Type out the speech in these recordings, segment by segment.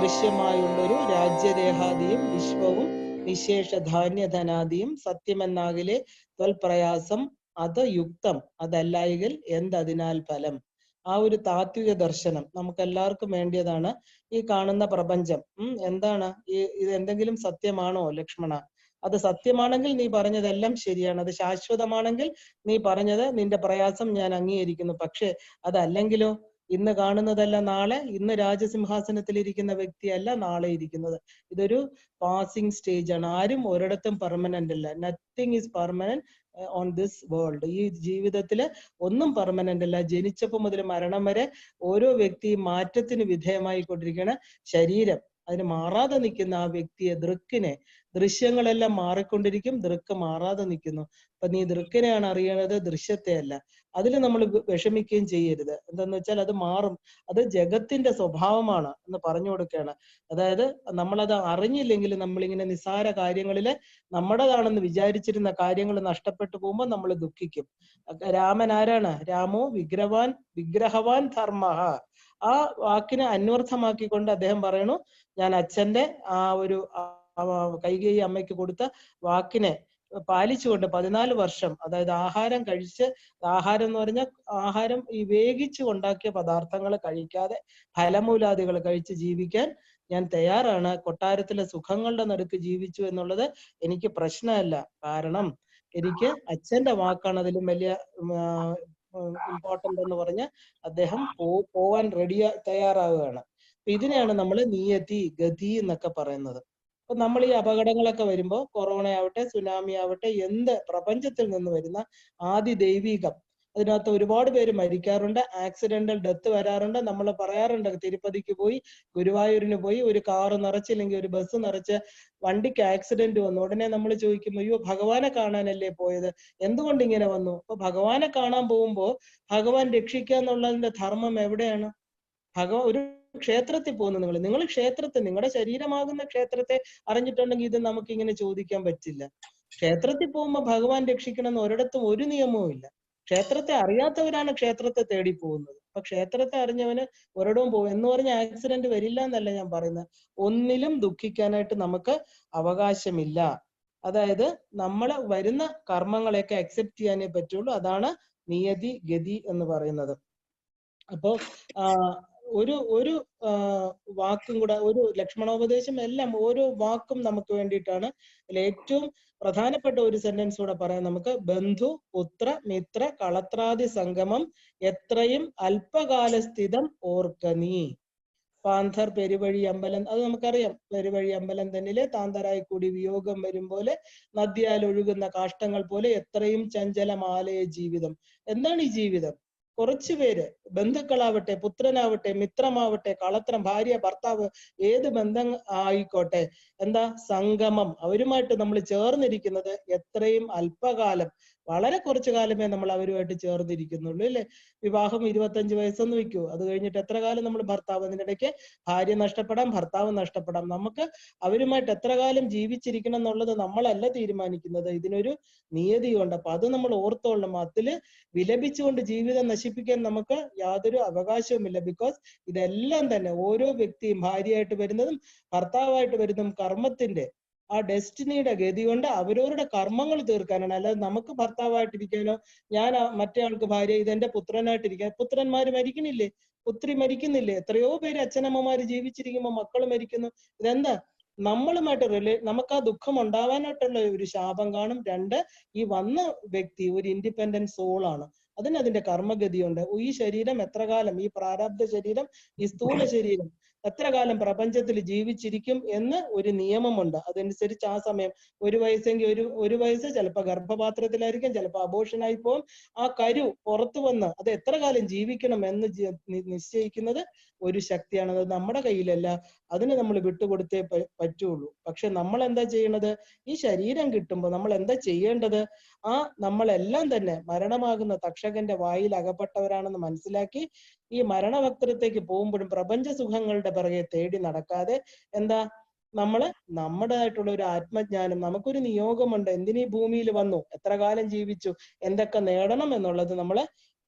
ദൃശ്യമായുള്ളൊരു രാജ്യദേഹാദിയും വിശ്വവും നിശേഷ ധാന്യധനാദിയും സത്യമെന്നാകിലെ ത്വൽപ്രയാസം അത് യുക്തം അതല്ലായികൽ എന്തതിനാൽ ഫലം. ആ ഒരു താത്വിക ദർശനം നമുക്ക് എല്ലാവർക്കും വേണ്ടിയതാണ്. ഈ കാണുന്ന പ്രപഞ്ചം എന്താണ് ഇത് എന്തെങ്കിലും സത്യമാണോ ലക്ഷ്മണ? അത് സത്യമാണെങ്കിൽ നീ പറഞ്ഞതെല്ലാം ശരിയാണ്. അത് ശാശ്വതമാണെങ്കിൽ നീ പറഞ്ഞത് നിന്റെ പ്രയാസം ഞാൻ അംഗീകരിക്കുന്നു. പക്ഷെ അതല്ലെങ്കിലോ? ഇന്ന് കാണുന്നതല്ല നാളെ, ഇന്ന് രാജസിംഹാസനത്തിൽ ഇരിക്കുന്ന വ്യക്തിയല്ല നാളെ ഇരിക്കുന്നത്. ഇതൊരു പാസിംഗ് സ്റ്റേജ് ആണ്. ആരും ഒരിടത്തും പെർമനന്റ് അല്ല. Nothing is permanent on this world. ഈ ജീവിതത്തില് ഒന്നും പെർമനന്റ് അല്ല. ജനിച്ചപ്പോൾ മുതൽ മരണം വരെ ഓരോ വ്യക്തിയും മാറ്റത്തിന് വിധേയമായി കൊണ്ടിരിക്കുകയാണ്. ശരീരം അതിന് മാറാതെ നിൽക്കുന്ന ആ വ്യക്തിയെ, ദൃക്കിനെ, ദൃശ്യങ്ങളെല്ലാം മാറിക്കൊണ്ടിരിക്കും, ദൃക്ക് മാറാതെ നിൽക്കുന്നു. അപ്പൊ നീ ദൃക്കിനെയാണ് അറിയണത്, ദൃശ്യത്തെ അല്ല. അതിൽ നമ്മൾ വിഷമിക്കുകയും ചെയ്യരുത്. എന്താന്ന് വെച്ചാൽ അത് മാറും, അത് ജഗത്തിന്റെ സ്വഭാവമാണ് എന്ന് പറഞ്ഞു കൊടുക്കുകയാണ്. അതായത് നമ്മളത് അറിഞ്ഞില്ലെങ്കിൽ നമ്മളിങ്ങനെ നിസ്സാര കാര്യങ്ങളില് നമ്മുടേതാണെന്ന് വിചാരിച്ചിരുന്ന കാര്യങ്ങൾ നഷ്ടപ്പെട്ടു പോകുമ്പോൾ നമ്മൾ ദുഃഖിക്കും. രാമൻ ആരാണ്? രാമോ വിഗ്രഹവാൻ ധർമ്മ. ആ വാക്കിനെ അന്വർത്ഥമാക്കിക്കൊണ്ട് അദ്ദേഹം പറയണു, ഞാൻ അച്ഛന്റെ ആ ഒരു കൈകേയി അമ്മയ്ക്ക് കൊടുത്ത വാക്കിനെ പാലിച്ചുകൊണ്ട് 14 വർഷം, അതായത് ആഹാരം കഴിച്ച്, ആഹാരം എന്ന് പറഞ്ഞാൽ ആഹാരം ഈ വേവിച്ച് ഉണ്ടാക്കിയ പദാർത്ഥങ്ങൾ കഴിക്കാതെ ഫലമൂലാദികൾ കഴിച്ച് ജീവിക്കാൻ ഞാൻ തയ്യാറാണ്. കൊട്ടാരത്തിലെ സുഖങ്ങളുടെ നടുക്ക് ജീവിച്ചു എന്നുള്ളത് എനിക്ക് പ്രശ്നമല്ല. കാരണം എനിക്ക് അച്ഛന്റെ വാക്കാണ് അതിലും വലിയ ഇമ്പോർട്ടന്റ് എന്ന് പറഞ്ഞ് അദ്ദേഹം പോവാൻ തയ്യാറാവുകയാണ്. ഇതിനെയാണ് നമ്മൾ നിയതി, ഗതി എന്നൊക്കെ പറയുന്നത്. അപ്പൊ നമ്മൾ ഈ അപകടങ്ങളൊക്കെ വരുമ്പോൾ, കൊറോണ ആവട്ടെ, സുനാമി ആവട്ടെ, എന്ത് പ്രപഞ്ചത്തിൽ നിന്ന് വരുന്ന ആദി ദൈവികം, അതിനകത്ത് ഒരുപാട് പേര് മരിക്കാറുണ്ട്, ആക്സിഡന്റൽ ഡെത്ത് വരാറുണ്ട്. നമ്മൾ പറയാറുണ്ട്, തിരുപ്പതിക്ക് പോയി, ഗുരുവായൂരിന് പോയി, ഒരു കാറ് നിറച്ചില്ലെങ്കിൽ ഒരു ബസ് നിറച്ച് വണ്ടിക്ക് ആക്സിഡന്റ് വന്നു. ഉടനെ നമ്മൾ ചോദിക്കും, അയ്യോ ഭഗവാനെ കാണാനല്ലേ പോയത്, എന്തുകൊണ്ട് ഇങ്ങനെ വന്നു? അപ്പൊ ഭഗവാനെ കാണാൻ പോകുമ്പോ ഭഗവാൻ രക്ഷിക്കുക എന്നുള്ളതിന്റെ ധർമ്മം എവിടെയാണ്? ഒരു ക്ഷേത്രത്തിൽ പോകുന്നു, നിങ്ങൾ ക്ഷേത്രത്തെ, നിങ്ങളുടെ ശരീരമാകുന്ന ക്ഷേത്രത്തെ അറിഞ്ഞിട്ടുണ്ടെങ്കിൽ ഇത് നമുക്ക് ഇങ്ങനെ ചോദിക്കാൻ പറ്റില്ല. ക്ഷേത്രത്തിൽ പോകുമ്പോൾ ഭഗവാൻ രക്ഷിക്കണം എന്ന് ഒരിടത്തും ഒരു നിയമവും ഇല്ല. ക്ഷേത്രത്തെ അറിയാത്തവരാണ് ക്ഷേത്രത്തെ തേടി പോകുന്നത്. അപ്പൊ ക്ഷേത്രത്തെ അറിഞ്ഞവന് ഒരിടവും പോകും എന്ന് പറഞ്ഞ ആക്സിഡന്റ് വരില്ല എന്നല്ല ഞാൻ പറയുന്നത്. ഒന്നിലും ദുഃഖിക്കാനായിട്ട് നമുക്ക് അവകാശമില്ല. അതായത് നമ്മൾ വരുന്ന കർമ്മങ്ങളെയൊക്കെ അക്സെപ്റ്റ് ചെയ്യാനേ പറ്റുള്ളൂ. അതാണ് നിയതി, ഗതി എന്ന് പറയുന്നത്. അപ്പോ ഒരു വാക്കും കൂടെ, ഒരു ലക്ഷ്മണോപദേശം എല്ലാം ഓരോ വാക്കും നമുക്ക് വേണ്ടിയിട്ടാണ്. അതിൽ ഏറ്റവും പ്രധാനപ്പെട്ട ഒരു സെന്റൻസ് കൂടെ പറയാം നമുക്ക്. ബന്ധു പുത്ര മിത്ര കളത്രാദി സംഗമം എത്രയും അല്പകാലസ്ഥിതം ഓർക്ക നീ. പാന്തർ പെരുവഴി അമ്പലം, അത് നമുക്കറിയാം. പെരുവഴി അമ്പലം തന്നിലെ താന്തരായി കൂടി വിയോഗം വരും പോലെ, നദിയാൽ ഒഴുകുന്ന കാഷ്ടങ്ങൾ പോലെ എത്രയും ചഞ്ചലമാലയ ജീവിതം. എന്താണ് ഈ ജീവിതം? കുറച്ചു പേര്, ബന്ധുക്കളാവട്ടെ, പുത്രനാവട്ടെ, മിത്രമാവട്ടെ, കളത്രം, ഭാര്യ, ഭർത്താവ്, ഏത് ബന്ധം ആയിക്കോട്ടെ, എന്താ സംഗമം, അവരുമായിട്ട് നമ്മൾ ചേർന്നിരിക്കുന്നത് എത്രയും അല്പകാലം, വളരെ കുറച്ചു കാലമേ നമ്മൾ അവരുമായിട്ട് ചേർന്നിരിക്കുന്നുള്ളൂ, അല്ലെ? വിവാഹം 25 വയസ്സൊന്ന് വെക്കൂ, അത് കഴിഞ്ഞിട്ട് എത്ര കാലം നമ്മൾ ഭർത്താവ്, അതിനിടയ്ക്ക് ഭാര്യ നഷ്ടപ്പെടാം, ഭർത്താവ് നഷ്ടപ്പെടാം. നമുക്ക് അവരുമായിട്ട് എത്ര കാലം ജീവിച്ചിരിക്കണം എന്നുള്ളത് നമ്മളല്ല തീരുമാനിക്കുന്നത്. ഇതിനൊരു നിയതിയുണ്ട്. അപ്പൊ അത് നമ്മൾ ഓർത്തോളണം. അതില് വിലപിച്ചുകൊണ്ട് ജീവിതം നശിപ്പിക്കാൻ നമുക്ക് യാതൊരു അവകാശവുമില്ല. ബിക്കോസ് ഇതെല്ലാം തന്നെ ഓരോ വ്യക്തിയും ഭാര്യയായിട്ട് വരുന്നതും ഭർത്താവായിട്ട് വരുന്നതും കർമ്മത്തിന്റെ ആ ഡെസ്റ്റിനിയുടെ ഗതി കൊണ്ട് അവരവരുടെ കർമ്മങ്ങൾ തീർക്കാനാണ്. അല്ലാതെ നമുക്ക് ഭർത്താവായിട്ടിരിക്കാനോ, ഞാൻ മറ്റേ ആൾക്ക് ഭാര്യ, ഇതെന്റെ പുത്രനായിട്ടിരിക്കാൻ. പുത്രന്മാര് മരിക്കണില്ലേ? പുത്രി മരിക്കുന്നില്ലേ? എത്രയോ പേര് അച്ഛനമ്മമാര് ജീവിച്ചിരിക്കുമ്പോൾ മക്കൾ മരിക്കുന്നു. ഇതെന്താ? നമ്മളുമായിട്ട് നമുക്ക് ആ ദുഃഖം ഉണ്ടാവാനായിട്ടുള്ള ഒരു ശാപം കാണും. രണ്ട്, ഈ വന്ന വ്യക്തി ഒരു ഇൻഡിപെൻഡന്റ് സോളാണ്. അതിന്റെ കർമ്മഗതിയുണ്ട്. ഈ ശരീരം എത്ര കാലം, ഈ പ്രാരാബ്ധ ശരീരം, ഈ സ്ഥൂല ശരീരം എത്ര കാലം പ്രപഞ്ചത്തിൽ ജീവിച്ചിരിക്കും എന്ന് ഒരു നിയമമുണ്ട്. അതനുസരിച്ച് ആ സമയം, 1 വയസ്സെങ്കിൽ ഒരു വയസ്സ്, ചിലപ്പോൾ ഗർഭപാത്രത്തിലായിരിക്കും, ചിലപ്പോൾ അബോഷനായി പോകും. ആ കരു പുറത്തു വന്ന് അത് എത്ര കാലം ജീവിക്കണം എന്ന് നിശ്ചയിക്കുന്നത് ഒരു ശക്തിയാണ്. അത് നമ്മുടെ കയ്യിലല്ല. അതിന് നമ്മൾ വിട്ടുകൊടുത്തേ പറ്റുള്ളൂ. പക്ഷെ നമ്മൾ എന്താ ചെയ്യണത്? ഈ ശരീരം കിട്ടുമ്പോൾ നമ്മൾ എന്താ ചെയ്യേണ്ടത്? നമ്മളെല്ലാം തന്നെ മരണമാകുന്ന തക്ഷകന്റെ വായിൽ അകപ്പെട്ടവരാണെന്ന് മനസ്സിലാക്കി ഈ മരണവക്രത്തേക്ക് പോകുമ്പോഴും പ്രപഞ്ച സുഖങ്ങളുടെ പിറകെ തേടി നടക്കാതെ എന്താ, നമ്മുടേതായിട്ടുള്ള ഒരു ആത്മജ്ഞാനം, നമുക്കൊരു നിയോഗമുണ്ട്. എന്തിനീ ഭൂമിയിൽ വന്നു, എത്ര കാലം ജീവിച്ചു, എന്തൊക്കെ നേടണം എന്നുള്ളത് നമ്മൾ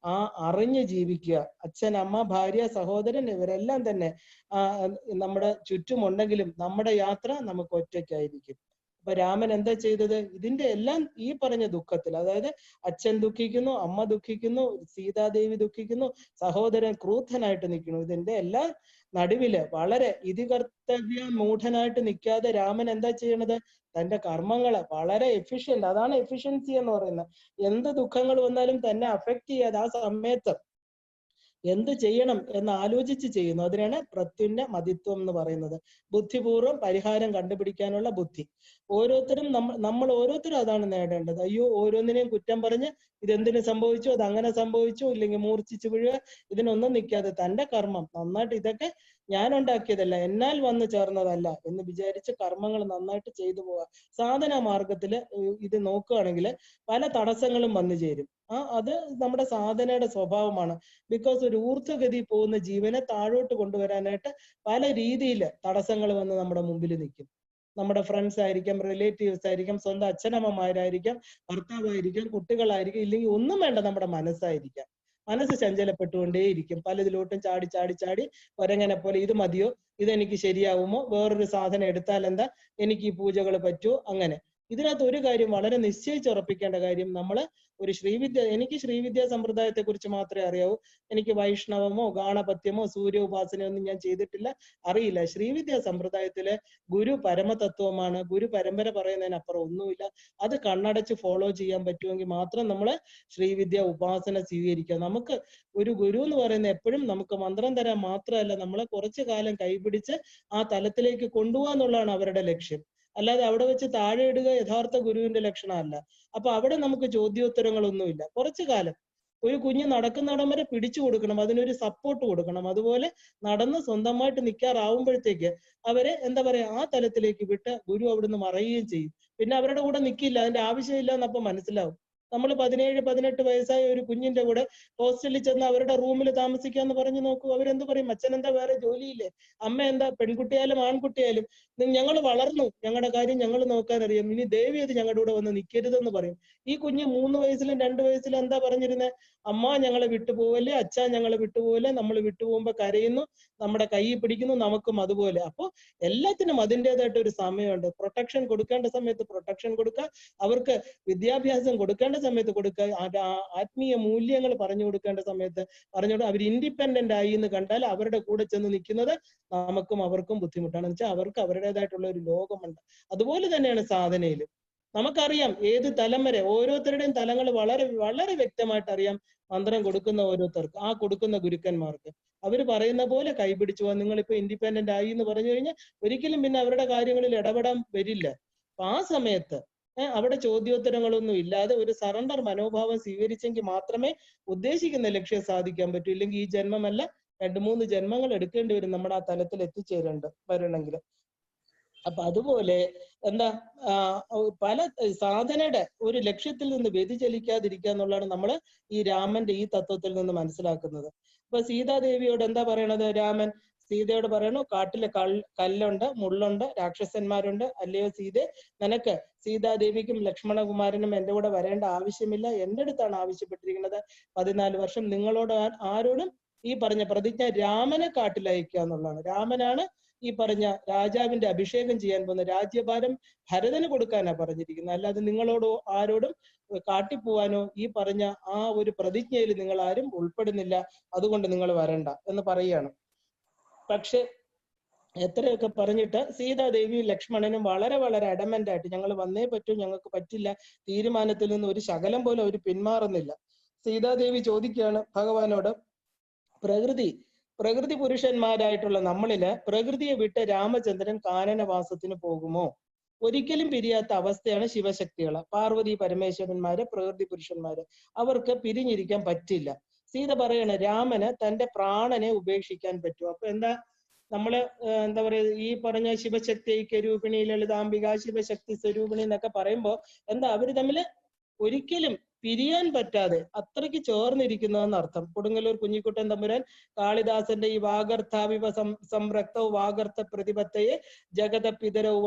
അറിഞ്ഞ് ജീവിക്കുക. അച്ഛൻ, അമ്മ, ഭാര്യ, സഹോദരൻ ഇവരെല്ലാം തന്നെ നമ്മുടെ ചുറ്റുമുണ്ടെങ്കിലും നമ്മുടെ യാത്ര നമുക്ക് ഒറ്റയ്ക്കായിരിക്കും. അപ്പൊ രാമൻ എന്താ ചെയ്തത്? ഇതിന്റെ എല്ലാം ഈ പറഞ്ഞ ദുഃഖത്തിൽ, അതായത് അച്ഛൻ ദുഃഖിക്കുന്നു, അമ്മ ദുഃഖിക്കുന്നു, സീതാദേവി ദുഃഖിക്കുന്നു, സഹോദരൻ ക്രൂദ്ധനായിട്ട് നിൽക്കുന്നു. ഇതിന്റെ എല്ലാം നടുവില് വളരെ ഇതികർത്തവ്യ മൂഢനായിട്ട് നിൽക്കാതെ രാമൻ എന്താ ചെയ്യണത്? തന്റെ കർമ്മങ്ങള് വളരെ എഫിഷ്യന്റ്, അതാണ് എഫിഷ്യൻസി എന്ന് പറയുന്നത്. എന്ത് ദുഃഖങ്ങൾ വന്നാലും തന്നെ അഫക്ട് ചെയ്യാതെ ആ സമയത്ത് എന്ത് ചെയ്യണം എന്ന് ആലോചിച്ച് ചെയ്യുന്നു. അതിനാണ് പ്രത്യുന്ന മതിത്വം എന്ന് പറയുന്നത്. ബുദ്ധിപൂർവ്വം പരിഹാരം കണ്ടുപിടിക്കാനുള്ള ബുദ്ധി. ഓരോരുത്തരും നമ്മൾ ഓരോരുത്തരും അതാണ് നേടേണ്ടത്. അയ്യോ ഓരോന്നിനെയും കുറ്റം പറഞ്ഞ് ഇതെന്തിനു സംഭവിച്ചു, അത് അങ്ങനെ സംഭവിച്ചു, ഇല്ലെങ്കിൽ മൂർച്ഛിച്ചു വീഴുക, ഇതിനൊന്നും നിൽക്കാതെ തന്റെ കർമ്മം നന്നായിട്ട്, ഇതൊക്കെ ഞാൻ ഉണ്ടാക്കിയതല്ല, എന്നാൽ വന്നു ചേർന്നതല്ല എന്ന് വിചാരിച്ച് കർമ്മങ്ങൾ നന്നായിട്ട് ചെയ്തു പോവുക. സാധന മാർഗത്തില് ഇത് നോക്കുകയാണെങ്കിൽ പല തടസ്സങ്ങളും വന്നു ചേരും. അത് നമ്മുടെ സാധനയുടെ സ്വഭാവമാണ്. ബിക്കോസ് ഒരു ഊർധ്വഗതി പോകുന്ന ജീവനെ താഴോട്ട് കൊണ്ടുവരാനായിട്ട് പല രീതിയിൽ തടസ്സങ്ങൾ വന്ന് നമ്മുടെ മുമ്പിൽ നിൽക്കും. നമ്മുടെ ഫ്രണ്ട്സ് ആയിരിക്കാം, റിലേറ്റീവ്സ് ആയിരിക്കാം, സ്വന്തം അച്ഛനമ്മമാരായിരിക്കാം, ഭർത്താവായിരിക്കാം, കുട്ടികളായിരിക്കും, ഇല്ലെങ്കിൽ ഒന്നും വേണ്ട, നമ്മുടെ മനസ്സായിരിക്കാം. മനസ്സ് ചഞ്ചലപ്പെട്ടുകൊണ്ടേയിരിക്കും. പലതിലോട്ടും ചാടി ചാടി ചാടി ഒരങ്ങനെ പോലെ ഇത് മതിയോ, ഇതെനിക്ക് ശരിയാവുമോ, വേറൊരു സാധനം എടുത്താൽ എന്താ, എനിക്ക് ഈ പൂജകൾ പറ്റുമോ, അങ്ങനെ. ഇതിനകത്ത് ഒരു കാര്യം വളരെ നിശ്ചയിച്ചുറപ്പിക്കേണ്ട കാര്യം, നമ്മള് ഒരു എനിക്ക് ശ്രീവിദ്യാ സമ്പ്രദായത്തെ കുറിച്ച് മാത്രമേ അറിയാവൂ. എനിക്ക് വൈഷ്ണവമോ ഗാണപത്യമോ സൂര്യ ഉപാസനയോ ഒന്നും ഞാൻ ചെയ്തിട്ടില്ല, അറിയില്ല. ശ്രീവിദ്യാ സമ്പ്രദായത്തിലെ ഗുരു പരമതത്വമാണ്. ഗുരു പരമ്പര പറയുന്നതിനപ്പുറം ഒന്നുമില്ല. അത് കണ്ണടച്ച് ഫോളോ ചെയ്യാൻ പറ്റുമെങ്കിൽ മാത്രം നമ്മള് ശ്രീവിദ്യ ഉപാസന സ്വീകരിക്കുക. നമുക്ക് ഒരു ഗുരു എന്ന് പറയുന്നത് എപ്പോഴും നമുക്ക് മന്ത്രം തരാൻ മാത്രമല്ല, നമ്മളെ കുറച്ചു കാലം കൈപിടിച്ച് ആ തലത്തിലേക്ക് കൊണ്ടുപോകാന്നുള്ളതാണ് അവരുടെ ലക്ഷ്യം. അല്ലാതെ അവിടെ വെച്ച് താഴെ ഇടുക യഥാർത്ഥ ഗുരുവിന്റെ ലക്ഷണമല്ല. അപ്പൊ അവിടെ നമുക്ക് ചോദ്യോത്തരങ്ങളൊന്നുമില്ല. കുറച്ചു കാലം ഒരു കുഞ്ഞ് നടക്കുന്നിടം വരെ പിടിച്ചു കൊടുക്കണം, അതിനൊരു സപ്പോർട്ട് കൊടുക്കണം. അതുപോലെ നടന്ന് സ്വന്തമായിട്ട് നിൽക്കാറാവുമ്പോഴത്തേക്ക് അവരെ എന്താ പറയാ, ആ തലത്തിലേക്ക് വിട്ട് ഗുരു അവിടുന്ന് മറയുകയും ചെയ്യും. പിന്നെ അവരുടെ കൂടെ നിൽക്കില്ല, അതിന്റെ ആവശ്യമില്ല എന്നപ്പോ മനസ്സിലാവും. നമ്മൾ 17-18 വയസ്സായ ഒരു കുഞ്ഞിന്റെ കൂടെ ഹോസ്റ്റലിൽ ചെന്ന് അവരുടെ റൂമിൽ താമസിക്കാന്ന് പറഞ്ഞു നോക്കൂ, അവരെന്ത് പറയും? അച്ഛൻ എന്താ വേറെ ജോലിയില്ലേ? അമ്മ എന്താ? പെൺകുട്ടിയായാലും ആൺകുട്ടിയായാലും ഞങ്ങൾ വളർന്നു, ഞങ്ങളുടെ കാര്യം ഞങ്ങൾ നോക്കാൻ അറിയാം, ഇനി ദേവി അത് ഞങ്ങളുടെ കൂടെ വന്ന് നിൽക്കരുതെന്ന് പറയും. ഈ കുഞ്ഞ് 3 വയസ്സിലും 2 വയസ്സിലും എന്താ പറഞ്ഞിരുന്നത്? അമ്മ ഞങ്ങളെ വിട്ടുപോകല്ലേ, അച്ഛാ ഞങ്ങളെ വിട്ടുപോകല്ലേ, നമ്മൾ വിട്ടുപോകുമ്പോ കരയുന്നു, നമ്മുടെ കൈ പിടിക്കുന്നു, നമുക്കും അതുപോലെ. അപ്പൊ എല്ലാത്തിനും അതിൻ്റെതായിട്ട് ഒരു സമയമുണ്ട്. പ്രൊട്ടക്ഷൻ കൊടുക്കേണ്ട സമയത്ത് പ്രൊട്ടക്ഷൻ കൊടുക്കുക, അവർക്ക് വിദ്യാഭ്യാസം കൊടുക്കേണ്ട സമയത്ത് കൊടുക്കുക, ആത്മീയ മൂല്യങ്ങൾ പറഞ്ഞു കൊടുക്കേണ്ട സമയത്ത് പറഞ്ഞു കൊടുക്കുക. അവർ ഇൻഡിപെൻഡന്റ് ആയി എന്ന് കണ്ടാൽ അവരുടെ കൂടെ ചെന്ന് നിൽക്കുന്നത് നമുക്കും അവർക്കും ബുദ്ധിമുട്ടാണ്. എന്ന് വെച്ചാൽ അവർക്ക് അവരുടേതായിട്ടുള്ള ഒരു ലോകമുണ്ട്. അതുപോലെ തന്നെയാണ് സാധനയിൽ. നമുക്കറിയാം ഏത് തലം വരെ, ഓരോരുത്തരുടെയും തലങ്ങൾ വളരെ വളരെ വ്യക്തമായിട്ട് അറിയാം. മന്ത്രം കൊടുക്കുന്ന ഓരോരുത്തർക്ക്, ആ കൊടുക്കുന്ന ഗുരുക്കന്മാർക്ക് അവർ പറയുന്ന പോലെ കൈപിടിച്ചു പോകാൻ. നിങ്ങളിപ്പോ ഇൻഡിപെൻഡന്റ് ആയി എന്ന് പറഞ്ഞു കഴിഞ്ഞാൽ ഒരിക്കലും പിന്നെ അവരുടെ കാര്യങ്ങളിൽ ഇടപെടാൻ വരില്ല. അപ്പൊ ആ സമയത്ത് അവിടെ ചോദ്യോത്തരങ്ങളൊന്നും ഇല്ലാതെ ഒരു സറണ്ടർ മനോഭാവം സ്വീകരിച്ചെങ്കിൽ മാത്രമേ ഉദ്ദേശിക്കുന്ന ലക്ഷ്യം സാധിക്കാൻ പറ്റൂ. ഇല്ലെങ്കിൽ ഈ ജന്മമല്ല 2-3 ജന്മങ്ങൾ എടുക്കേണ്ടി വരും നമ്മുടെ ആ തലത്തിൽ വരണമെങ്കിൽ. അപ്പൊ അതുപോലെ എന്താ, പല സാധനയുടെ ഒരു ലക്ഷ്യത്തിൽ നിന്ന് വ്യതിചലിക്കാതിരിക്കുക എന്നുള്ളതാണ് നമ്മൾ ഈ രാമന്റെ ഈ തത്വത്തിൽ നിന്ന് മനസ്സിലാക്കുന്നത്. അപ്പൊ സീതാദേവിയോട് എന്താ പറയണത് രാമൻ? സീതയോട് പറയണു, കാട്ടിലെ കല്ലുണ്ട്, മുള്ളുണ്ട്, രാക്ഷസന്മാരുണ്ട്, അല്ലയോ സീതെ, നിനക്ക് സീതാദേവിക്കും ലക്ഷ്മണകുമാരനും എന്റെ കൂടെ വരേണ്ട ആവശ്യമില്ല, എന്റെ അടുത്താണ് ആവശ്യപ്പെട്ടിരിക്കുന്നത്. 14 വർഷം നിങ്ങളോട് ആരോടും ഈ പറഞ്ഞ പ്രതിജ്ഞ രാമനെ കാട്ടിലയക്കുക എന്നുള്ളതാണ്. രാമനാണ് ഈ പറഞ്ഞ രാജാവിന്റെ അഭിഷേകം ചെയ്യാൻ പോകുന്ന, രാജ്യഭാരം ഭരതന് കൊടുക്കാനാ പറഞ്ഞിരിക്കുന്നത്. അല്ലാതെ നിങ്ങളോടോ ആരോടും കാട്ടിപ്പോവാനോ ഈ പറഞ്ഞ ആ ഒരു പ്രതിജ്ഞയിൽ നിങ്ങൾ ആരും ഉൾപ്പെടുന്നില്ല, അതുകൊണ്ട് നിങ്ങൾ വരണ്ട എന്ന് പറയുകയാണ്. പക്ഷെ എത്രയൊക്കെ പറഞ്ഞിട്ട് സീതാദേവിയും ലക്ഷ്മണനും വളരെ വളരെ അഡമന്റ് ആയിട്ട് ഞങ്ങൾ വന്നേ പറ്റൂ, ഞങ്ങൾക്ക് പറ്റില്ല, തീരുമാനത്തിൽ നിന്ന് ഒരു ശകലം പോലും അവർ പിന്മാറുന്നില്ല. സീതാദേവി ചോദിക്കുകയാണ് ഭഗവാനോട്, പ്രകൃതി പുരുഷന്മാരായിട്ടുള്ള നമ്മളില് പ്രകൃതിയെ വിട്ട് രാമചന്ദ്രൻ കാനനവാസത്തിന് പോകുമോ? ഒരിക്കലും പിരിയാത്ത അവസ്ഥയാണ് ശിവശക്തികള്, പാർവതി പരമേശ്വരന്മാര്, പ്രകൃതി പുരുഷന്മാര്, അവർക്ക് പിരിഞ്ഞിരിക്കാൻ പറ്റില്ല. സീത പറയണ രാമന് തന്റെ പ്രാണനെ ഉപേക്ഷിക്കാൻ പറ്റും. അപ്പൊ എന്താ നമ്മള് എന്താ പറയുക, ഈ പറഞ്ഞ ശിവശക്തി ഐക്യരൂപിണി, ലളിതാംബിക, ശിവശക്തി സ്വരൂപിണി എന്നൊക്കെ പറയുമ്പോ എന്താ അവര് തമ്മില് ഒരിക്കലും പിരിയാൻ പറ്റാതെ അത്രയ്ക്ക് ചേർന്നിരിക്കുന്നതെന്ന് അർത്ഥം. കൊടുങ്ങല്ലൂർ കുഞ്ഞിക്കുട്ടൻ തമ്പുരാൻ കാളിദാസന്റെ ഈ വാഗർത്ഥാവിവ സംരക്തവും വാഗർത്ഥ പ്രതിപത്തയെ ജഗത പിതരവ്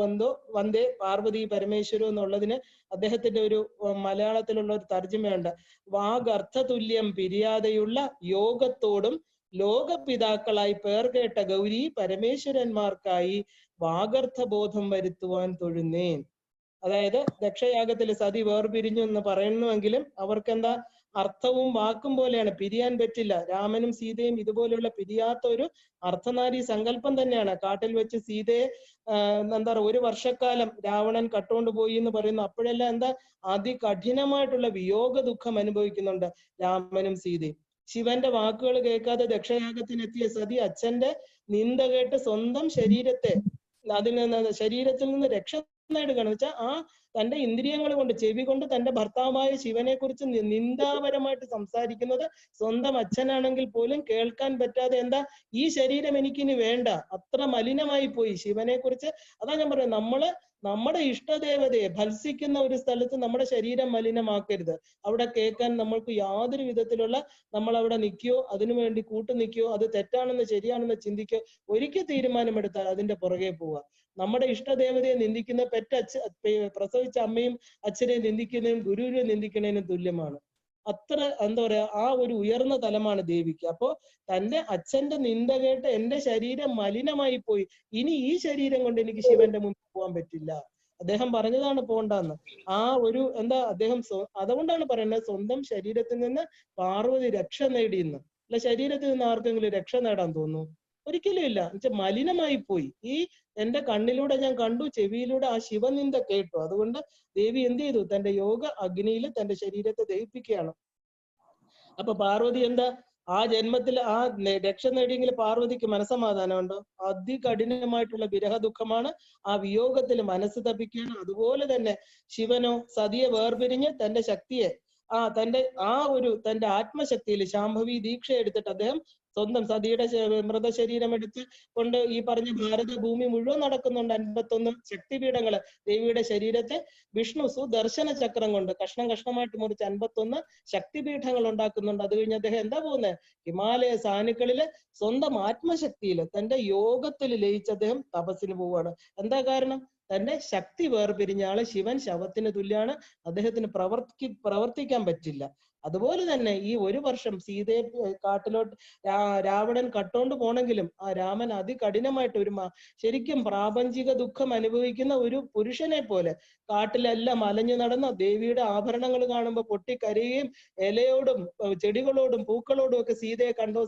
വന്ദേ പാർവതി പരമേശ്വരോ എന്നുള്ളതിന് അദ്ദേഹത്തിന്റെ ഒരു മലയാളത്തിലുള്ള ഒരു തർജ്ജമയുണ്ട്. വാഗർത്ഥതുല്യം പിരിയാതെയുള്ള യോഗത്തോടും ലോകപിതാക്കളായി പേർ കേട്ട ഗൗരി പരമേശ്വരന്മാർക്കായി വാഗർത്ഥബോധം വരുത്തുവാൻ തൊഴുന്നേൻ. അതായത് ദക്ഷയാഗത്തിൽ സതി വേർപിരിഞ്ഞു എന്ന് പറയുന്നുവെങ്കിലും അവർക്കെന്താ അർത്ഥവും വാക്കും പോലെയാണ്. പിരിയാൻ പറ്റില്ല. രാമനും സീതയും ഇതുപോലെയുള്ള പിരിയാത്ത ഒരു അർത്ഥനാരി സങ്കല്പം തന്നെയാണ്. കാട്ടിൽ വെച്ച് സീതയെ എന്താ പറയുക, ഒരു വർഷക്കാലം രാവണൻ കട്ടുകൊണ്ടുപോയി എന്ന് പറയുന്നു. അപ്പോഴെല്ലാം എന്താ അതികഠിനമായിട്ടുള്ള വിയോഗ ദുഃഖം അനുഭവിക്കുന്നുണ്ട് രാമനും സീതയും. ശിവന്റെ വാക്കുകൾ കേൾക്കാതെ ദക്ഷയാഗത്തിനെത്തിയ സതി അച്ഛന്റെ നിന്ദ കേട്ട് സ്വന്തം ശരീരത്തെ ശരീരത്തിൽ നിന്ന് രക്ഷ നേടുകയാണ്. വെച്ചാൽ ആ തന്റെ ഇന്ദ്രിയങ്ങൾ കൊണ്ട്, ചെവി കൊണ്ട് തന്റെ ഭർത്താവായ ശിവനെ കുറിച്ച് നിന്ദാപരമായിട്ട് സംസാരിക്കുന്നത് സ്വന്തം അച്ഛനാണെങ്കിൽ പോലും കേൾക്കാൻ പറ്റാതെ എന്താ ഈ ശരീരം എനിക്കിനി വേണ്ട, അത്ര മലിനമായി പോയി ശിവനെ കുറിച്ച്. അതാ ഞാൻ പറയുന്നത്, നമ്മുടെ ഇഷ്ടദേവതയെ ഭത്സിക്കുന്ന ഒരു സ്ഥലത്ത് നമ്മുടെ ശരീരം മലിനമാക്കരുത്. അവിടെ കേൾക്കാൻ നമ്മൾക്ക് യാതൊരു വിധത്തിലുള്ള നമ്മൾ അവിടെ നിൽക്കുകയോ അതിനു വേണ്ടി കൂട്ടു നിൽക്കുകയോ അത് തെറ്റാണെന്ന് ശരിയാണെന്ന് ചിന്തിക്കുകയോ ഒരിക്കൽ തീരുമാനമെടുത്താൽ അതിന്റെ പുറകെ പോവുക. നമ്മുടെ ഇഷ്ടദേവതയെ നിന്ദിക്കുന്ന പ്രസവിച്ച അമ്മയും അച്ഛനെ നിന്ദിക്കുന്നതും ഗുരുവിനെ നിന്ദിക്കുന്നതിനും തുല്യമാണ്. അത്ര എന്താ പറയാ, ആ ഒരു ഉയർന്ന തലമാണ് ദേവിക്ക്. അപ്പോ തന്റെ അച്ഛന്റെ നിന്ദ കേട്ട് എന്റെ ശരീരം മലിനമായി പോയി, ഇനി ഈ ശരീരം കൊണ്ട് എനിക്ക് ശിവന്റെ മുന്നിൽ പോകാൻ പറ്റില്ല. അദ്ദേഹം പറഞ്ഞതാണ് പോണ്ടെന്ന്. ആ ഒരു എന്താ അദ്ദേഹം അതുകൊണ്ടാണ് പറയുന്നത് സ്വന്തം ശരീരത്തിൽ നിന്ന് പാർവതി രക്ഷ നേടിയെന്ന്. അല്ല, ശരീരത്തിൽ നിന്ന് ആർക്കെങ്കിലും രക്ഷ നേടാൻ തോന്നുന്നു? ഒരിക്കലും ഇല്ല. എന്നുവെച്ചാൽ മലിനമായി പോയി. ഈ എന്റെ കണ്ണിലൂടെ ഞാൻ കണ്ടു, ചെവിയിലൂടെ ആ ശിവനിന്ദ കേട്ടു. അതുകൊണ്ട് ദേവി എന്ത് ചെയ്തു? തന്റെ യോഗ അഗ്നിയിൽ തന്റെ ശരീരത്തെ ദഹിപ്പിക്കുകയാണ്. അപ്പൊ പാർവതി എന്താ ആ ജന്മത്തിൽ ആ രക്ഷ നേടിയെങ്കിൽ പാർവതിക്ക് മനസ്സമാധാനമുണ്ടോ? അതികഠിനമായിട്ടുള്ള വിരഹ ദുഃഖമാണ്. ആ വിയോഗത്തിൽ മനസ്സ് തപ്പിക്കുകയാണ്. അതുപോലെ തന്നെ ശിവനോ സതിയെ വേർപിരിഞ്ഞ് തന്റെ ശക്തിയെ തന്റെ ആത്മശക്തിയിൽ ശാംഭവി ദീക്ഷ എടുത്തിട്ട് അദ്ദേഹം സ്വന്തം സതിയുടെ മൃതശരീരം എടുത്ത് കൊണ്ട് ഈ പറഞ്ഞ ഭാരത ഭൂമി മുഴുവൻ നടക്കുന്നുണ്ട്. 51 ശക്തിപീഠങ്ങള് ദേവിയുടെ ശരീരത്തെ വിഷ്ണു സുദർശന ചക്രം കൊണ്ട് കഷ്ണം കഷ്ണമായിട്ട് മുറിച്ച് 51 ശക്തിപീഠങ്ങൾ ഉണ്ടാക്കുന്നുണ്ട്. അത് കഴിഞ്ഞ് അദ്ദേഹം എന്താ പോകുന്നത്? ഹിമാലയ സാനുക്കളില് സ്വന്തം ആത്മശക്തിയില് തന്റെ യോഗത്തിൽ ലയിച്ച് അദ്ദേഹം തപസ്സിന് പോവുകയാണ്. എന്താ കാരണം? തന്റെ ശക്തി വേർപിരിഞ്ഞ ആള് ശിവൻ ശവത്തിന് തുല്യാണ്. അദ്ദേഹത്തിന് പ്രവർത്തിക്കാൻ പറ്റില്ല. അതുപോലെ തന്നെ ഈ ഒരു വർഷം സീതയെ കാട്ടിലോട്ട് രാവണൻ കട്ടോണ്ട് പോണെങ്കിലും ആ രാമൻ അതികഠിനമായിട്ട് ശരിക്കും പ്രാപഞ്ചിക ദുഃഖം അനുഭവിക്കുന്ന ഒരു പുരുഷനെ പോലെ കാട്ടിലെല്ലാം അലഞ്ഞു നടന്ന ദേവിയുടെ ആഭരണങ്ങൾ കാണുമ്പോൾ പൊട്ടിക്കരയുകയും ഇലയോടും ചെടികളോടും പൂക്കളോടും ഒക്കെ സീതയെ കണ്ടോ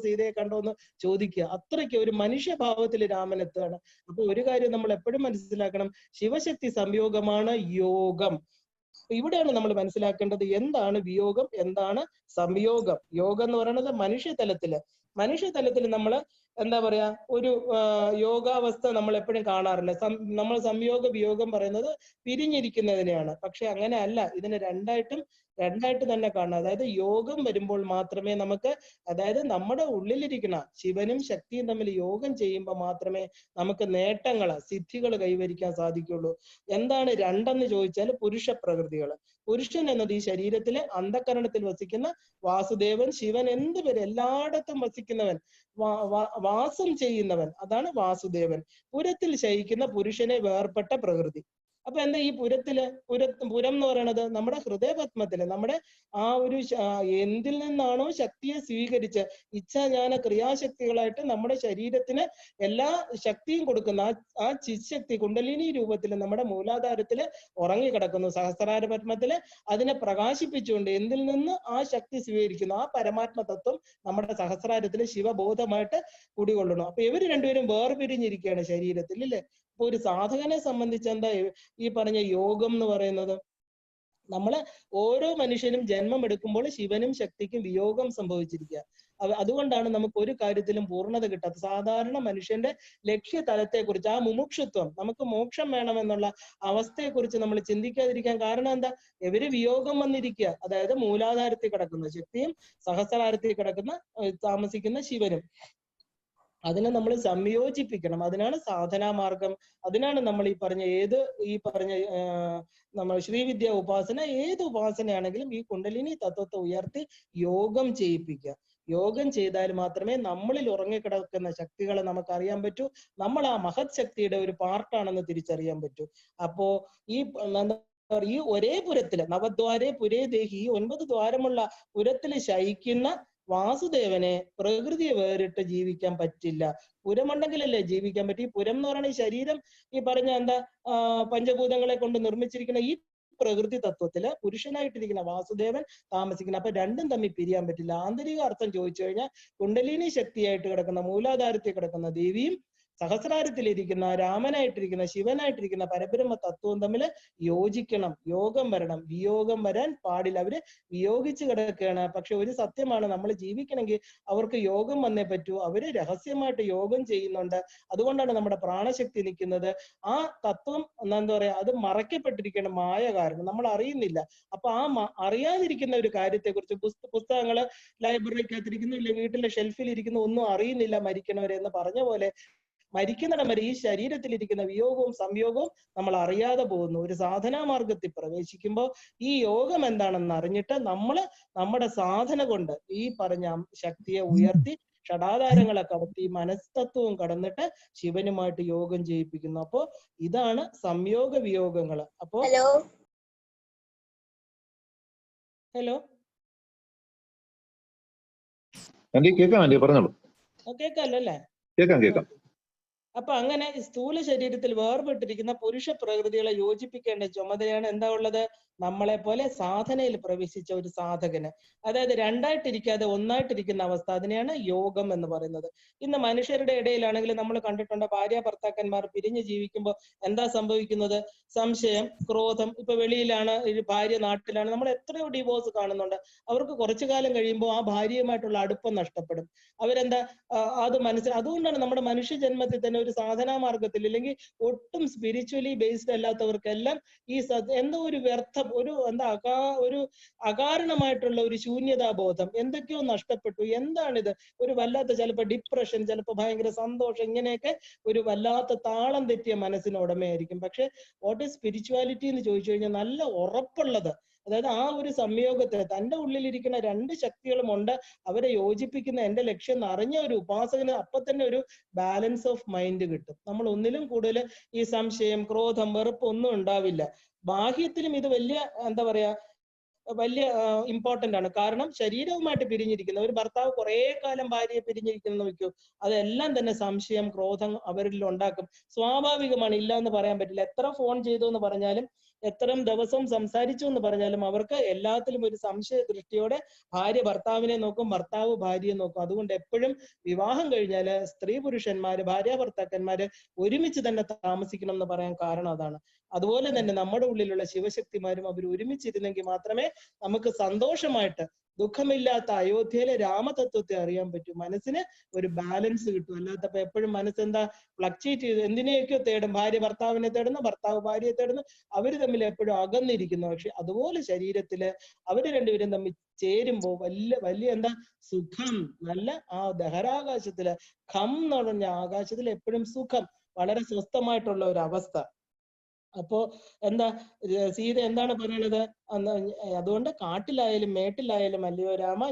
എന്ന് ചോദിക്കുക. അത്രയ്ക്ക് ഒരു മനുഷ്യഭാവത്തിൽ രാമൻ എത്തുകയാണ്. അപ്പൊ ഒരു കാര്യം നമ്മൾ എപ്പോഴും മനസ്സിലാക്കണം, ശിവശക്തി സംയോഗമാണ് യോഗം. ഇവിടെയാണ് നമ്മൾ മനസ്സിലാക്കേണ്ടത് എന്താണ് വിയോഗം, എന്താണ് സംയോഗം. യോഗം എന്ന് പറയുന്നത് മനുഷ്യതലത്തില് നമ്മൾ എന്താ പറയാ ഒരു യോഗാവസ്ഥ നമ്മൾ എപ്പോഴും കാണാറില്ല. നമ്മൾ സംയോഗ വിയോഗം പറയുന്നത് പിരിഞ്ഞിരിക്കുന്നതിനെയാണ്. പക്ഷെ അങ്ങനെ അല്ല, ഇതിനെ രണ്ടായിട്ട് തന്നെ കാണണം. അതായത് യോഗം വരുമ്പോൾ മാത്രമേ നമുക്ക്, അതായത് നമ്മുടെ ഉള്ളിലിരിക്കുന്ന ശിവനും ശക്തിയും തമ്മിൽ യോഗം ചെയ്യുമ്പോൾ മാത്രമേ നമുക്ക് സിദ്ധികൾ കൈവരിക്കാൻ സാധിക്കുള്ളൂ. എന്താണ് രണ്ടെന്ന് ചോദിച്ചാൽ പുരുഷ പ്രകൃതികള്. പുരുഷൻ എന്നത് ഈ ശരീരത്തിലെ അന്ധകരണത്തിൽ വസിക്കുന്ന വാസുദേവൻ, ശിവൻ എന്തുവരെ എല്ലായിടത്തും വസിക്കുന്നവൻ, വാസം ചെയ്യുന്നവൻ, അതാണ് വാസുദേവൻ. പുരത്തിൽ ശയിക്കുന്ന പുരുഷനെ വേർപെട്ട പ്രകൃതി. അപ്പൊ എന്താ ഈ പുരം എന്ന് പറയുന്നത് നമ്മുടെ ഹൃദയപത്മത്തില് നമ്മുടെ ആ ഒരു എന്തിൽ നിന്നാണോ ശക്തിയെ സ്വീകരിച്ച് ഇച്ഛാജ്ഞാന ക്രിയാശക്തികളായിട്ട് നമ്മുടെ ശരീരത്തിന് എല്ലാ ശക്തിയും കൊടുക്കുന്ന ആ ചിശക്തി കുണ്ടലിനി രൂപത്തിൽ നമ്മുടെ മൂലാധാരത്തില് ഉറങ്ങിക്കിടക്കുന്നു. സഹസ്രാര പത്മത്തില് അതിനെ പ്രകാശിപ്പിച്ചുകൊണ്ട് എന്തിൽ നിന്ന് ആ ശക്തി സ്വീകരിക്കുന്നു ആ പരമാത്മ തത്വം നമ്മുടെ സഹസ്രാരത്തില് ശിവബോധമായിട്ട് കുടികൊള്ളണം. അപ്പൊ ഇവര് രണ്ടുപേരും വേർപിരിഞ്ഞിരിക്കുകയാണ് ശരീരത്തിൽ, ഇല്ലേ? അപ്പൊ ഒരു സാധകനെ സംബന്ധിച്ച് എന്താ ഈ പറഞ്ഞ യോഗം എന്ന് പറയുന്നത്? നമ്മള് ഓരോ മനുഷ്യനും ജന്മം എടുക്കുമ്പോൾ ശിവനും ശക്തിക്കും വിയോഗം സംഭവിച്ചിരിക്കുക. അതുകൊണ്ടാണ് നമുക്ക് ഒരു കാര്യത്തിലും പൂർണ്ണത കിട്ടാത്ത. സാധാരണ മനുഷ്യന്റെ ലക്ഷ്യതലത്തെക്കുറിച്ച്, ആ മുമുക്ഷുത്വം, നമുക്ക് മോക്ഷം വേണമെന്നുള്ള അവസ്ഥയെക്കുറിച്ച് നമ്മൾ ചിന്തിക്കാതിരിക്കാൻ കാരണം എന്താ? ഇവര് വിയോഗം വന്നിരിക്കുക. അതായത് മൂലാധാരത്തിൽ കിടക്കുന്ന ശക്തിയും സഹസ്രാരത്തിൽ താമസിക്കുന്ന ശിവനും. അതിനെ നമ്മൾ സംയോജിപ്പിക്കണം. അതിനാണ് സാധനാമാർഗം. അതിനാണ് നമ്മൾ ഈ പറഞ്ഞ നമ്മൾ ശ്രീവിദ്യ ഉപാസന, ഏത് ഉപാസനയാണെങ്കിലും ഈ കുണ്ടലിനി തത്വത്തെ ഉയർത്തി യോഗം ചെയ്യിപ്പിക്കുക. യോഗം ചെയ്താൽ മാത്രമേ നമ്മളിൽ ഉറങ്ങിക്കിടക്കുന്ന ശക്തികളെ നമുക്ക് അറിയാൻ പറ്റൂ. നമ്മൾ ആ മഹത് ശക്തിയുടെ ഒരു പാർട്ടാണെന്ന് തിരിച്ചറിയാൻ പറ്റൂ. അപ്പോ ഈ ഒരേ പുരത്തില് നവദ്വാരേ പുരേ ദേഹി, 9 ദ്വാരമുള്ള പുരത്തില് ശയിക്കുന്ന വാസുദേവനെ പ്രകൃതിയെ വേറിട്ട് ജീവിക്കാൻ പറ്റില്ല. പുരമുണ്ടെങ്കിലല്ലേ ജീവിക്കാൻ പറ്റും. ഈ പുരം എന്ന് പറയുന്ന ഈ ശരീരം ഈ പറഞ്ഞ പഞ്ചഭൂതങ്ങളെ കൊണ്ട് നിർമ്മിച്ചിരിക്കുന്ന ഈ പ്രകൃതി തത്വത്തില് പുരുഷനായിട്ടിരിക്കുന്ന വാസുദേവൻ താമസിക്കുന്നത്. അപ്പൊ രണ്ടും തമ്മിൽ പിരിയാൻ പറ്റില്ല. ആന്തരിക അർത്ഥം ചോദിച്ചു കഴിഞ്ഞാൽ കുണ്ടലിനി ശക്തിയായിട്ട് കിടക്കുന്ന മൂലാധാരത്തിൽ കിടക്കുന്ന ദേവിയും സഹസ്രാരത്തിലിരിക്കുന്ന രാമനായിട്ടിരിക്കുന്ന ശിവനായിട്ടിരിക്കുന്ന പരബ്രഹ്മ തത്വവും തമ്മിൽ യോജിക്കണം. യോഗം വരണം. വിയോഗം വരാൻ പാടില്ല. അവര് വിയോഗിച്ച് കിടക്കുകയാണ്. പക്ഷെ ഒരു സത്യമാണ്, നമ്മൾ ജീവിക്കണമെങ്കിൽ അവർക്ക് യോഗം വന്നേ പറ്റൂ. അവര് രഹസ്യമായിട്ട് യോഗം ചെയ്യുന്നുണ്ട്. അതുകൊണ്ടാണ് നമ്മുടെ പ്രാണശക്തി നിൽക്കുന്നത്. ആ തത്വം എന്താ പറയാ, അത് മറയ്ക്കപ്പെട്ടിരിക്കുന്ന മായ കാരണം നമ്മൾ അറിയുന്നില്ല. അപ്പൊ അറിയാതിരിക്കുന്ന ഒരു കാര്യത്തെ കുറിച്ച് പുസ്തകങ്ങള് ലൈബ്രറിക്കകത്തിരിക്കുന്നു, ഇല്ല വീട്ടിലെ ഷെൽഫിൽ ഇരിക്കുന്ന ഒന്നും അറിയുന്നില്ല മരിക്കണവരെ എന്ന് പറഞ്ഞ പോലെ മരിക്കുന്നിടം വരെ ഈ ശരീരത്തിലിരിക്കുന്ന വിയോഗവും സംയോഗവും നമ്മൾ അറിയാതെ പോകുന്നു. ഒരു സാധനാ മാർഗത്തിൽ പ്രവേശിക്കുമ്പോൾ ഈ യോഗം എന്താണെന്ന് അറിഞ്ഞിട്ട് നമ്മുടെ സാധന കൊണ്ട് ഈ പറഞ്ഞ ശക്തിയെ ഉയർത്തി ഷടാധാരങ്ങളെ കടത്തി മനസ്തത്വവും കടന്നിട്ട് ശിവനുമായിട്ട് യോഗം ചെയ്യിപ്പിക്കുന്നു. അപ്പോ ഇതാണ് സംയോഗ വിയോഗങ്ങള്. അപ്പോ ഹലോ പറഞ്ഞോളൂ. കേൾക്കാമല്ലോ അല്ലേ? കേൾക്കാം. അപ്പൊ അങ്ങനെ സ്ഥൂല ശരീരത്തിൽ വേർപെട്ടിരിക്കുന്ന പുരുഷ പ്രകൃതികളെ യോജിപ്പിക്കേണ്ട ചുമതലയാണ് എന്താ ഉള്ളത്? നമ്മളെ പോലെ സാധനയിൽ പ്രവേശിച്ച ഒരു സാധകന്. അതായത് രണ്ടായിട്ടിരിക്കാതെ ഒന്നായിട്ടിരിക്കുന്ന അവസ്ഥ, അതിനെയാണ് യോഗം എന്ന് പറയുന്നത്. ഇന്ന് മനുഷ്യരുടെ ഇടയിലാണെങ്കിൽ നമ്മൾ കണ്ടിട്ടുണ്ട്, ഭാര്യ ഭർത്താക്കന്മാർ പിരിഞ്ഞ് ജീവിക്കുമ്പോൾ എന്താ സംഭവിക്കുന്നത്? സംശയം, ക്രോധം. ഇപ്പൊ വെളിയിലാണ്, ഭാര്യ നാട്ടിലാണ്, നമ്മൾ എത്രയോ ഡിവോഴ്സ് കാണുന്നുണ്ട്. അവർക്ക് കുറച്ചു കാലം കഴിയുമ്പോൾ ആ ഭാര്യയുമായിട്ടുള്ള അടുപ്പം നഷ്ടപ്പെടും. അവരെന്താ അത് അതുകൊണ്ടാണ് നമ്മുടെ മനുഷ്യ ജന്മത്തിൽ തന്നെ ഒരു സാധനാ മാർഗത്തിൽ, അല്ലെങ്കിൽ ഒട്ടും സ്പിരിച്വലി ബേസ്ഡ് അല്ലാത്തവർക്കെല്ലാം ഈ എന്തോ ഒരു വ്യർത്ഥം, ഒരു അകാരണമായിട്ടുള്ള ഒരു ശൂന്യതാബോധം, എന്തൊക്കെയോ നഷ്ടപ്പെട്ടു. എന്താണിത്? ഒരു വല്ലാത്ത, ചിലപ്പോൾ ഡിപ്രഷൻ, ചിലപ്പോൾ ഭയങ്കര സന്തോഷം, ഇങ്ങനെയൊക്കെ ഒരു വല്ലാത്ത താളം തെറ്റിയ മനസ്സിന് ഉടമയായിരിക്കും. പക്ഷെ വാട്ട് ഈസ് സ്പിരിച്വാലിറ്റി എന്ന് ചോദിച്ചു കഴിഞ്ഞാൽ നല്ല ഉറപ്പുള്ളത്, അതായത് ആ ഒരു സംയോഗത്തെ തൻ്റെ ഉള്ളിലിരിക്കുന്ന രണ്ട് ശക്തികളും ഉണ്ട്, അവരെ യോജിപ്പിക്കുന്ന എന്റെ ലക്ഷ്യം എന്ന് അറിഞ്ഞ ഒരു ഉപാസകന് അപ്പൊ തന്നെ ഒരു ബാലൻസ് ഓഫ് മൈൻഡ് കിട്ടും. നമ്മൾ ഒന്നിലും കൂടുതൽ ഈ സംശയം, ക്രോധം, വെറുപ്പ് ഒന്നും ഉണ്ടാവില്ല. ബാഹ്യത്തിലും ഇത് വലിയ വലിയ ഇമ്പോർട്ടന്റ് ആണ്. കാരണം ശരീരവുമായിട്ട് പിരിഞ്ഞിരിക്കുന്ന ഒരു ഭർത്താവ് കുറെ കാലം ഭാര്യയെ പിരിഞ്ഞിരിക്കുന്ന നോക്കൂ, അതെല്ലാം തന്നെ സംശയം, ക്രോധം അവരിൽ ഉണ്ടാക്കും. സ്വാഭാവികമാണ്, ഇല്ല എന്ന് പറയാൻ പറ്റില്ല. എത്ര ഫോൺ ചെയ്തു എന്ന് പറഞ്ഞാലും, എത്ര ദിവസം സംസാരിച്ചു എന്ന് പറഞ്ഞാലും അവർക്ക് എല്ലാത്തിലും ഒരു സംശയ ദൃഷ്ടിയോടെ ഭാര്യ ഭർത്താവിനെ നോക്കും, ഭർത്താവ് ഭാര്യയെ നോക്കും. അതുകൊണ്ട് എപ്പോഴും വിവാഹം കഴിഞ്ഞാല് സ്ത്രീ പുരുഷന്മാര്, ഭാര്യ ഭർത്താക്കന്മാര് ഒരുമിച്ച് തന്നെ താമസിക്കണം എന്ന് പറയാൻ കാരണം അതാണ്. അതുപോലെ തന്നെ നമ്മുടെ ഉള്ളിലുള്ള ശിവശക്തിമാരും അവർ ഒരുമിച്ചിരുന്നെങ്കിൽ മാത്രമേ നമുക്ക് സന്തോഷമായിട്ട് ദുഃഖമില്ലാത്ത അയോധ്യയിലെ രാമതത്വത്തെ അറിയാൻ പറ്റും. മനസ്സിന് ഒരു ബാലൻസ് കിട്ടും. അല്ലാത്തപ്പോ എപ്പോഴും മനസ്സെന്താ ഫ്ലക്ച്വേറ്റ് ചെയ്ത് എന്തിനെയൊക്കെയോ തേടും. ഭാര്യ ഭർത്താവിനെ തേടുന്നു, ഭർത്താവ് ഭാര്യയെ തേടുന്നു, അവര് തമ്മിൽ എപ്പോഴും അകന്നിരിക്കുന്നു. പക്ഷെ അതുപോലെ ശരീരത്തില് അവര് രണ്ടുപേരും തമ്മിൽ ചേരുമ്പോൾ വലിയ എന്താ സുഖം, നല്ല ആ ദഹരാകാശത്തില് ഖം എന്ന് പറഞ്ഞ ആകാശത്തിൽ എപ്പോഴും സുഖം, വളരെ സ്വസ്ഥമായിട്ടുള്ള ഒരു അവസ്ഥ. അപ്പോ എന്താ സീത എന്താണ് പറയണത്? അതുകൊണ്ട് കാട്ടിലായാലും മേട്ടിലായാലും അല്ലയോ രാമ,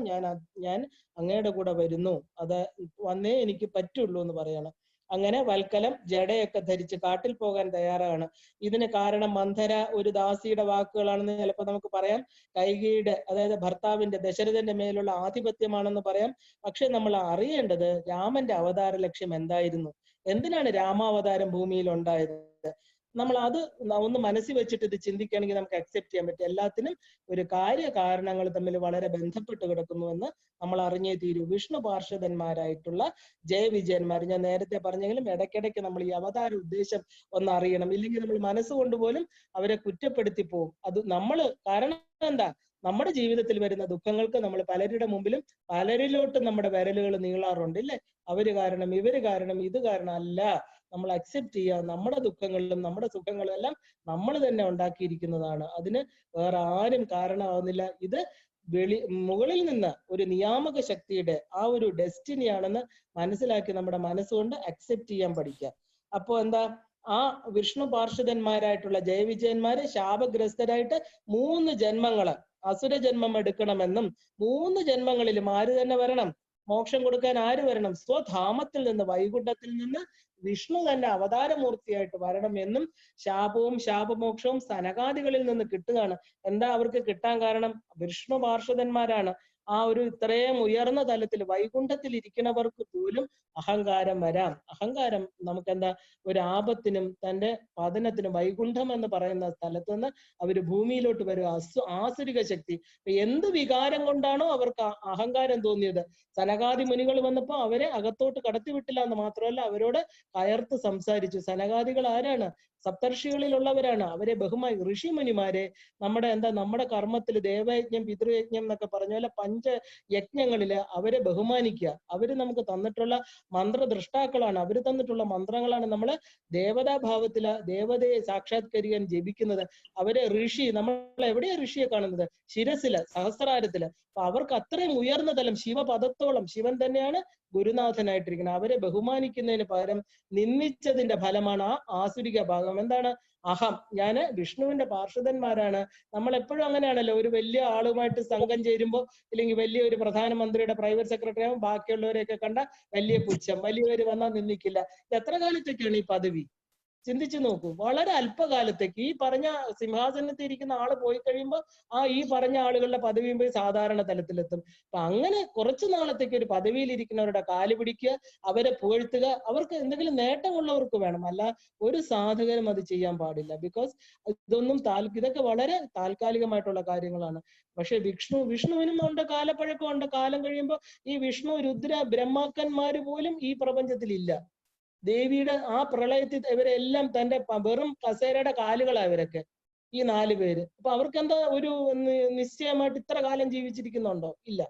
ഞാൻ അങ്ങയുടെ കൂടെ വരുന്നു, അത് വന്നേ എനിക്ക് പറ്റുള്ളൂ എന്ന് പറയണം. അങ്ങനെ വൽക്കലം ജടയൊക്കെ ധരിച്ച് കാട്ടിൽ പോകാൻ തയ്യാറാണ്. ഇതിന് കാരണം മന്ധര ഒരു ദാസിയുടെ വാക്കുകളാണെന്ന് ചിലപ്പോൾ നമുക്ക് പറയാം. കൈകയുടെ, അതായത് ഭർത്താവിന്റെ ദശരഥന്റെ മേലുള്ള ആധിപത്യമാണെന്ന് പറയാം. പക്ഷെ നമ്മൾ അറിയേണ്ടത് രാമന്റെ അവതാര ലക്ഷ്യം എന്തായിരുന്നു, എന്തിനാണ് രാമാവതാരം ഭൂമിയിൽ ഉണ്ടായത്. നമ്മൾ അത് ഒന്ന് മനസ്സിൽ വെച്ചിട്ട് ഇത് ചിന്തിക്കുകയാണെങ്കിൽ നമുക്ക് അക്സെപ്റ്റ് ചെയ്യാൻ പറ്റും. എല്ലാത്തിനും ഒരു കാരണങ്ങൾ തമ്മിൽ വളരെ ബന്ധപ്പെട്ട് കിടക്കുന്നുവെന്ന് നമ്മൾ അറിഞ്ഞേ തീരൂ. വിഷ്ണു പാർഷദന്മാരായിട്ടുള്ള ജയവിജയന്മാർ, ഞാൻ നേരത്തെ പറഞ്ഞെങ്കിലും ഇടയ്ക്കിടയ്ക്ക് നമ്മൾ ഈ അവതാര ഉദ്ദേശം ഒന്ന് അറിയണം. ഇല്ലെങ്കിൽ നമ്മൾ മനസ്സുകൊണ്ട് പോലും അവരെ കുറ്റപ്പെടുത്തി പോകും. അത് കാരണം എന്താ, നമ്മുടെ ജീവിതത്തിൽ വരുന്ന ദുഃഖങ്ങൾക്ക് നമ്മൾ പലരുടെ മുമ്പിലും പലരിലോട്ടും നമ്മുടെ വിരലുകൾ നീളാറുണ്ട്, ഇല്ലേ? അവര് കാരണം, ഇവര് കാരണം, ഇത് കാരണം അല്ല. നമ്മൾ അക്സെപ്റ്റ് ചെയ്യുക, നമ്മുടെ ദുഃഖങ്ങളിലും നമ്മുടെ സുഖങ്ങളും എല്ലാം നമ്മൾ തന്നെ ഉണ്ടാക്കിയിരിക്കുന്നതാണ്. അതിന് വേറെ ആരും കാരണമാവുന്നില്ല. ഇത് മുകളിൽ നിന്ന് ഒരു നിയാമക ശക്തിയുടെ ആ ഒരു ഡെസ്റ്റിനിയാണെന്ന് മനസ്സിലാക്കി നമ്മുടെ മനസ്സുകൊണ്ട് അക്സെപ്റ്റ് ചെയ്യാൻ പഠിക്കുക. അപ്പോ എന്താ, ആ വിഷ്ണു പാർഷദന്മാരായിട്ടുള്ള ജയവിജയന്മാര് ശാപഗ്രസ്തരായിട്ട് 3 ജന്മങ്ങള് അസുര ജന്മം എടുക്കണമെന്നും 3 ജന്മങ്ങളിലും ആര് തന്നെ വരണം, മോക്ഷം കൊടുക്കാൻ ആര് വരണം, സ്വധാമത്തിൽ നിന്ന് വൈകുണ്ഠത്തിൽ നിന്ന് വിഷ്ണു തന്നെ അവതാരമൂർത്തിയായിട്ട് വരണം എന്നും ശാപവും ശാപമോക്ഷവും സനകാദികളിൽ നിന്ന് കിട്ടുകയാണ്. എന്താ അവർക്ക് കിട്ടാൻ കാരണം? വിഷ്ണു പാർഷദന്മാരാണ്. ആ ഒരു ഇത്രയും ഉയർന്ന തലത്തിൽ വൈകുണ്ഠത്തിൽ ഇരിക്കുന്നവർക്ക് പോലും അഹങ്കാരം വരാം. അഹങ്കാരം നമുക്ക് എന്താ, ഒരു ആപത്തിനും തന്റെ പതനത്തിനും വൈകുണ്ഠം എന്ന് പറയുന്ന സ്ഥലത്ത് നിന്ന് അവര് ഭൂമിയിലോട്ട് വരും. ആസുരിക ശക്തി. എന്ത് വികാരം കൊണ്ടാണോ അവർക്ക് അഹങ്കാരം തോന്നിയത്, സനകാദി മുനികൾ വന്നപ്പോ അവരെ അകത്തോട്ട് കടത്തിവിട്ടില്ല എന്ന് മാത്രമല്ല അവരോട് കയർത്ത് സംസാരിച്ചു. സനകാദികൾ ആരാണ്? സപ്തർഷികളിലുള്ളവരാണ്. അവരെ ബഹുമായി ഋഷിമുനിമാരെ നമ്മുടെ കർമ്മത്തിൽ ദേവയജ്ഞം പിതൃയജ്ഞം എന്നൊക്കെ പറഞ്ഞ പോലെ പഞ്ചയജ്ഞങ്ങളില് അവരെ ബഹുമാനിക്കുക. അവര് നമുക്ക് തന്നിട്ടുള്ള മന്ത്രദ്രഷ്ടാക്കളാണ്. അവര് തന്നിട്ടുള്ള മന്ത്രങ്ങളാണ് നമ്മൾ ദേവതാഭാവത്തില് ദേവതയെ സാക്ഷാത്കരിക്കാൻ ജപിക്കുന്നത്. അവരെ ഋഷി, നമ്മൾ എവിടെയാ ഋഷിയെ കാണുന്നത്? ശിരസില്, സഹസ്രാരത്തില്. അപ്പൊ അവർക്ക് അത്രയും ഉയർന്ന തലം, ശിവപദത്തോളം ശിവൻ തന്നെയാണ് ഗുരുനാഥനായിട്ടിരിക്കുന്നത്. അവരെ ബഹുമാനിക്കുന്നതിന് പകരം നിന്ദിച്ചതിന്റെ ഫലമാണ് ആ ആസുരിക ഭാഗം. എന്താണ്? അഹം, ഞാന് വിഷ്ണുവിന്റെ പാർഷദന്മാരാണ്. നമ്മൾ എപ്പോഴും അങ്ങനെയാണല്ലോ, ഒരു വലിയ ആളുമായിട്ട് സംഘം ചേരുമ്പോൾ, ഇല്ലെങ്കിൽ വലിയ ഒരു പ്രധാനമന്ത്രിയുടെ പ്രൈവറ്റ് സെക്രട്ടറി ആകും, ബാക്കിയുള്ളവരെയൊക്കെ കണ്ട വലിയ പുച്ഛം, വലിയവര് വന്നാൽ നിന്ദിക്കില്ല. എത്ര കാലത്തേക്കാണ് ഈ പദവി? ചിന്തിച്ചു നോക്കൂ. വളരെ അല്പകാലത്തേക്ക്. ഈ പറഞ്ഞ സിംഹാസനത്തിൽ ഇരിക്കുന്ന ആള് പോയി കഴിയുമ്പോൾ ഈ പറഞ്ഞ ആളുകളുടെ പദവിയും പോയി സാധാരണ തലത്തിലെത്തും. അപ്പൊ അങ്ങനെ കുറച്ചു നാളത്തേക്ക് ഒരു പദവിയിൽ ഇരിക്കുന്നവരുടെ കാല് പിടിക്കുക, അവരെ പുകഴ്ത്തുക, അവർക്ക് എന്തെങ്കിലും നേട്ടമുള്ളവർക്ക് വേണം, അല്ല ഒരു സാധകനും അത് ചെയ്യാൻ പാടില്ല. ബിക്കോസ് ഇതൊന്നും ഇതൊക്കെ വളരെ താൽക്കാലികമായിട്ടുള്ള കാര്യങ്ങളാണ്. പക്ഷെ വിഷ്ണുവിനും ഉണ്ട് കാലപ്പഴക്കമുണ്ട്. കാലം കഴിയുമ്പോൾ ഈ വിഷ്ണു രുദ്ര ബ്രഹ്മാക്കന്മാര് പോലും ഈ പ്രപഞ്ചത്തിൽ ഇല്ല. ദേവിയുടെ ആ പ്രളയത്തിൽ ഇവരെല്ലാം തന്റെ വെറും കസേരയുടെ കാലുകളാണ് ഇവരൊക്കെ, ഈ 4 പേര്. അപ്പൊ അവർക്ക് എന്താ ഒരു നിശ്ചയമായിട്ട് ഇത്ര കാലം ജീവിച്ചിരിക്കുന്നുണ്ടോ? ഇല്ല.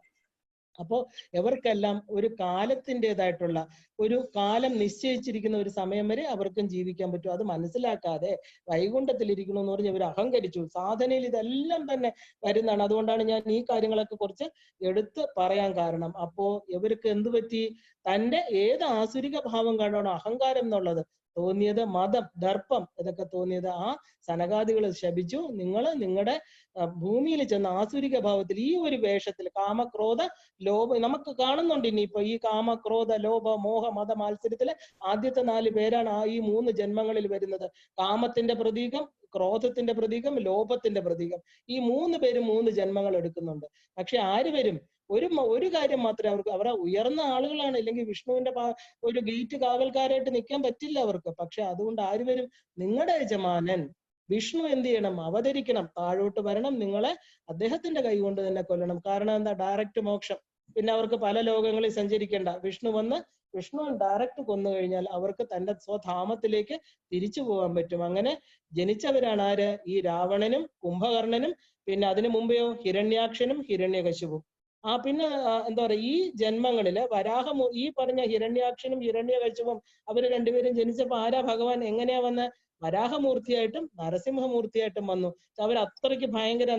അപ്പോ ഇവർക്കെല്ലാം ഒരു കാലത്തിൻ്റെതായിട്ടുള്ള ഒരു കാലം നിശ്ചയിച്ചിരിക്കുന്ന ഒരു സമയം വരെ അവർക്കും ജീവിക്കാൻ പറ്റും. അത് മനസ്സിലാക്കാതെ വൈകുണ്ഠത്തിൽ ഇരിക്കണമെന്ന് പറഞ്ഞ് ഇവർ അഹങ്കരിച്ചു. സാധനയിൽ ഇതെല്ലാം തന്നെ വരുന്നതാണ്. അതുകൊണ്ടാണ് ഞാൻ ഈ കാര്യങ്ങളൊക്കെ കുറിച്ച് എടുത്ത് പറയാൻ കാരണം. അപ്പോ ഇവർക്ക് എന്ത് പറ്റി? തന്റെ ഏത് ആസുരിക ഭാവം കണ്ടാണോ അഹങ്കാരം എന്നുള്ളത് തോന്നിയത്, മതം, ദർപ്പം ഇതൊക്കെ തോന്നിയത്, ആ സനകാദികൾ ശപിച്ചു. നിങ്ങളുടെ ഭൂമിയിൽ ചെന്ന ആസുരിക ഭാവത്തിൽ ഈ ഒരു വേഷത്തിൽ കാമക്രോധ ലോഭ നമുക്ക് കാണുന്നുണ്ട്. ഇനിയിപ്പോ ഈ കാമക്രോധ ലോഭ മോഹ മത മത്സരത്തില് ആദ്യത്തെ 4 പേരാണ് ഈ 3 ജന്മങ്ങളിൽ വരുന്നത്. കാമത്തിന്റെ പ്രതീകം, ക്രോധത്തിന്റെ പ്രതീകം, ലോഭത്തിന്റെ പ്രതീകം. ഈ 3 പേരും 3 ജന്മങ്ങൾ എടുക്കുന്നുണ്ട്. പക്ഷെ ആര് വരും? ഒരു കാര്യം മാത്രമേ അവരെ ഉയർന്ന ആളുകളാണ്, ഇല്ലെങ്കിൽ വിഷ്ണുവിന്റെ ഒരു ഗേറ്റ് കാവൽക്കാരായിട്ട് നിൽക്കാൻ പറ്റില്ല അവർക്ക്. പക്ഷെ അതുകൊണ്ട് ആര് വരും? നിങ്ങളുടെ യജമാനൻ വിഷ്ണു എന്ത് ചെയ്യണം? അവതരിക്കണം, താഴോട്ട് വരണം, നിങ്ങളെ അദ്ദേഹത്തിന്റെ കൈ കൊണ്ട് തന്നെ കൊല്ലണം. കാരണം എന്താ? ഡയറക്റ്റ് മോക്ഷം. പിന്നെ അവർക്ക് പല ലോകങ്ങളിൽ സഞ്ചരിക്കേണ്ട. വിഷ്ണു ഡയറക്റ്റ് കൊന്നു കഴിഞ്ഞാൽ അവർക്ക് തന്റെ സ്വധാമത്തിലേക്ക് തിരിച്ചു പോകാൻ പറ്റും. അങ്ങനെ ജനിച്ചവരാണ് ആര്? ഈ രാവണനും കുംഭകർണനും, പിന്നെ അതിനു മുമ്പെയോ ഹിരണ്യാക്ഷനും ഹിരണ്യകശിപും. പിന്നെ എന്താ പറയാ, ഈ ജന്മങ്ങളില് ഈ പറഞ്ഞ ഹിരണ്യാക്ഷനും ഹിരണ്യകശിപും അവര് രണ്ടുപേരും ജനിച്ചപ്പോ ആരാ ഭഗവാൻ എങ്ങനെയാ വന്ന? വരാഹമൂർത്തിയായിട്ടും നരസിംഹമൂർത്തിയായിട്ടും വന്നു. അവർ അത്രയ്ക്ക് ഭയങ്കര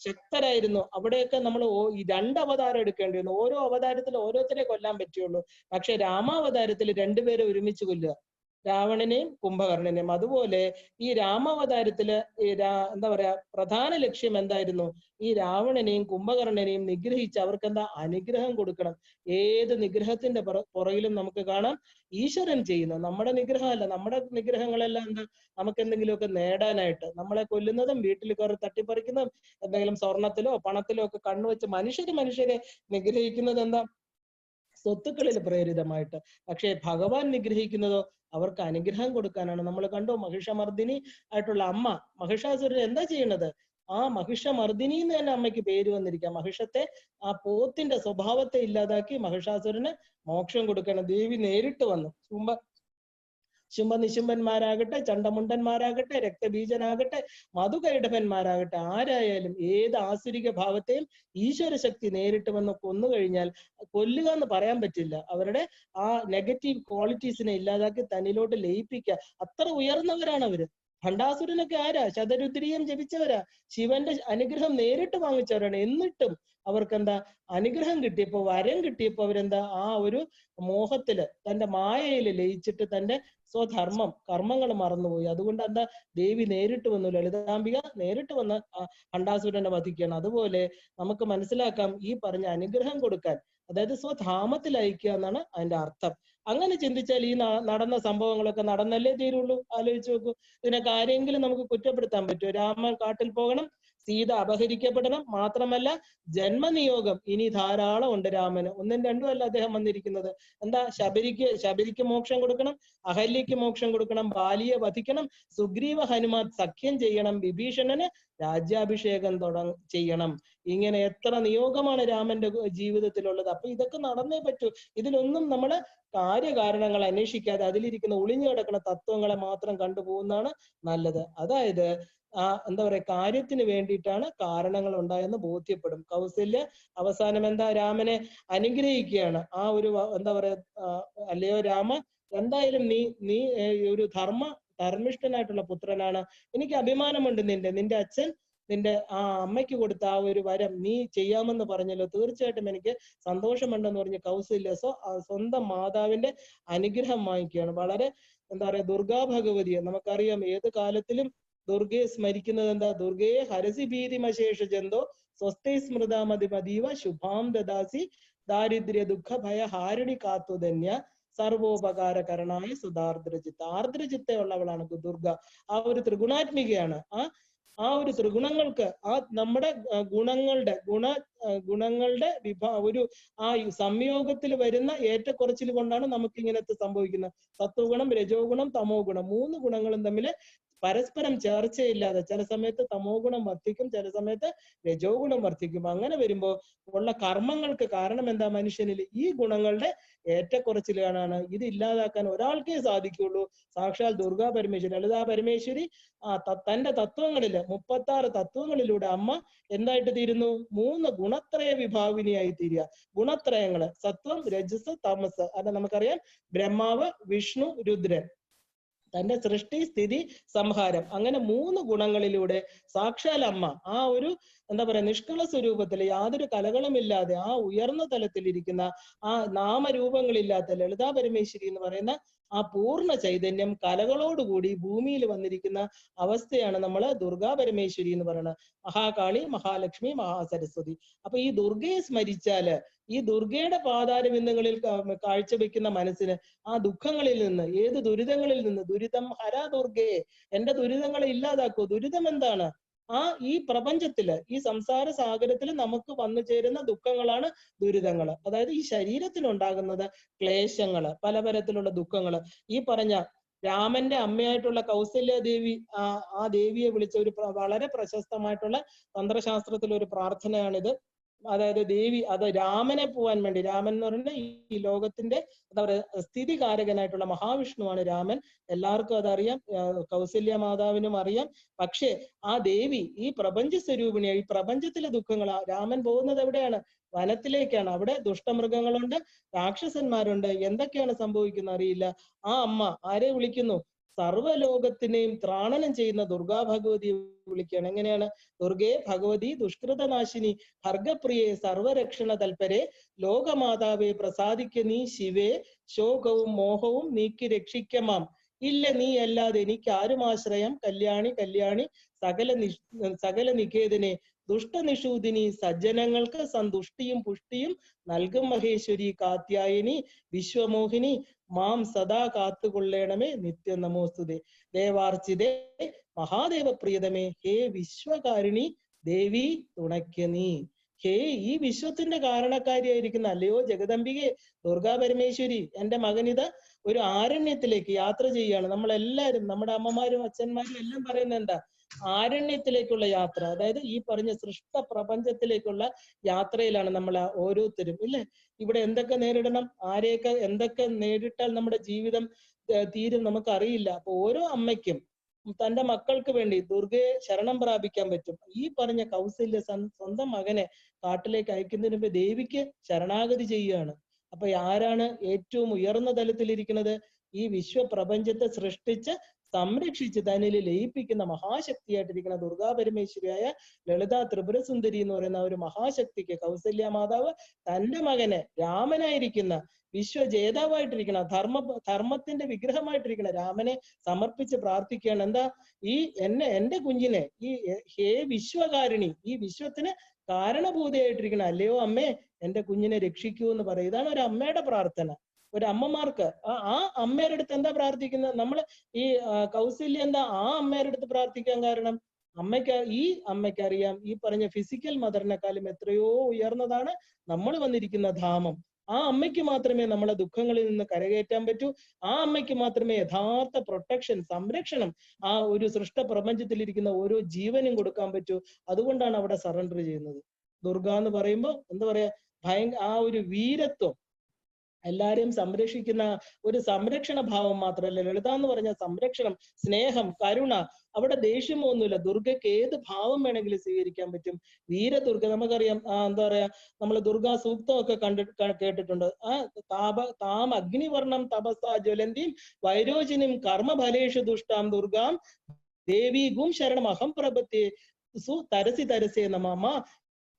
ശക്തരായിരുന്നു. അവിടെയൊക്കെ നമ്മൾ 2 അവതാരം എടുക്കേണ്ടി വന്നു. ഓരോ അവതാരത്തിൽ ഓരോരുത്തരെ കൊല്ലാൻ പറ്റുള്ളൂ. പക്ഷെ രാമാവതാരത്തിൽ 2 പേരെ ഒരുമിച്ച് കൊല്ലുക, രാവണനെയും കുംഭകർണനെയും. അതുപോലെ ഈ രാമാവതാരത്തില് എന്താ പറയാ, പ്രധാന ലക്ഷ്യം എന്തായിരുന്നു? ഈ രാവണനെയും കുംഭകർണനെയും നിഗ്രഹിച്ച് അവർക്ക് അനുഗ്രഹം കൊടുക്കണം. ഏത് നിഗ്രഹത്തിന്റെ പുറകിലും നമുക്ക് കാണാം ഈശ്വരൻ ചെയ്യുന്നു. നമ്മുടെ നിഗ്രഹമല്ല. നമ്മുടെ നിഗ്രഹങ്ങളെല്ലാം നമുക്ക് എന്തെങ്കിലുമൊക്കെ നേടാനായിട്ട്, നമ്മളെ കൊല്ലുന്നതും വീട്ടിൽ കയറി തട്ടിപ്പറിക്കുന്നതും എന്തെങ്കിലും സ്വർണത്തിലോ പണത്തിലോ ഒക്കെ കണ്ണുവെച്ച് മനുഷ്യരെ നിഗ്രഹിക്കുന്നത് സ്വത്തുക്കളിൽ പ്രേരിതമായിട്ട്. പക്ഷെ ഭഗവാൻ നിഗ്രഹിക്കുന്നതോ അവർക്ക് അനുഗ്രഹം കൊടുക്കാനാണ്. നമ്മൾ കണ്ടു, മഹിഷമർദിനി ആയിട്ടുള്ള അമ്മ മഹിഷാസുരൻ എന്താ ചെയ്യണത്? മഹിഷമർദിനി എന്ന് തന്നെ അമ്മയ്ക്ക് പേര് വന്നിരിക്കാം. മഹിഷത്തെ, പോത്തിന്റെ സ്വഭാവത്തെ ഇല്ലാതാക്കി മഹിഷാസുരന് മോക്ഷം കൊടുക്കണം. ദേവി നേരിട്ട് വന്നു. ശുംഭനിശുംഭന്മാരാകട്ടെ, ചണ്ടമുണ്ടന്മാരാകട്ടെ, രക്തബീജനാകട്ടെ, മധുകൈടഭന്മാരാകട്ടെ, ആരായാലും ഏത് ആസുരിക ഭാവത്തെയും ഈശ്വര ശക്തി നേരിട്ട് വന്ന് കൊന്നു കഴിഞ്ഞാൽ കൊല്ലുക എന്ന് പറയാൻ പറ്റില്ല. അവരുടെ ആ നെഗറ്റീവ് ക്വാളിറ്റീസിനെ ഇല്ലാതാക്കി തന്നിലോട്ട് ലയിപ്പിക്കുക. അത്ര ഉയർന്നവരാണ് അവര്. ഭണ്ഡാസുരനൊക്കെ ആരാ? ശതരുദ്രീയം ജപിച്ചവരാ, ശിവന്റെ അനുഗ്രഹം നേരിട്ട് വാങ്ങിച്ചവരാണ്. എന്നിട്ടും അവർക്ക് എന്താ അനുഗ്രഹം കിട്ടിയപ്പോ, വരം കിട്ടിയപ്പോ അവരെന്താ ആ ഒരു മോഹത്തില് തന്റെ മായയില് ലയിച്ചിട്ട് തന്റെ സ്വധർമ്മം കർമ്മങ്ങൾ മറന്നുപോയി. അതുകൊണ്ട് എന്താ ദേവി നേരിട്ട് വന്നു, ലളിതാംബിക നേരിട്ട് വന്ന് ഹണ്ടാസുരനെ വധിക്കുകയാണ്. അതുപോലെ നമുക്ക് മനസ്സിലാക്കാം ഈ പറഞ്ഞ അനുഗ്രഹം കൊടുക്കാൻ, അതായത് സ്വധാമത്തിൽ അയക്കുക എന്നാണ് അതിന്റെ അർത്ഥം. അങ്ങനെ ചിന്തിച്ചാൽ ഈ നടന്ന സംഭവങ്ങളൊക്കെ നടന്നല്ലേ തീരുള്ളൂ. ആലോചിച്ച് നോക്കൂ. ഇതിനൊക്കെ ആരെങ്കിലും നമുക്ക് കുറ്റപ്പെടുത്താൻ പറ്റുമോ? രാമൻ കാട്ടിൽ പോകണം, സീത അപഹരിക്കപ്പെടണം, മാത്രമല്ല ജന്മനിയോഗം ഇനി ധാരാളം ഉണ്ട് രാമന്. ഒന്നും രണ്ടും അല്ല അദ്ദേഹം വന്നിരിക്കുന്നത്. എന്താ ശബരിക്ക് മോക്ഷം കൊടുക്കണം, അഹല്യക്ക് മോക്ഷം കൊടുക്കണം, ബാലിയെ വധിക്കണം, സുഗ്രീവ ഹനുമാൻ സഖ്യം ചെയ്യണം, വിഭീഷണന് രാജ്യാഭിഷേകം ചെയ്യണം. ഇങ്ങനെ എത്ര നിയോഗമാണ് രാമന്റെ ജീവിതത്തിലുള്ളത്. അപ്പൊ ഇതൊക്കെ നടന്നേ പറ്റൂ. ഇതിലൊന്നും നമ്മള് കാര്യകാരണങ്ങൾ അന്വേഷിക്കാതെ അതിലിരിക്കുന്ന ഒളിഞ്ഞു കിടക്കുന്ന തത്വങ്ങളെ മാത്രം കണ്ടുപോകുന്നതാണ് നല്ലത്. അതായത് എന്താ പറയാ, കാര്യത്തിന് വേണ്ടിയിട്ടാണ് കാരണങ്ങൾ ഉണ്ടായെന്ന് ബോധ്യപ്പെടും. കൗസല്യ അവസാനം എന്താ രാമനെ അനുഗ്രഹിക്കുകയാണ്. ആ ഒരു എന്താ പറയാ, അല്ലയോ രാമ, എന്തായാലും നീ ഒരു ധർമ്മിഷ്ഠനായിട്ടുള്ള പുത്രനാണ്. എനിക്ക് അഭിമാനമുണ്ട് നിന്റെ അച്ഛൻ നിന്റെ ആ അമ്മയ്ക്ക് കൊടുത്ത ആ ഒരു വരം നീ ചെയ്യാമെന്ന് പറഞ്ഞല്ലോ, തീർച്ചയായിട്ടും എനിക്ക് സന്തോഷമുണ്ടെന്ന് പറഞ്ഞ് കൗസല്യ സ്വന്തം മാതാവിന്റെ അനുഗ്രഹം വാങ്ങിക്കുകയാണ്. വളരെ എന്താ പറയാ, ദുർഗാ ഭഗവതിയെ നമുക്കറിയാം, ഏത് കാലത്തിലും ദുർഗയെ സ്മരിക്കുന്നത് എന്താ, ദുർഗയെ ഹരസി ഭീതിമശേഷ ജന്തോ സ്വസ്ഥൈ സ്മൃതാമതിമതീവ ശുഭാം ദദാസി ദാരിദ്ര്യ ദുഃഖ ഭയ ഹാരിണി കാത്തുധന്യ സർവോപകാരകരണായ സുധാർദ്രചിത്ത. ആർദ്രചിത്തയുള്ളവളാണ് ദുർഗ. ആ ഒരു ത്രിഗുണാത്മികയാണ്. ആ ഒരു ത്രിഗുണങ്ങൾക്ക്, ആ നമ്മുടെ ഗുണങ്ങളുടെ ഒരു ആ സംയോഗത്തിൽ വരുന്ന ഏറ്റക്കുറച്ചിൽ കൊണ്ടാണ് നമുക്ക് ഇങ്ങനത്തെ സംഭവിക്കുന്നത്. സത്വഗുണം, രജോ ഗുണം, തമോ ഗുണം, 3 ഗുണങ്ങളും തമ്മിൽ പരസ്പരം ചേർച്ചയില്ലാതെ ചില സമയത്ത് തമോ ഗുണം വർദ്ധിക്കും, ചില സമയത്ത് രജോ ഗുണം വർദ്ധിക്കും. അങ്ങനെ വരുമ്പോൾ ഉള്ള കർമ്മങ്ങൾക്ക് കാരണം എന്താ, മനുഷ്യനിൽ ഈ ഗുണങ്ങളുടെ ഏറ്റക്കുറച്ചിലാണ്. ഇത് ഇല്ലാതാക്കാൻ ഒരാൾക്കേ സാധിക്കുള്ളൂ, സാക്ഷാൽ ദുർഗാ പരമേശ്വരി, ലളിതാ പരമേശ്വരി. തന്റെ തത്വങ്ങളില് 36 തത്വങ്ങളിലൂടെ അമ്മ എന്തായിട്ട് തീരുന്നു, 3 ഗുണത്രയ വിഭാവിനിയായി തീരുക. ഗുണത്രയങ്ങള് സത്വം, രജസ്, തമസ്. അത് നമുക്കറിയാം, ബ്രഹ്മാവ്, വിഷ്ണു, രുദ്രൻ. തന്റെ സൃഷ്ടി, സ്ഥിതി, സംഹാരം, അങ്ങനെ 3 ഗുണങ്ങളിലൂടെ സാക്ഷാൽ അമ്മ ആ ഒരു എന്താ പറയാ നിഷ്കള സ്വരൂപത്തിൽ യാതൊരു കലകളുമില്ലാതെ ആ ഉയർന്ന തലത്തിലിരിക്കുന്ന ആ നാമരൂപങ്ങളില്ലാത്ത ലളിതാ പരമേശ്വരി എന്ന് പറയുന്ന ആ പൂർണ്ണ ചൈതന്യം കലകളോടുകൂടി ഭൂമിയിൽ വന്നിരിക്കുന്ന അവസ്ഥയാണ് നമ്മൾ ദുർഗാ പരമേശ്വരി എന്ന് പറയുന്നത്. മഹാകാളി, മഹാലക്ഷ്മി, മഹാസരസ്വതി. അപ്പൊ ഈ ദുർഗയെ സ്മരിച്ചാല്, ഈ ദുർഗയുടെ പാതാരബിന്ദങ്ങളിൽ കാഴ്ചവെക്കുന്ന മനസ്സിന് ആ ദുഃഖങ്ങളിൽ നിന്ന്, ഏത് ദുരിതങ്ങളിൽ നിന്ന്, ദുരിതം ഹര ദുർഗയെ, എന്റെ ദുരിതങ്ങളെ ഇല്ലാതാക്കൂ. ദുരിതം എന്താണ്? ഈ പ്രപഞ്ചത്തില്, ഈ സംസാര സാഗരത്തിൽ നമുക്ക് വന്നു ചേരുന്ന ദുഃഖങ്ങളാണ് ദുരിതങ്ങള്. അതായത് ഈ ശരീരത്തിനുണ്ടാകുന്നത് ക്ലേശങ്ങള്, പലതരത്തിലുള്ള ദുഃഖങ്ങള്. ഈ പറഞ്ഞ രാമന്റെ അമ്മയായിട്ടുള്ള കൗസല്യ ദേവി, ആ ദേവിയെ വിളിച്ച ഒരു വളരെ പ്രശസ്തമായിട്ടുള്ള തന്ത്രശാസ്ത്രത്തിലെ ഒരു പ്രാർത്ഥനയാണിത്. അതായത് ദേവി അത് രാമനെ പോവാൻ വേണ്ടി, രാമൻ എന്ന് പറഞ്ഞാൽ ഈ ലോകത്തിന്റെ എന്താ പറയുക സ്ഥിതികാരകനായിട്ടുള്ള മഹാവിഷ്ണുവാണ് രാമൻ. എല്ലാവർക്കും അതറിയാം, കൗസല്യ മാതാവിനും അറിയാം. പക്ഷേ ആ ദേവി ഈ പ്രപഞ്ച സ്വരൂപിണിയാണ്. ഈ പ്രപഞ്ചത്തിലെ ദുഃഖങ്ങൾ, രാമൻ പോകുന്നത് എവിടെയാണ്? വനത്തിലേക്കാണ്. അവിടെ ദുഷ്ടമൃഗങ്ങളുണ്ട്, രാക്ഷസന്മാരുണ്ട്, എന്തൊക്കെയാണ് സംഭവിക്കുന്നത് അറിയില്ല. ആ അമ്മ ആരെ വിളിക്കുന്നു? സർവ്വലോകത്തിനെയും ത്രാണനം ചെയ്യുന്ന ദുർഗാ ഭഗവതിയെ വിളിക്കുകയാണ്. എങ്ങനെയാണ്? ദുർഗേ ഭഗവതി ദുഷ്കൃതനാശിനി ഭർഗപ്രിയെ സർവരക്ഷണ തൽപരെ ലോകമാതാവെ പ്രസാദിക്ക നീ ശിവേ ശോകവും മോഹവും നീക്കി രക്ഷിക്കമാം. ഇല്ല നീ അല്ലാതെ എനിക്ക് ആരും ആശ്രയം. കല്യാണി കല്യാണി സകല നികേതനെ ദുഷ്ടനിഷൂദിനി സജ്ജനങ്ങൾക്ക് സന്തുഷ്ടിയും പുഷ്ടിയും നൽകും മഹേശ്വരി കാത്യായനി വിശ്വമോഹിനി മാം സദാ കാത്തുകൊള്ളേണമേ നിത്യം നമോസ്തുതേ. ദേവാർച്ചിതേ മഹാദേവ പ്രിയതമേ ഹേ വിശ്വകാരിണി ദേവി തുണയ്ക്ക നീ. ഹേ ഈ വിശ്വത്തിന്റെ കാരണക്കാരിയായിരിക്കുന്ന അല്ലയോ ജഗദംബികെ, ദുർഗാ പരമേശ്വരി, എന്റെ മകനിത് ഒരു ആരണ്യത്തിലേക്ക് യാത്ര ചെയ്യുകയാണ്. നമ്മളെല്ലാരും, നമ്മുടെ അമ്മമാരും അച്ഛന്മാരും എല്ലാം പറയുന്നത് എന്താ? ആരണ്യത്തിലേക്കുള്ള യാത്ര. അതായത് ഈ പറഞ്ഞ സൃഷ്ട പ്രപഞ്ചത്തിലേക്കുള്ള യാത്രയിലാണ് നമ്മൾ ഓരോരുത്തരും, ഇല്ലേ? ഇവിടെ എന്തൊക്കെ നേരിടണം, ആരെയൊക്കെ എന്തൊക്കെ നേരിട്ടാൽ നമ്മുടെ ജീവിതം തീരും നമുക്കറിയില്ല. അപ്പൊ ഓരോ അമ്മയ്ക്കും തന്റെ മക്കൾക്ക് വേണ്ടി ദുർഗയെ ശരണം പ്രാപിക്കാൻ പറ്റും. ഈ പറഞ്ഞ കൗസല്യ സ്വന്തം മകനെ കാട്ടിലേക്ക് അയക്കുന്നതിന് മുമ്പ് ദേവിക്ക് ശരണാഗതി ചെയ്യുകയാണ്. അപ്പൊ ആരാണ് ഏറ്റവും ഉയർന്ന തലത്തിലിരിക്കുന്നത്? ഈ വിശ്വപ്രപഞ്ചത്തെ സൃഷ്ടിച്ച് സംരക്ഷിച്ച് തന്നിൽ ലയിപ്പിക്കുന്ന മഹാശക്തിയായിട്ടിരിക്കുന്ന ദുർഗാ പരമേശ്വരിയായ ലളിതാ ത്രിപുര സുന്ദരി എന്ന് പറയുന്ന ഒരു മഹാശക്തിക്ക് കൗസല്യ മാതാവ് തന്റെ മകനെ രാമനായിരിക്കുന്ന വിശ്വജേതാവായിട്ടിരിക്കുന്ന ധർമ്മത്തിന്റെ വിഗ്രഹമായിട്ടിരിക്കുന്ന രാമനെ സമർപ്പിച്ച് പ്രാർത്ഥിക്കുകയാണ്. എന്താ? എന്റെ കുഞ്ഞിനെ ഹേ വിശ്വകാരിണി, ഈ വിശ്വത്തിന് കാരണഭൂതയായിട്ടിരിക്കണം, അല്ലയോ അമ്മേ എന്റെ കുഞ്ഞിനെ രക്ഷിക്കൂ എന്ന് പറയും. ഇതാണ് ഒരു അമ്മയുടെ പ്രാർത്ഥന. ഒരു അമ്മമാർക്ക് ആ അമ്മയുടെ അടുത്ത് എന്താ പ്രാർത്ഥിക്കുന്നത്? നമ്മൾ ഈ കൗസല്യ എന്താ ആ അമ്മയുടെ അടുത്ത് പ്രാർത്ഥിക്കാൻ കാരണം? ഈ അമ്മയ്ക്ക് അറിയാം ഈ പറഞ്ഞ ഫിസിക്കൽ മദറിനെക്കാളും എത്രയോ ഉയർന്നതാണ് നമ്മൾ വന്നിരിക്കുന്ന ധാമം. ആ അമ്മയ്ക്ക് മാത്രമേ നമ്മളെ ദുഃഖങ്ങളിൽ നിന്ന് കരകയറ്റാൻ പറ്റൂ. ആ അമ്മയ്ക്ക് മാത്രമേ യഥാർത്ഥ പ്രൊട്ടക്ഷൻ, സംരക്ഷണം ആ ഒരു സൃഷ്ട പ്രപഞ്ചത്തിൽ ഇരിക്കുന്ന ഓരോ ജീവനും കൊടുക്കാൻ പറ്റൂ. അതുകൊണ്ടാണ് അവിടെ സറണ്ടർ ചെയ്യുന്നത്. ദുർഗ എന്ന് പറയുമ്പോൾ എന്താ പറയാ, ആ ഒരു വീരത്വം, എല്ലാരെയും സംരക്ഷിക്കുന്ന ഒരു സംരക്ഷണ ഭാവം മാത്രമല്ല. ലളിത എന്ന് പറഞ്ഞ സംരക്ഷണം, സ്നേഹം, കരുണ, അവിടെ ദേഷ്യമൊന്നുമില്ല. ദുർഗയ്ക്ക് ഏത് ഭാവം വേണമെങ്കിലും സ്വീകരിക്കാൻ പറ്റും. വീരദുർഗ നമുക്കറിയാം. എന്താ പറയാ, നമ്മൾ ദുർഗാ സൂക്തമൊക്കെ കേട്ടിട്ടുണ്ട്. താം അഗ്നിവർണം തപസ്സാ ജ്വലന്തിയും വൈരോചിനിയും കർമ്മഫലേഷു ദുഷ്ടാം ദുർഗാം ദേവി ഗും ശരണം അഹം പ്രപത്തി തരസി തരസേ നമ.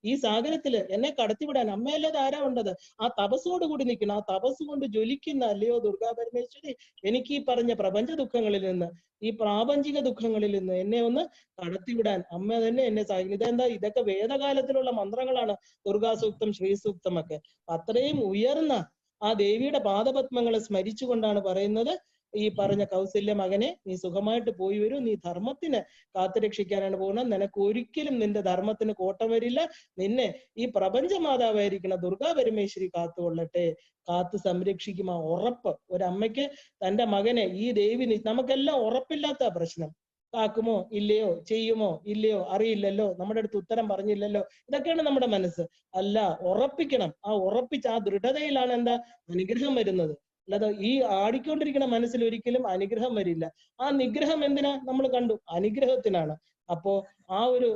ഈ സാഗരത്തില് എന്നെ കടത്തിവിടാൻ അമ്മയല്ലാതെ ആരാ ഉണ്ടത്? ആ തപസ്സോട് കൂടി നിൽക്കണം. ആ തപസ് കൊണ്ട് ജ്വലിക്കുന്ന അല്ലയോ ദുർഗാ പരമേശ്വരി, എനിക്ക് ഈ പറഞ്ഞ പ്രപഞ്ച ദുഃഖങ്ങളിൽ നിന്ന്, ഈ പ്രാപഞ്ചിക ദുഃഖങ്ങളിൽ നിന്ന് എന്നെ ഒന്ന് കടത്തിവിടാൻ അമ്മ തന്നെ എന്നെ സഹായിക്കും. ഇതെന്താ? ഇതൊക്കെ വേദകാലത്തിലുള്ള മന്ത്രങ്ങളാണ്. ദുർഗാസൂക്തം, ശ്രീസൂക്തം ഒക്കെ. അത്രയും ഉയർന്ന ആ ദേവിയുടെ പാദപത്മങ്ങളെ സ്മരിച്ചുകൊണ്ടാണ് പറയുന്നത്, ഈ പറഞ്ഞ കൗസല്യ മകനെ നീ സുഖമായിട്ട് പോയി വരൂ, നീ ധർമ്മത്തിന് കാത്തുരക്ഷിക്കാനാണ് പോകുന്നത്, നിനക്ക് ഒരിക്കലും നിന്റെ ധർമ്മത്തിന് കോട്ടം വരില്ല, നിന്നെ ഈ പ്രപഞ്ച മാതാവായിരിക്കുന്ന ദുർഗാ പരമേശ്വരി കാത്തുകൊള്ളട്ടെ, കാത്തു സംരക്ഷിക്കും. ആ ഉറപ്പ് ഒരമ്മയ്ക്ക് തന്റെ മകനെ, ഈ ദേവി, നമുക്കെല്ലാം ഉറപ്പില്ലാത്ത പ്രശ്നം, കാക്കുമോ ഇല്ലയോ, ചെയ്യുമോ ഇല്ലയോ, അറിയില്ലല്ലോ, നമ്മുടെ അടുത്ത് ഉത്തരം പറഞ്ഞില്ലല്ലോ, ഇതൊക്കെയാണ് നമ്മുടെ മനസ്സ്. അല്ല, ഉറപ്പിക്കണം. ആ ഉറപ്പിച്ച ആ ദൃഢതയിലാണ് എന്താ അനുഗ്രഹം വരുന്നത്. അല്ലാതെ ഈ ആടിക്കൊണ്ടിരിക്കുന്ന മനസ്സിൽ ഒരിക്കലും അനുഗ്രഹം വരില്ല. ആ നിഗ്രഹം എന്തിനാ? നമ്മൾ കണ്ടു, അനുഗ്രഹത്തിനാണ്. അപ്പോ ആ ഒരു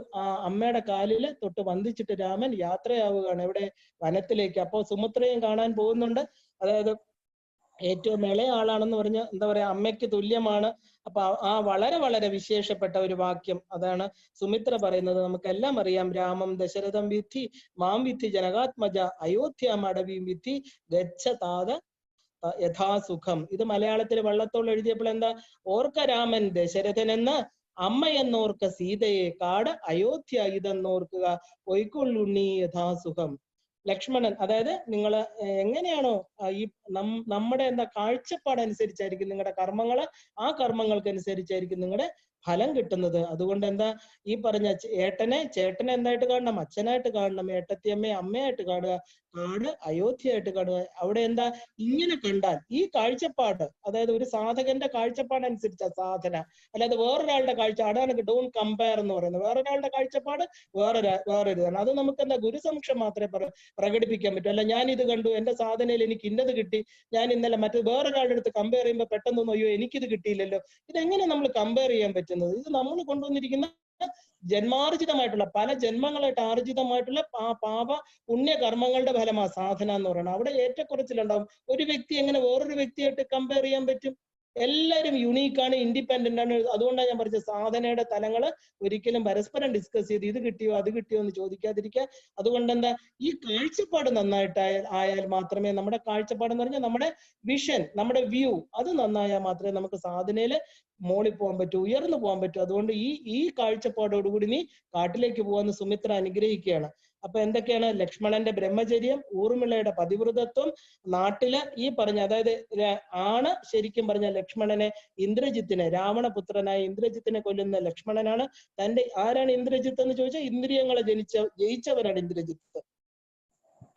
അമ്മയുടെ കാലില് തൊട്ട് വന്ദിച്ചിട്ട് രാമൻ യാത്രയാവുകയാണ്. എവിടെ? വനത്തിലേക്ക്. അപ്പോ സുമിത്രയും കാണാൻ പോകുന്നുണ്ട്. അതായത് ഏറ്റവും ഇളയ ആളാണെന്ന് പറഞ്ഞ എന്താ പറയാ, അമ്മയ്ക്ക് തുല്യമാണ്. അപ്പൊ ആ വളരെ വളരെ വിശേഷപ്പെട്ട ഒരു വാക്യം അതാണ് സുമിത്ര പറയുന്നത്. നമുക്കെല്ലാം അറിയാം, രാമം ദശരഥം വിദ്ധി മാം വിദ്ധി ജനകാത്മജ അയോധ്യ മടവീം വിദ്ധി ഗച്ഛതാത യഥാസുഖം. ഇത് മലയാളത്തിൽ വള്ളത്തോൾ എഴുതിയപ്പോൾ എന്താ? ഓർക്ക രാമൻ ദശരഥൻ എന്ന്, അമ്മ എന്നോർക്ക സീതയെ, കാട് അയോധ്യ ഇതെന്നോർക്കുക, പൊയ്ക്കൊള്ളുണ്ണി യഥാസുഖം. ലക്ഷ്മണൻ, അതായത് നിങ്ങൾ എങ്ങനെയാണോ ഈ നമ്മുടെ എന്താ കാഴ്ചപ്പാടനുസരിച്ചായിരിക്കും നിങ്ങളുടെ കർമ്മങ്ങള്, ആ കർമ്മങ്ങൾക്ക് അനുസരിച്ചായിരിക്കും നിങ്ങളുടെ ഫലം കിട്ടുന്നത്. അതുകൊണ്ട് എന്താ ഈ പറഞ്ഞ ഏട്ടനെ എന്തായിട്ട് കാണണം? അച്ഛനായിട്ട് കാണണം. ഏട്ടത്തിയമ്മയെ അമ്മയായിട്ട് കാണുക. കാട് അയോധ്യയായിട്ട് കാണുക. അവിടെ എന്താ ഇങ്ങനെ കണ്ടാൽ ഈ കാഴ്ചപ്പാട്, അതായത് ഒരു സാധകന്റെ കാഴ്ചപ്പാടനുസരിച്ച സാധന, അല്ലാതെ വേറൊരാളുടെ കാഴ്ച, അതാണ് ഡോണ്ട് കമ്പയർ എന്ന് പറയുന്നത്. വേറൊരാളുടെ കാഴ്ചപ്പാട് വേറൊരിതാണ്. അത് നമുക്ക് എന്താ ഗുരുസമക്ഷം മാത്രമേ പ്രകടിപ്പിക്കാൻ പറ്റും. അല്ല, ഞാൻ ഇത് കണ്ടു, എന്റെ സാധനയിൽ എനിക്ക് ഇന്നത് കിട്ടി, ഞാൻ ഇന്നലെ വേറൊരാളുടെ അടുത്ത് കമ്പയർ ചെയ്യുമ്പോൾ പെട്ടെന്നൊന്നും അയ്യോ എനിക്കിത് കിട്ടിയില്ലല്ലോ, ഇതെങ്ങനെ നമ്മൾ കമ്പയർ ചെയ്യാൻ പറ്റുന്നത്? ഇത് നമ്മൾ കൊണ്ടുവന്നിരിക്കുന്ന ജന്മാർജിതമായിട്ടുള്ള, പല ജന്മങ്ങളായിട്ട് ആർജിതമായിട്ടുള്ള പാപ പുണ്യ കർമ്മങ്ങളുടെ ഫലമാ സാധന എന്ന് പറയുന്നത്. അവിടെ ഏറ്റക്കുറച്ചിലുണ്ടാവും. ഒരു വ്യക്തി എങ്ങനെ വേറൊരു വ്യക്തിയായിട്ട് കമ്പയർ ചെയ്യാൻ പറ്റും? എല്ലാവരും യുണീക്കാണ്, ഇൻഡിപെൻഡന്റ് ആണ്. അതുകൊണ്ടാണ് ഞാൻ പറഞ്ഞത് സാധനയുടെ തലങ്ങള് ഒരിക്കലും പരസ്പരം ഡിസ്കസ് ചെയ്ത് ഇത് കിട്ടിയോ അത് കിട്ടിയോ എന്ന് ചോദിക്കാതിരിക്കുക. അതുകൊണ്ട് എന്താ, ഈ കാഴ്ചപ്പാട് നന്നായിട്ട് ആയാൽ മാത്രമേ, നമ്മുടെ കാഴ്ചപ്പാട് എന്ന് പറഞ്ഞാൽ നമ്മുടെ വിഷൻ, നമ്മുടെ വ്യൂ, അത് നന്നായാൽ മാത്രമേ നമുക്ക് സാധനയില് മോളിൽ പോകാൻ പറ്റൂ, ഉയർന്നു പോകാൻ പറ്റൂ. അതുകൊണ്ട് ഈ കാഴ്ചപ്പാടോടുകൂടി നീ കാട്ടിലേക്ക് പോകാന്ന് സുമിത്ര അനുഗ്രഹിക്കുകയാണ്. അപ്പൊ എന്തൊക്കെയാണ്? ലക്ഷ്മണന്റെ ബ്രഹ്മചര്യം, ഊർമിളയുടെ പതിവ്രതത്വം, നാട്ടില് ഈ പറഞ്ഞ, അതായത് ആണ് ശരിക്കും പറഞ്ഞ ലക്ഷ്മണനെ, ഇന്ദ്രജിത്തിനെ, രാവണപുത്രനായ ഇന്ദ്രജിത്തിനെ കൊല്ലുന്ന ലക്ഷ്മണനാണ്. ആരാണ് ഇന്ദ്രജിത്ത് എന്ന് ചോദിച്ചാൽ ഇന്ദ്രിയങ്ങളെ ജയിച്ചവരാണ് ഇന്ദ്രജിത്ത്.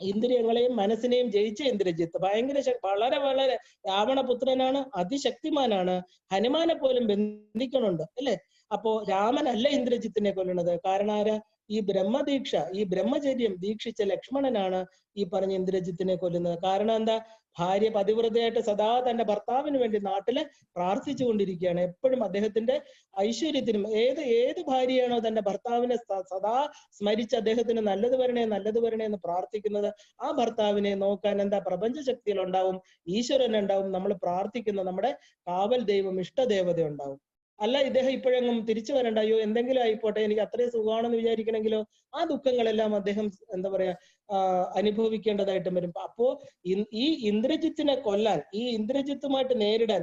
ഇന്ദ്രിയങ്ങളെയും മനസ്സിനെയും ജയിച്ച ഇന്ദ്രജിത്ത് ഭയങ്കര വളരെ വളരെ രാവണപുത്രനാണ്, അതിശക്തിമാനാണ്, ഹനുമാനെ പോലും ബന്ധിക്കണുണ്ട് അല്ലെ. അപ്പോ രാമനല്ല ഇന്ദ്രജിത്തിനെ കൊല്ലുന്നത്. കാരണം ആരാ? ഈ ബ്രഹ്മദീക്ഷ, ഈ ബ്രഹ്മചര്യം ദീക്ഷിച്ച ലക്ഷ്മണനാണ് ഈ പറഞ്ഞ ഇന്ദ്രജിത്തിനെ കൊല്ലുന്നത്. കാരണം എന്താ? ഭാര്യ പതിവ്രതയായിട്ട് സദാ തന്റെ ഭർത്താവിന് വേണ്ടി നാട്ടില് പ്രാർത്ഥിച്ചു കൊണ്ടിരിക്കുകയാണ്. എപ്പോഴും അദ്ദേഹത്തിന്റെ ഐശ്വര്യത്തിനും, ഏത് ഭാര്യയാണോ തന്റെ ഭർത്താവിനെ സദാ സ്മരിച്ച് അദ്ദേഹത്തിന് നല്ലത് വരണേ എന്ന് പ്രാർത്ഥിക്കുന്നത്, ആ ഭർത്താവിനെ നോക്കാൻ എന്താ പ്രപഞ്ച ശക്തികൾ ഉണ്ടാവും, ഈശ്വരൻ ഉണ്ടാവും, നമ്മൾ പ്രാർത്ഥിക്കുന്ന നമ്മുടെ കാവൽ ദൈവം, ഇഷ്ടദേവത ഉണ്ടാവും. അല്ല ഇദ്ദേഹം ഇപ്പോഴെങ്ങും തിരിച്ചു വരണ്ട, അയ്യോ എന്തെങ്കിലും ആയിപ്പോട്ടെ, എനിക്ക് അത്രയും സുഖമാണെന്ന് വിചാരിക്കണമെങ്കിലോ ആ ദുഃഖങ്ങളെല്ലാം അദ്ദേഹം എന്താ പറയാ അനുഭവിക്കേണ്ടതായിട്ടും വരും. അപ്പോ ഈ ഇന്ദ്രജിത്തിനെ കൊല്ലാൻ, ഈ ഇന്ദ്രജിത്തുമായിട്ട് നേരിടാൻ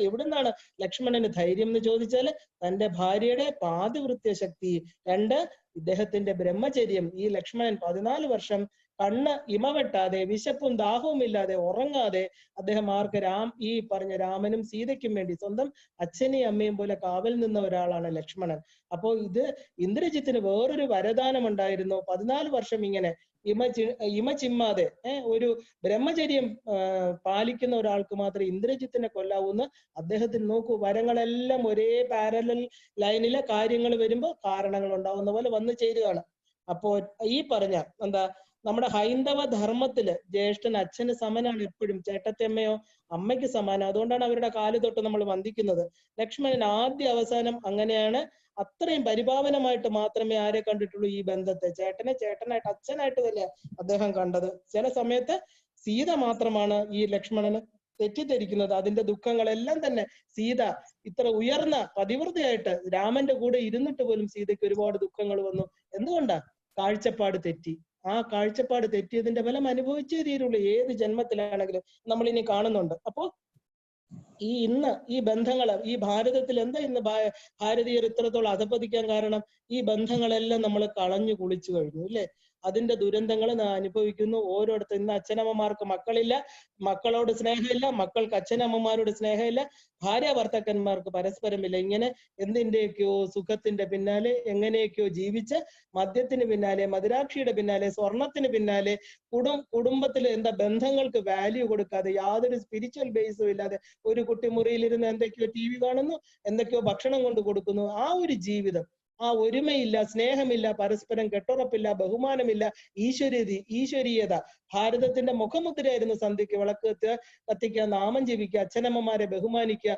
എവിടുന്നാണ് ലക്ഷ്മണന് ധൈര്യം എന്ന് ചോദിച്ചാൽ തന്റെ ഭാര്യയുടെ പാതിവൃത്യ ശക്തി, രണ്ട് ഇദ്ദേഹത്തിന്റെ ബ്രഹ്മചര്യം. ഈ ലക്ഷ്മണൻ 14 വർഷം കണ്ണ് ഇമവെട്ടാതെ വിശപ്പും ദാഹവും ഇല്ലാതെ ഉറങ്ങാതെ അദ്ദേഹം ഈ പറഞ്ഞ രാമനും സീതയ്ക്കും വേണ്ടി സ്വന്തം അച്ഛനെയും അമ്മയും പോലെ കാവൽ നിന്ന ഒരാളാണ് ലക്ഷ്മണൻ. അപ്പോ ഇത് ഇന്ദ്രജിത്തിന് വേറൊരു വരദാനം ഉണ്ടായിരുന്നു. 14 വർഷം ഇങ്ങനെ ഇമ ചിമ്മാതെ ഒരു ബ്രഹ്മചര്യം പാലിക്കുന്ന ഒരാൾക്ക് മാത്രമേ ഇന്ദ്രജിത്തിനെ കൊല്ലാവൂന്ന് അദ്ദേഹത്തിന് നോക്കൂ. വരങ്ങളെല്ലാം ഒരേ പാരലൽ ലൈനിലെ കാര്യങ്ങൾ വരുമ്പോൾ കാരണങ്ങൾ ഉണ്ടാവുന്ന പോലെ വന്നു ചേരുകയാണ്. അപ്പോ ഈ പറഞ്ഞ നമ്മുടെ ഹൈന്ദവ ധർമ്മത്തില് ജ്യേഷ്ഠൻ അച്ഛന് സമനാണ് എപ്പോഴും, ചേട്ടത്തിയമ്മയോ അമ്മയ്ക്ക് സമാനം. അതുകൊണ്ടാണ് അവരുടെ കാല് തൊട്ട് നമ്മൾ വന്ദിക്കുന്നത്. ലക്ഷ്മണൻ ആദ്യ അവസാനം അങ്ങനെയാണ്. അത്രയും പരിപാവനമായിട്ട് മാത്രമേ ആരെ കണ്ടിട്ടുള്ളൂ ഈ ബന്ധത്തെ. ചേട്ടനായിട്ട് അച്ഛനായിട്ട് തന്നെ അദ്ദേഹം കണ്ടത്. ചില സമയത്ത് സീത മാത്രമാണ് ഈ ലക്ഷ്മണന് തെറ്റിദ്ധരിക്കുന്നത്. അതിന്റെ ദുഃഖങ്ങളെല്ലാം തന്നെ സീത ഇത്ര ഉയർന്ന പതിവൃതയായിട്ട് രാമന്റെ കൂടെ ഇരുന്നിട്ട് പോലും സീതയ്ക്ക് ഒരുപാട് ദുഃഖങ്ങൾ വന്നു. എന്തുകൊണ്ടാ? കാഴ്ചപ്പാട് തെറ്റി. ആ കാഴ്ചപ്പാട് തെറ്റിയതിന്റെ ഫലം അനുഭവിച്ചേ തീരുള്ളൂ, ഏത് ജന്മത്തിലാണെങ്കിലും നമ്മൾ ഇനി കാണുന്നുണ്ട്. അപ്പോ ഇന്ന് ഈ ബന്ധങ്ങള് ഈ ഭാരതത്തിൽ എന്താ ഇന്ന് ഭാരതീയർ ഇത്രത്തോളം അധപ്പതിക്കാൻ കാരണം? ഈ ബന്ധങ്ങളെല്ലാം നമ്മൾ കളഞ്ഞു കുളിച്ചു കഴിഞ്ഞു അല്ലെ? അതിന്റെ ദുരന്തങ്ങൾ അനുഭവിക്കുന്നു ഓരോരുത്തർ. ഇന്ന് അച്ഛനമ്മമാർക്ക് മക്കളില്ല, മക്കളോട് സ്നേഹമില്ല, മക്കൾക്ക് അച്ഛനമ്മമാരോട് സ്നേഹമില്ല, ഭാര്യ ഭർത്താക്കന്മാർക്ക് പരസ്പരമില്ല. ഇങ്ങനെ എന്തിന്റെയൊക്കെയോ സുഖത്തിന്റെ പിന്നാലെ എങ്ങനെയൊക്കെയോ ജീവിച്ച് മദ്യത്തിന് പിന്നാലെ, മദിരാക്ഷിയുടെ പിന്നാലെ, സ്വർണത്തിന് പിന്നാലെ, കുടുംബത്തിൽ ബന്ധങ്ങൾക്ക് വാല്യൂ കൊടുക്കാതെ, യാതൊരു സ്പിരിച്വൽ ബേസും ഇല്ലാതെ ഒരു കുട്ടി മുറിയിലിരുന്ന് എന്തൊക്കെയോ TV കാണുന്നു, എന്തൊക്കെയോ ഭക്ഷണം കൊണ്ട് കൊടുക്കുന്നു. ആ ഒരു ജീവിതം, ആ ഒരുമയില്ല, സ്നേഹമില്ല, പരസ്പരം കെട്ടുറപ്പില്ല, ബഹുമാനമില്ല, ഈശ്വരീയത. ഭാരതത്തിന്റെ മുഖമുദ്രയായിരുന്നു സന്ധ്യയ്ക്ക് വിളക്ക് കത്തിക്കുക, നാമം ജപിക്കുക, അച്ഛനമ്മമാരെ ബഹുമാനിക്കുക,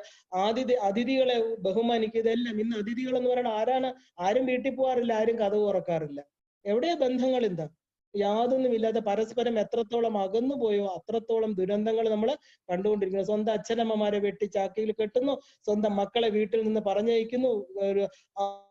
അതിഥികളെ ബഹുമാനിക്കുക. ഇതെല്ലാം ഇന്ന് അതിഥികൾ എന്ന് പറയുന്നത് ആരും വീട്ടിൽ പോകാറില്ല, ആരും കഥ തുറക്കാറില്ല. എവിടെയാ ബന്ധങ്ങൾ? എന്താ യാതൊന്നുമില്ലാതെ പരസ്പരം എത്രത്തോളം അകന്നു പോയോ അത്രത്തോളം ദുരന്തങ്ങൾ നമ്മൾ കണ്ടുകൊണ്ടിരിക്കുന്നു. സ്വന്തം അച്ഛനമ്മമാരെ വെട്ടി ചാക്കയിൽ കെട്ടുന്നു, സ്വന്തം മക്കളെ വീട്ടിൽ നിന്ന് പറഞ്ഞയക്കുന്നു, ഒരു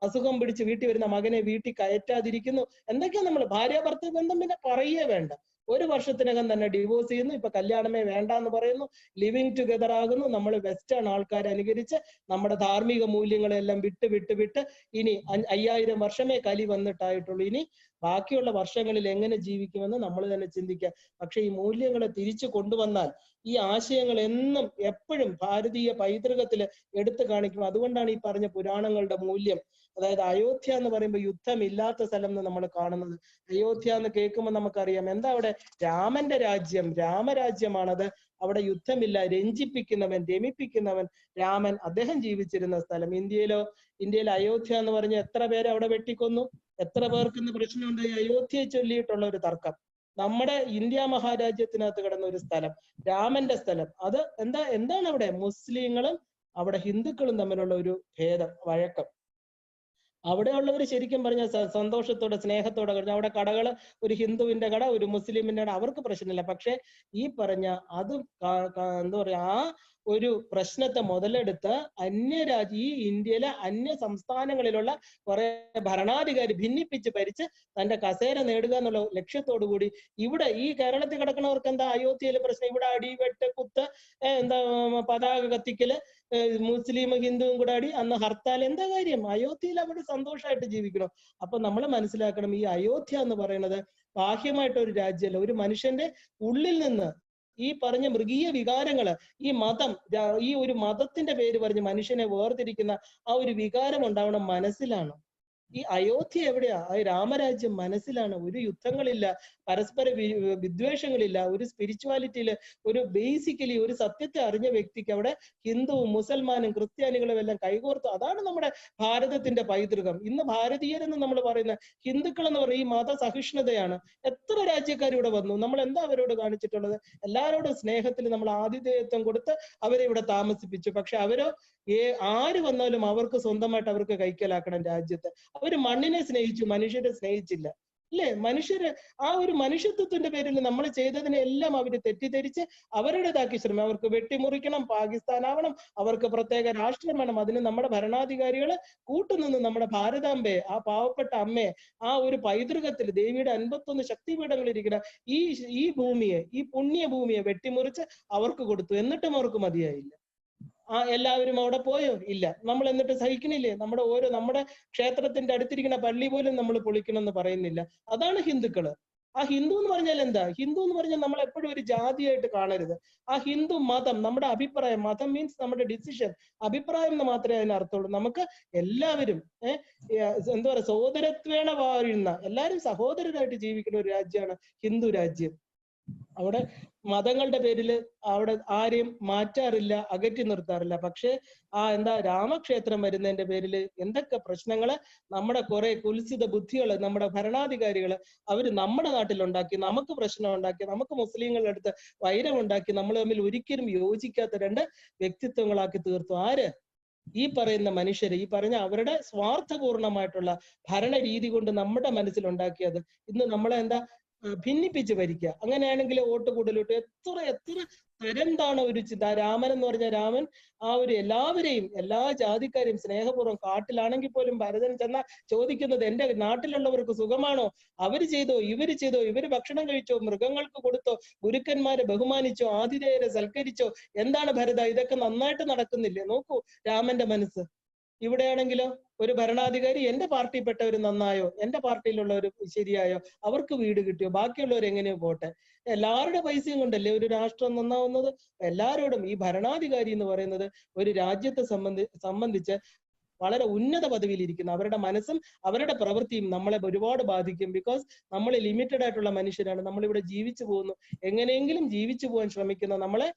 അസുഖം പിടിച്ച് വീട്ടിൽ വരുന്ന മകനെ വീട്ടിൽ കയറ്റാതിരിക്കുന്നു. എന്തൊക്കെയാ നമ്മൾ ഭാര്യ ഭർത്തൃ ബന്ധം പിന്നെ പറയേ വേണ്ട. 1 വർഷത്തിനകം തന്നെ ഡിവോഴ്സ് ചെയ്യുന്നു, ഇപ്പൊ കല്യാണമേ വേണ്ട എന്ന് പറയുന്നു, ലിവിങ് ടുഗദർ ആകുന്നു. നമ്മൾ വെസ്റ്റേൺ ആൾക്കാരെ അനുകരിച്ച് നമ്മുടെ ധാർമ്മിക മൂല്യങ്ങളെല്ലാം വിട്ട് ഇനി 5000 വർഷമേ കലി വന്നിട്ടായിട്ടുള്ളൂ. ഇനി ബാക്കിയുള്ള വർഷങ്ങളിൽ എങ്ങനെ ജീവിക്കുമെന്ന് നമ്മൾ തന്നെ ചിന്തിക്കുക. പക്ഷെ ഈ മൂല്യങ്ങളെ തിരിച്ചു കൊണ്ടുവന്നാൽ ഈ ആശയങ്ങൾ എന്നും എപ്പോഴും ഭാരതീയ പൈതൃകത്തിൽ എടുത്തു കാണിക്കും. അതുകൊണ്ടാണ് ഈ പറഞ്ഞ പുരാണങ്ങളുടെ മൂല്യം. അതായത് അയോധ്യ എന്ന് പറയുമ്പോൾ യുദ്ധമില്ലാത്ത സ്ഥലം എന്ന് നമ്മൾ കാണുന്നത്. അയോധ്യ എന്ന് കേൾക്കുമ്പോൾ നമുക്കറിയാം എന്താ അവിടെ രാമന്റെ രാജ്യം, രാമരാജ്യമാണത്. അവിടെ യുദ്ധമില്ല, രഞ്ജിപ്പിക്കുന്നവൻ, രമിപ്പിക്കുന്നവൻ രാമൻ, അദ്ദേഹം ജീവിച്ചിരുന്ന സ്ഥലം. ഇന്ത്യയിൽ അയോധ്യ എന്ന് പറഞ്ഞ എത്ര പേരെ അവിടെ വെട്ടിക്കൊന്നു, എത്ര പേർക്കെന്ന് പ്രശ്നമുണ്ട് ഈ അയോധ്യയെ ചൊല്ലിയിട്ടുള്ള ഒരു തർക്കം. നമ്മുടെ ഇന്ത്യ മഹാരാജ്യത്തിനകത്ത് കിടന്ന ഒരു സ്ഥലം, രാമന്റെ സ്ഥലം. അത് എന്താണ് അവിടെ മുസ്ലിങ്ങളും അവിടെ ഹിന്ദുക്കളും തമ്മിലുള്ള ഒരു ഭേദം, വഴക്കം. അവിടെയുള്ളവർ ശരിക്കും പറഞ്ഞാൽ സന്തോഷത്തോടെ സ്നേഹത്തോടെ കഴിഞ്ഞു. അവിടെ കടകള്, ഒരു ഹിന്ദുവിന്റെ കട, ഒരു മുസ്ലിമിന്റെ കട, അവർക്ക് പ്രശ്നമില്ല. പക്ഷെ ഈ പറഞ്ഞ അത് എന്താ പറയാ, ആ ഒരു പ്രശ്നത്തെ മുതലെടുത്ത് ഈ ഇന്ത്യയിലെ അന്യ സംസ്ഥാനങ്ങളിലുള്ള കുറെ ഭരണാധികാരി ഭിന്നിപ്പിച്ച് ഭരിച്ച് തന്റെ കസേര നേടുക എന്നുള്ള ലക്ഷ്യത്തോടു കൂടി ഇവിടെ ഈ കേരളത്തിൽ കിടക്കുന്നവർക്ക് എന്താ അയോധ്യയിലെ പ്രശ്നം? ഇവിടെ അടി, വെട്ട്, കുത്ത്, പതാക കത്തിക്കല്, മുസ്ലിം ഹിന്ദുവും കൂടെ അടി, അന്ന് ഹർത്താൽ. എന്താ കാര്യം? അയോധ്യയിൽ അവിടെ സന്തോഷമായിട്ട് ജീവിക്കണം. അപ്പൊ നമ്മൾ മനസ്സിലാക്കണം, ഈ അയോധ്യ എന്ന് പറയുന്നത് ബാഹ്യമായിട്ട് ഒരു രാജ്യമല്ല, ഒരു മനുഷ്യന്റെ ഉള്ളിൽ നിന്ന് ഈ പറഞ്ഞ മൃഗീയ വികാരങ്ങള്, ഈ മതം, ഈ ഒരു മതത്തിന്റെ പേര് പറഞ്ഞ് മനുഷ്യനെ വേർതിരിക്കുന്ന ആ ഒരു വികാരം ഉണ്ടാവണം മനസ്സിലാണ്. ഈ അയോധ്യ എവിടെയാ? ആ രാമരാജ്യം മനസ്സിലാണ്. ഒരു യുദ്ധങ്ങളില്ല, പരസ്പര വിദ്വേഷങ്ങളില്ല, ഒരു സ്പിരിച്വാലിറ്റിയില്, ഒരു ബേസിക്കലി ഒരു സത്യത്തെ അറിഞ്ഞ വ്യക്തിക്ക് അവിടെ ഹിന്ദുവും മുസൽമാനും ക്രിസ്ത്യാനികളും എല്ലാം കൈകോർത്തു. അതാണ് നമ്മുടെ ഭാരതത്തിന്റെ പൈതൃകം. ഇന്ന് ഭാരതീയരെന്ന് നമ്മൾ പറയുന്ന ഹിന്ദുക്കൾ എന്ന് പറയുന്ന ഈ മതസഹിഷ്ണുതയാണ്. എത്ര രാജ്യക്കാർ ഇവിടെ വന്നു, നമ്മൾ എന്താ അവരോട് കാണിച്ചിട്ടുള്ളത്? എല്ലാവരോടും സ്നേഹത്തിൽ നമ്മൾ ആതിഥേയത്വം കൊടുത്ത് അവരെ ഇവിടെ താമസിപ്പിച്ചു. പക്ഷെ അവരോ ആര് വന്നാലും അവർക്ക് സ്വന്തമായിട്ട് അവർക്ക് കൈക്കലാക്കണം രാജ്യത്ത്. അവര് മണ്ണിനെ സ്നേഹിച്ചു, മനുഷ്യരെ സ്നേഹിച്ചില്ല. അല്ലേ? മനുഷ്യര് ആ ഒരു മനുഷ്യത്വത്തിന്റെ പേരിൽ നമ്മൾ ചെയ്തതിനെ എല്ലാം അവര് തെറ്റിദ്ധരിച്ച് അവരുടേതാക്കി ശ്രമിക്കും. അവർക്ക് വെട്ടിമുറിക്കണം, പാകിസ്ഥാനാവണം, അവർക്ക് പ്രത്യേക രാഷ്ട്രം വേണം. അതിന് നമ്മുടെ ഭരണാധികാരികൾ കൂട്ടുനിന്ന് നമ്മുടെ ഭാരതാംബയെ, ആ പാവപ്പെട്ട അമ്മയെ, ആ ഒരു പൈതൃകത്തിൽ ദേവിയുടെ 51 ശക്തിപീഠങ്ങൾ ഇരിക്കുന്ന ഈ ഭൂമിയെ, ഈ പുണ്യ ഭൂമിയെ വെട്ടിമുറിച്ച് അവർക്ക് കൊടുത്തു. എന്നിട്ടും അവർക്ക് മതിയായില്ല. എല്ലാവരും അവിടെ പോയോ? ഇല്ല. നമ്മൾ എന്നിട്ട് സഹിക്കണില്ലേ? നമ്മുടെ ക്ഷേത്രത്തിന്റെ അടുത്തിരിക്കുന്ന പള്ളി പോലും നമ്മൾ പൊളിക്കണം എന്ന് പറയുന്നില്ല. അതാണ് ഹിന്ദുക്കള്. ആ ഹിന്ദു എന്ന് പറഞ്ഞാൽ എന്താ? ഹിന്ദു എന്ന് പറഞ്ഞാൽ നമ്മൾ എപ്പോഴും ഒരു ജാതിയായിട്ട് കാണരുത്. ആ ഹിന്ദു മതം, നമ്മുടെ അഭിപ്രായം, മതം മീൻസ് നമ്മുടെ ഡിസിഷൻ, അഭിപ്രായം എന്ന് മാത്രമേ അതിന് അർത്ഥമുള്ളൂ. നമുക്ക് എല്ലാവരും എന്താ പറയുക, സഹോദരത്വേണ വാഴുന്ന, എല്ലാവരും സഹോദരരായിട്ട് ജീവിക്കുന്ന ഒരു രാജ്യമാണ് ഹിന്ദു രാജ്യം. അവിടെ മതങ്ങളുടെ പേരിൽ അവിടെ ആരെയും മാറ്റാറില്ല, അകറ്റി നിർത്താറില്ല. പക്ഷെ രാമക്ഷേത്രം വരുന്നതിന്റെ പേരിൽ എന്തൊക്കെ പ്രശ്നങ്ങള് നമ്മുടെ കുറെ കുൽസിത ബുദ്ധികള്, നമ്മുടെ ഭരണാധികാരികള് അവര് നമ്മുടെ നാട്ടിലുണ്ടാക്കി, നമുക്ക് പ്രശ്നം ഉണ്ടാക്കി, നമുക്ക് മുസ്ലിങ്ങളുടെ അടുത്ത് വൈരമുണ്ടാക്കി, നമ്മൾ തമ്മിൽ ഒരിക്കലും യോജിക്കാത്ത രണ്ട് വ്യക്തിത്വങ്ങളാക്കി തീർത്തു. ആര്? ഈ പറയുന്ന മനുഷ്യര്, ഈ പറഞ്ഞ അവരുടെ സ്വാർത്ഥപൂർണമായിട്ടുള്ള ഭരണ രീതി കൊണ്ട് നമ്മുടെ മനസ്സിലുണ്ടാക്കിയത് ഇന്ന് നമ്മളെ ഭിന്നിപ്പിച്ച് ഭരിക്കുക. അങ്ങനെയാണെങ്കിൽ വോട്ട് കൂടുതലിട്ട് എത്ര തരംതാണ് ഒരു രാമൻ എന്ന് പറഞ്ഞ രാമൻ ആ ഒരു എല്ലാവരെയും, എല്ലാ ജാതിക്കാരെയും സ്നേഹപൂർവ്വം, കാട്ടിലാണെങ്കിൽ പോലും ഭരതൻ ചെന്ന ചോദിക്കുന്നത് എന്റെ നാട്ടിലുള്ളവർക്ക് സുഖമാണോ, അവര് ചെയ്തോ, ഇവര് ഭക്ഷണം കഴിച്ചോ, മൃഗങ്ങൾക്ക് കൊടുത്തോ, ഗുരുക്കന്മാരെ ബഹുമാനിച്ചോ, ആതിഥേയരെ സൽക്കരിച്ചോ, എന്താണ് ഭരത, ഇതൊക്കെ നന്നായിട്ട് നടക്കുന്നില്ലേ? നോക്കൂ രാമന്റെ മനസ്സ്. ഇവിടെയാണെങ്കിലോ ഒരു ഭരണാധികാരി എന്റെ പാർട്ടിപ്പെട്ടവർ നന്നായോ, എന്റെ പാർട്ടിയിലുള്ളവർ ശരിയായോ, അവർക്ക് വീട് കിട്ടിയോ, ബാക്കിയുള്ളവർ എങ്ങനെയോ പോട്ടെ. എല്ലാവരുടെ പൈസയും കൊണ്ടല്ലേ ഒരു രാഷ്ട്രം നന്നാവുന്നത്? എല്ലാവരോടും ഈ ഭരണാധികാരി എന്ന് പറയുന്നത് ഒരു രാജ്യത്തെ സംബന്ധിച്ച് വളരെ ഉന്നത പദവിയിൽ ഇരിക്കുന്ന അവരുടെ മനസ്സും അവരുടെ പ്രവൃത്തിയും നമ്മളെ ഒരുപാട് ബാധിക്കും. ബിക്കോസ് നമ്മൾ ലിമിറ്റഡ് ആയിട്ടുള്ള മനുഷ്യരാണ്. നമ്മളിവിടെ ജീവിച്ചു പോകുന്നു, എങ്ങനെയെങ്കിലും ജീവിച്ചു പോകാൻ ശ്രമിക്കുന്ന നമ്മളെ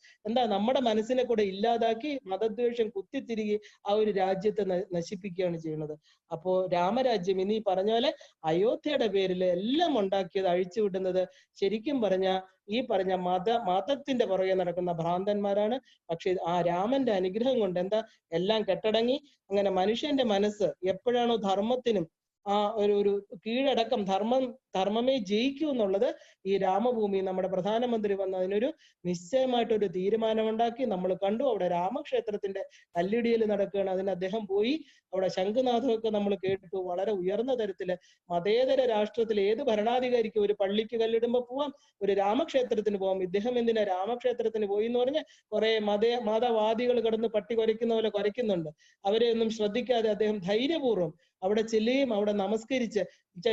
നമ്മുടെ മനസ്സിനെ കൂടെ ഇല്ലാതാക്കി മതദ്വേഷം കുത്തിത്തിരികെ ആ ഒരു രാജ്യത്തെ നശിപ്പിക്കുകയാണ് ചെയ്യുന്നത്. അപ്പോ രാമരാജ്യം ഇനി പറഞ്ഞ പോലെ അയോധ്യയുടെ പേരിൽ എല്ലാം ഉണ്ടാക്കിയത്, അഴിച്ചുവിടുന്നത് ശരിക്കും പറഞ്ഞ ഈ പറഞ്ഞ മതത്തിന്റെ പുറകെ നടക്കുന്ന ഭ്രാന്തന്മാരാണ്. പക്ഷെ ആ രാമന്റെ അനുഗ്രഹം കൊണ്ട് എല്ലാം കെട്ടടങ്ങി. അങ്ങനെ മനുഷ്യന്റെ മനസ്സ് എപ്പോഴാണോ ധർമ്മത്തിനും ആ ഒരു കീഴടക്കം, ധർമ്മമേ ജയിക്കൂ എന്നുള്ളത് ഈ രാമഭൂമി നമ്മുടെ പ്രധാനമന്ത്രി വന്ന് അതിനൊരു നിശ്ചയമായിട്ടൊരു തീരുമാനമുണ്ടാക്കി. നമ്മൾ കണ്ടു അവിടെ രാമക്ഷേത്രത്തിന്റെ കല്ലിടിയിൽ നടക്കുകയാണ്. അതിന് അദ്ദേഹം പോയി. അവിടെ ശംഖുനാഥമൊക്കെ നമ്മൾ കേട്ടു. വളരെ ഉയർന്ന തരത്തില് മതേതര രാഷ്ട്രത്തിൽ ഏത് ഭരണാധികാരിക്കും ഒരു പള്ളിക്ക് കല്ലിടുമ്പോ പോവാം, ഒരു രാമക്ഷേത്രത്തിന് പോവാം. ഇദ്ദേഹം എന്തിനാ രാമക്ഷേത്രത്തിന് പോയി എന്ന് പറഞ്ഞ് കുറെ മതവാദികൾ കിടന്ന് പട്ടി കുരയ്ക്കുന്ന പോലെ കുരയ്ക്കുന്നുണ്ട്. അവരെ ഒന്നും ശ്രദ്ധിക്കാതെ അദ്ദേഹം ധൈര്യപൂർവ്വം അവിടെ ചെല്ലുകയും അവിടെ നമസ്കരിച്ച്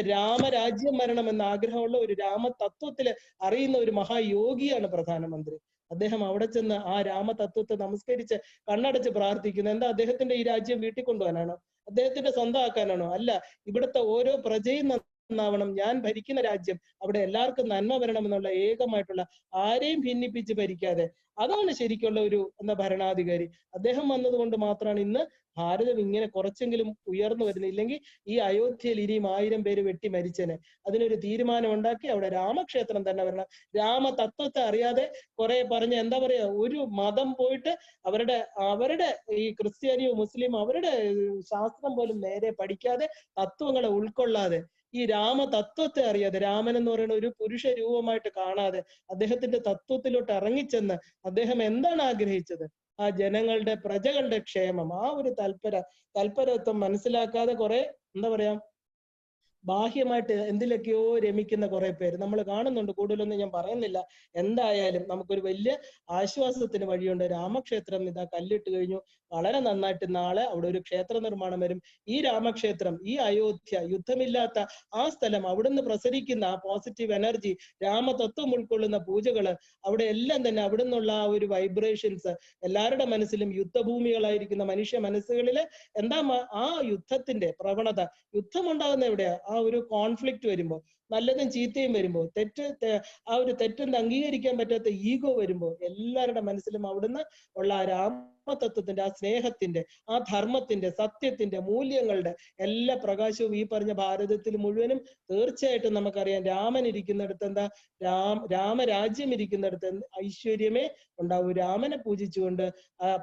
രാമരാജ്യം വരണമെന്ന ആഗ്രഹമുള്ള ഒരു രാമതത്വത്തില് അറിയുന്ന ഒരു മഹായോഗിയാണ് പ്രധാനമന്ത്രി. അദ്ദേഹം അവിടെ ചെന്ന് ആ രാമതത്വത്തെ നമസ്കരിച്ച് കണ്ണടച്ച് പ്രാർത്ഥിക്കുന്നു. അദ്ദേഹത്തിന്റെ ഈ രാജ്യം വീട്ടിൽ കൊണ്ടുപോകാനാണോ? അദ്ദേഹത്തിന്റെ സ്വന്തമാക്കാനാണോ? അല്ല, ഇവിടുത്തെ ഓരോ പ്രജയും നന്നാവണം, ഞാൻ ഭരിക്കുന്ന രാജ്യം അവിടെ എല്ലാവർക്കും നന്മ വരണമെന്നുള്ള ഏകമായിട്ടുള്ള, ആരെയും ഭിന്നിപ്പിച്ച് ഭരിക്കാതെ, അതാണ് ശരിക്കുള്ള ഒരു ഭരണാധികാരി. അദ്ദേഹം വന്നതുകൊണ്ട് മാത്രമാണ് ഇന്ന് ഭാരതം ഇങ്ങനെ കുറച്ചെങ്കിലും ഉയർന്നു വരുന്നത്. ഇല്ലെങ്കിൽ ഈ അയോധ്യയിൽ ഇനിയും 1000 പേര് വെട്ടി മരിച്ചേനെ. അതിനൊരു തീരുമാനം ഉണ്ടാക്കി അവിടെ രാമക്ഷേത്രം തന്നെ വരണം. രാമതത്വത്തെ അറിയാതെ കുറെ പറഞ്ഞ് ഒരു മതം പോയിട്ട് അവരുടെ ഈ ക്രിസ്ത്യാനിയോ മുസ്ലിമോ അവരുടെ ശാസ്ത്രം പോലും നേരെ പഠിക്കാതെ, തത്വങ്ങളെ ഉൾക്കൊള്ളാതെ, ഈ രാമതത്വത്തെ അറിയാതെ, രാമൻ എന്ന് പറയുന്ന ഒരു പുരുഷ രൂപമായിട്ട് കാണാതെ അദ്ദേഹത്തിന്റെ തത്വത്തിലോട്ട് ഇറങ്ങിച്ചെന്ന് അദ്ദേഹം എന്താണ് ആഗ്രഹിച്ചത്? ആ ജനങ്ങളുടെ, പ്രജകളുടെ ക്ഷേമം, ആ ഒരു തൽപരത്വം മനസ്സിലാക്കാതെ കുറെ ബാഹ്യമായിട്ട് എന്തിലൊക്കെയോ രമിക്കുന്ന കുറെ പേര് നമ്മൾ കാണുന്നുണ്ട്. കൂടുതലൊന്നും ഞാൻ പറയുന്നില്ല. എന്തായാലും നമുക്കൊരു വലിയ ആശ്വാസത്തിന് വഴിയുണ്ട്. രാമക്ഷേത്രം കല്ലിട്ട് കഴിഞ്ഞു. വളരെ നന്നായിട്ട് നാളെ അവിടെ ഒരു ക്ഷേത്ര നിർമ്മാണം വരും. ഈ രാമക്ഷേത്രം, ഈ അയോധ്യ, യുദ്ധമില്ലാത്ത ആ സ്ഥലം, അവിടുന്ന് പ്രസരിക്കുന്ന ആ പോസിറ്റീവ് എനർജി, രാമതത്വം ഉൾക്കൊള്ളുന്ന പൂജകള്, അവിടെ എല്ലാം തന്നെ അവിടുന്നുള്ള ആ ഒരു വൈബ്രേഷൻസ് എല്ലാവരുടെ മനസ്സിലും, യുദ്ധഭൂമികളായിരിക്കുന്ന മനുഷ്യ മനസ്സുകളില് ആ യുദ്ധത്തിന്റെ പ്രവണത, യുദ്ധമുണ്ടാകുന്ന എവിടെയാ? ആ ഒരു കോൺഫ്ലിക്റ്റ് വരുമ്പോ, നല്ലതും ചീത്തയും വരുമ്പോ, ആ ഒരു തെറ്റെന്ന് അംഗീകരിക്കാൻ പറ്റാത്ത ഈഗോ വരുമ്പോ, എല്ലാവരുടെ മനസ്സിലും അവിടുന്ന് ഉള്ള ആ രാമതത്വത്തിന്റെ, ആ സ്നേഹത്തിന്റെ, ആ ധർമ്മത്തിന്റെ, സത്യത്തിന്റെ, മൂല്യങ്ങളുടെ എല്ലാ പ്രകാശവും ഈ പറഞ്ഞ ഭാരതത്തിൽ മുഴുവനും തീർച്ചയായിട്ടും നമുക്കറിയാം. രാമൻ ഇരിക്കുന്നിടത്ത് രാമരാജ്യം ഇരിക്കുന്നിടത്ത് ഐശ്വര്യമേ ഉണ്ടാവൂ. രാമനെ പൂജിച്ചുകൊണ്ട്